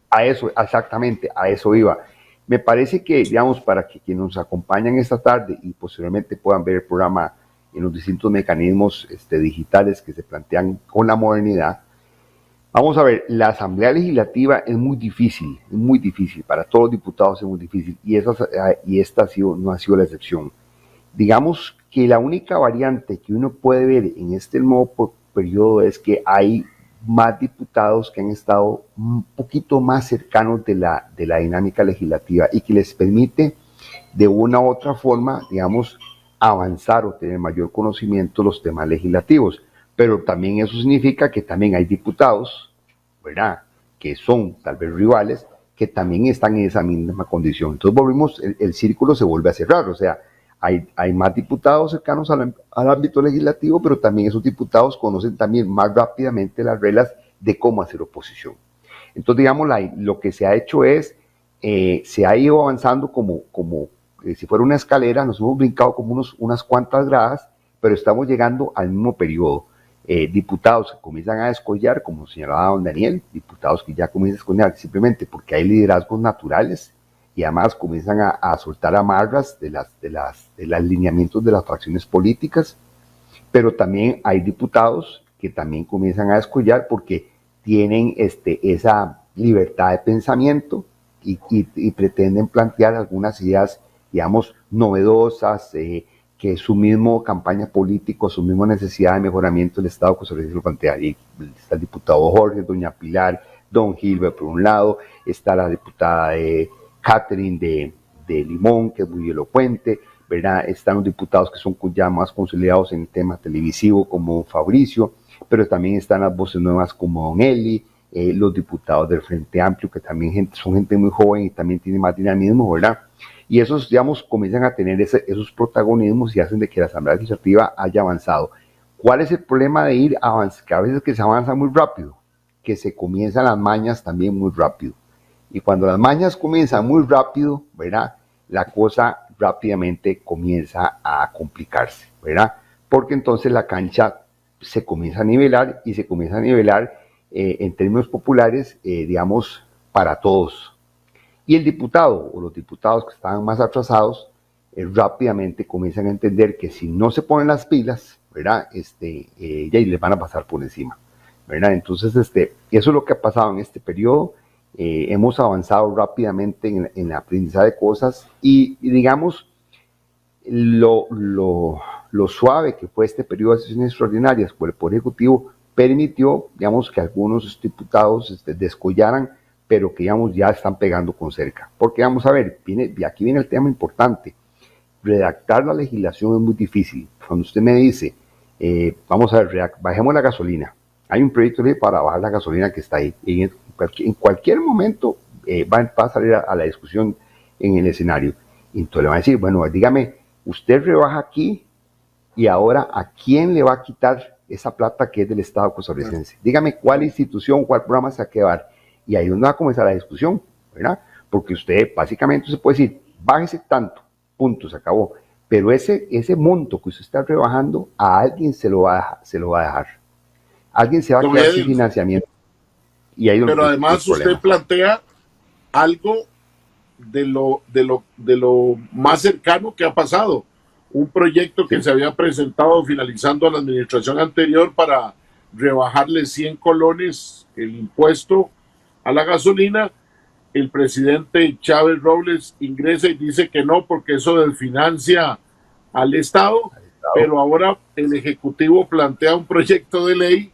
Speaker 7: a eso, exactamente, a eso iba. Me parece que, digamos, para que quienes nos acompañan esta tarde y posteriormente puedan ver el programa en los distintos mecanismos digitales que se plantean con la modernidad, vamos a ver, la Asamblea Legislativa es muy difícil, para todos los diputados es muy difícil, y esta no ha sido la excepción. Digamos que la única variante que uno puede ver en este nuevo periodo es que hay más diputados que han estado un poquito más cercanos de la dinámica legislativa y que les permite de una u otra forma, digamos, avanzar o tener mayor conocimiento de los temas legislativos. Pero también eso significa que también hay diputados, ¿verdad?, que son tal vez rivales, que también están en esa misma condición. Entonces volvemos, el círculo se vuelve a cerrar, o sea, hay más diputados cercanos al ámbito legislativo, pero también esos diputados conocen también más rápidamente las reglas de cómo hacer oposición. Entonces, digamos, lo que se ha hecho es, se ha ido avanzando como si fuera una escalera, nos hemos brincado como unas cuantas gradas, pero estamos llegando al mismo periodo. Diputados que comienzan a descollar, como señalaba don Daniel, diputados que ya comienzan a descollar simplemente porque hay liderazgos naturales y además comienzan a soltar amarras de los lineamientos de las fracciones políticas, pero también hay diputados que también comienzan a descollar porque tienen esa libertad de pensamiento y pretenden plantear algunas ideas, digamos, novedosas, que su mismo campaña política, su misma necesidad de mejoramiento del Estado costarricense lo plantea. Y está el diputado Jorge, doña Pilar, don Gilbert por un lado, está la diputada Catherine de Limón, que es muy elocuente, ¿verdad? Están los diputados que son ya más consolidados en el tema televisivo, como Fabricio, pero también están las voces nuevas como don Eli, los diputados del Frente Amplio, que también son gente muy joven y también tiene más dinamismo, ¿verdad? Y esos, digamos, comienzan a tener esos protagonismos y hacen de que la Asamblea Legislativa haya avanzado. ¿Cuál es el problema de ir avanzando? Que a veces que se avanza muy rápido, que se comienzan las mañas también muy rápido. Y cuando las mañas comienzan muy rápido, ¿verdad?, la cosa rápidamente comienza a complicarse, ¿verdad? porque entonces la cancha se comienza a nivelar y se comienza a nivelar en términos populares, digamos, para todos. Y el diputado o los diputados que estaban más atrasados rápidamente comienzan a entender que si no se ponen las pilas, ¿verdad? Ya les van a pasar por encima, ¿verdad? Entonces, eso es lo que ha pasado en este periodo. Hemos avanzado rápidamente en el aprendizaje de cosas y digamos, lo suave que fue este periodo de sesiones extraordinarias por el Poder Ejecutivo permitió, digamos, que algunos diputados descollaran, pero que, digamos, ya están pegando con cerca. Porque, vamos a ver, aquí viene el tema importante. Redactar la legislación es muy difícil. Cuando usted me dice, vamos a ver, bajemos la gasolina. Hay un proyecto de ley para bajar la gasolina que está ahí. En cualquier momento va a salir a la discusión en el escenario. Entonces le van a decir, bueno, dígame, usted rebaja aquí y ahora ¿a quién le va a quitar esa plata que es del Estado costarricense? Dígame cuál institución, cuál programa se va a quedar. Y ahí es donde va a comenzar la discusión, ¿verdad? Porque usted básicamente se puede decir, bájese tanto, punto, se acabó. Pero ese monto que usted está rebajando, a alguien se lo va a dejar. Alguien se va a quedar sin financiamiento. Y ahí
Speaker 2: pero además usted plantea algo de lo más cercano que ha pasado. Un proyecto que se había presentado finalizando la administración anterior para rebajarle 100 colones el impuesto a la gasolina. El presidente Chávez Robles ingresa y dice que no, porque eso desfinancia al Estado, pero ahora el Ejecutivo plantea un proyecto de ley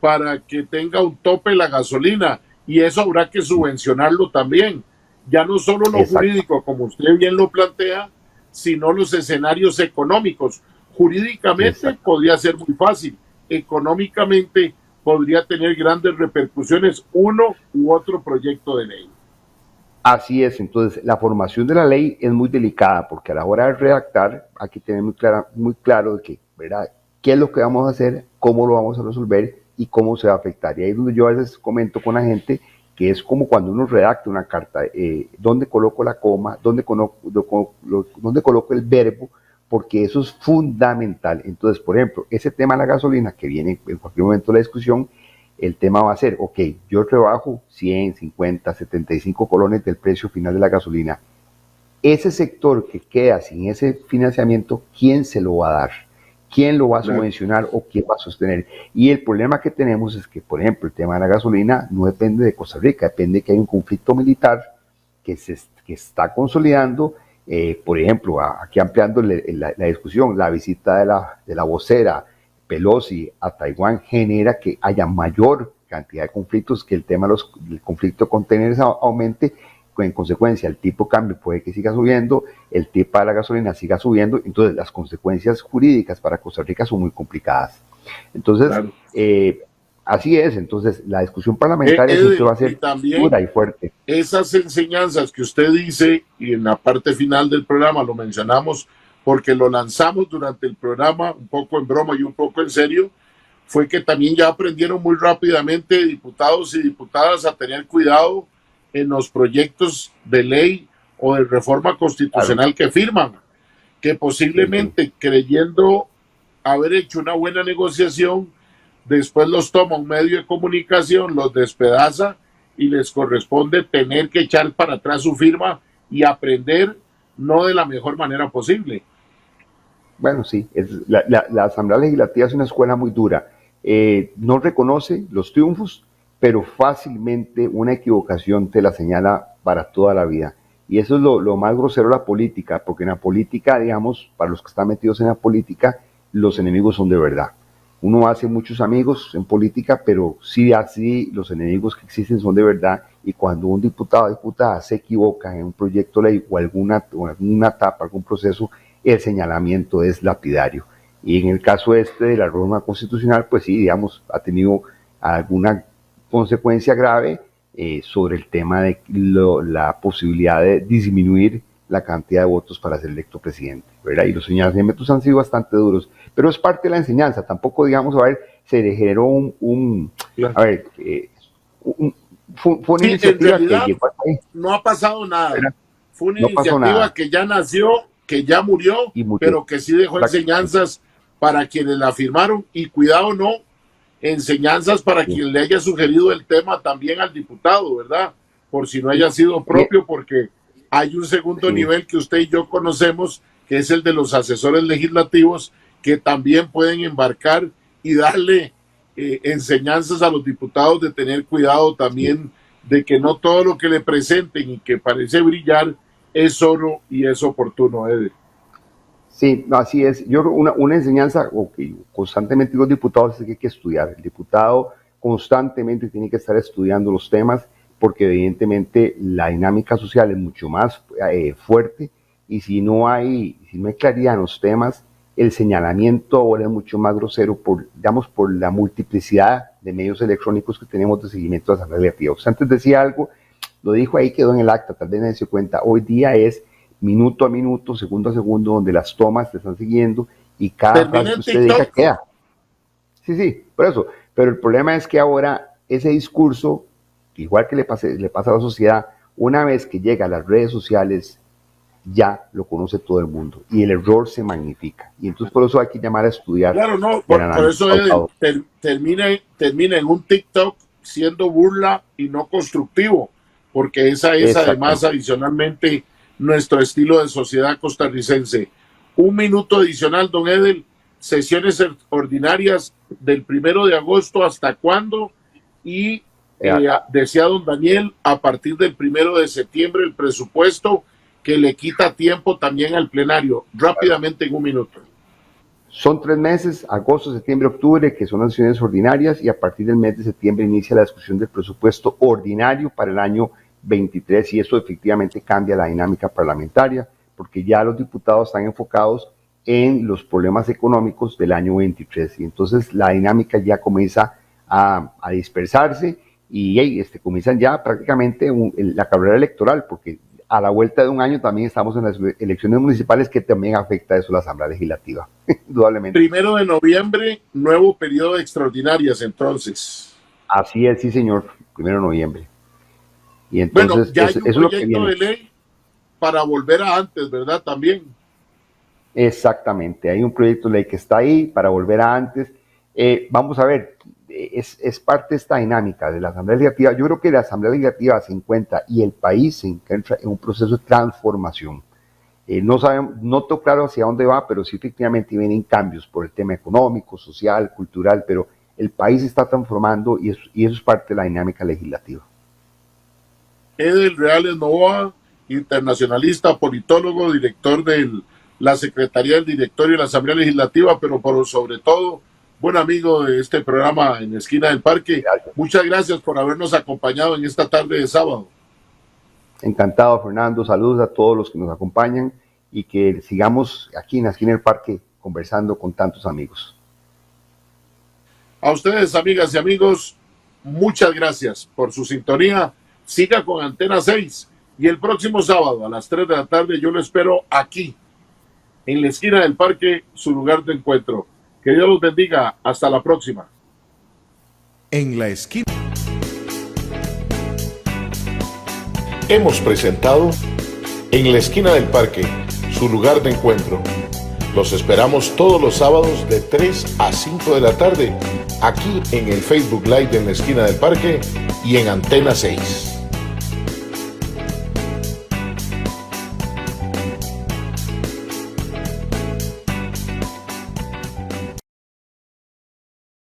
Speaker 2: para que tenga un tope la gasolina, y eso habrá que subvencionarlo también. Ya no solo lo jurídico, como usted bien lo plantea, sino los escenarios económicos. Jurídicamente podría ser muy fácil, económicamente podría tener grandes repercusiones uno u otro proyecto de ley.
Speaker 7: Así es, entonces la formación de la ley es muy delicada porque a la hora de redactar hay que tener muy claro de que, ¿verdad?, qué es lo que vamos a hacer, cómo lo vamos a resolver y cómo se va a afectar. Y ahí es donde yo a veces comento con la gente que es como cuando uno redacta una carta, dónde coloco la coma, dónde coloco el verbo, porque eso es fundamental. Entonces, por ejemplo, ese tema de la gasolina que viene en cualquier momento de la discusión, el tema va a ser, ok, yo rebajo 100, 50, 75 colones del precio final de la gasolina. Ese sector que queda sin ese financiamiento, ¿quién se lo va a dar? ¿Quién lo va a subvencionar o quién va a sostener? Y el problema que tenemos es que, por ejemplo, el tema de la gasolina no depende de Costa Rica, depende de que hay un conflicto militar que está consolidando. Por ejemplo, aquí ampliando la discusión, la visita de la vocera Pelosi a Taiwán genera que haya mayor cantidad de conflictos, que el tema del conflicto de contenedores aumente. En consecuencia, el tipo de cambio puede que siga subiendo, el tipo de la gasolina siga subiendo, entonces las consecuencias jurídicas para Costa Rica son muy complicadas. Entonces, claro. Así es, entonces la discusión parlamentaria siempre va a ser dura y fuerte.
Speaker 2: Esas enseñanzas que usted dice, y en la parte final del programa lo mencionamos, porque lo lanzamos durante el programa, un poco en broma y un poco en serio, fue que también ya aprendieron muy rápidamente diputados y diputadas a tener cuidado en los proyectos de ley o de reforma constitucional que firman, que posiblemente creyendo haber hecho una buena negociación, después los toma un medio de comunicación, los despedaza y les corresponde tener que echar para atrás su firma y aprender no de la mejor manera posible.
Speaker 7: Bueno, sí, la Asamblea Legislativa es una escuela muy dura. No reconoce los triunfos, pero fácilmente una equivocación te la señala para toda la vida. Y eso es lo más grosero de la política, porque en la política, digamos, para los que están metidos en la política, los enemigos son de verdad. Uno hace muchos amigos en política, pero sí así los enemigos que existen son de verdad. Y cuando un diputado o diputada se equivoca en un proyecto de ley o alguna etapa, algún proceso, el señalamiento es lapidario. Y en el caso de la reforma constitucional, pues sí, digamos, ha tenido alguna consecuencia grave sobre el tema de la posibilidad de disminuir la cantidad de votos para ser electo presidente, ¿verdad? Y los señalamientos han sido bastante duros, pero es parte de la enseñanza. Tampoco, digamos, a ver, se le generó fue una iniciativa que llegó ahí.
Speaker 2: No ha pasado nada. ¿Verdad? Fue una iniciativa que ya nació, que ya murió, pero que sí dejó enseñanzas para quienes la firmaron y cuidado no, enseñanzas para quien le haya sugerido el tema también al diputado, ¿verdad? Por si no haya sido propio, porque hay un segundo nivel que usted y yo conocemos, que es el de los asesores legislativos, que también pueden embarcar y darle enseñanzas a los diputados de tener cuidado también de que no todo lo que le presenten y que parece brillar es oro y es oportuno, Eder.
Speaker 7: Sí, así es. Yo una enseñanza que constantemente los diputados es que hay que estudiar. El diputado constantemente tiene que estar estudiando los temas porque evidentemente la dinámica social es mucho más fuerte y si no hay claridad en los temas, el señalamiento ahora es mucho más grosero por la multiplicidad de medios electrónicos que tenemos de seguimiento de la Asamblea Legislativa. Usted antes decía algo, lo dijo ahí, quedó en el acta, tal vez nadie se dio cuenta. Hoy día es minuto a minuto, segundo a segundo, donde las tomas te están siguiendo y cada frase que usted diga queda. Sí, por eso. Pero el problema es que ahora ese discurso, igual que le pasa a la sociedad, una vez que llega a las redes sociales, ya lo conoce todo el mundo y el error se magnifica. Y entonces por eso hay que llamar a estudiar.
Speaker 2: Claro, no, por eso termina en un TikTok siendo burla y no constructivo, porque esa es además adicionalmente nuestro estilo de sociedad costarricense. Un minuto adicional, don Edel, sesiones ordinarias del 1 de agosto, ¿hasta cuándo? Y decía don Daniel, a partir del 1 de septiembre, el presupuesto que le quita tiempo también al plenario. Rápidamente, en un minuto.
Speaker 7: Son 3 meses, agosto, septiembre, octubre, que son las sesiones ordinarias, y a partir del mes de septiembre inicia la discusión del presupuesto ordinario para el año 23, y eso efectivamente cambia la dinámica parlamentaria, porque ya los diputados están enfocados en los problemas económicos del año 23, y entonces la dinámica ya comienza a dispersarse, y comienzan ya prácticamente la carrera electoral, porque a la vuelta de un año también estamos en las elecciones municipales, que también afecta eso a la Asamblea Legislativa, indudablemente.
Speaker 2: 1 de noviembre, nuevo periodo de extraordinarias, entonces.
Speaker 7: Así es, sí señor, 1 de noviembre. Y entonces,
Speaker 2: bueno, ya hay un proyecto de ley para volver a antes, ¿verdad? También.
Speaker 7: Exactamente, hay un proyecto de ley que está ahí para volver a antes. Vamos a ver, es parte de esta dinámica de la Asamblea Legislativa. Yo creo que la Asamblea Legislativa se encuentra y el país se encuentra en un proceso de transformación. No tengo claro hacia dónde va, pero sí efectivamente vienen cambios por el tema económico, social, cultural, pero el país se está transformando y eso es parte de la dinámica legislativa.
Speaker 2: Edel Reales Novoa, internacionalista, politólogo, director de la Secretaría del Directorio de la Asamblea Legislativa, pero sobre todo, buen amigo de este programa en Esquina del Parque. Gracias. Muchas gracias por habernos acompañado en esta tarde de sábado.
Speaker 7: Encantado, Fernando. Saludos a todos los que nos acompañan y que sigamos aquí en la Esquina del Parque conversando con tantos amigos.
Speaker 2: A ustedes, amigas y amigos, muchas gracias por su sintonía. Siga con Antena 6 y el próximo sábado a las 3 de la tarde yo lo espero aquí, en la Esquina del Parque, su lugar de encuentro. Que Dios los bendiga. Hasta la próxima.
Speaker 1: En la esquina. Hemos presentado En la Esquina del Parque, su lugar de encuentro. Los esperamos todos los sábados de 3 a 5 de la tarde, aquí en el Facebook Live de En la Esquina del Parque y en Antena 6.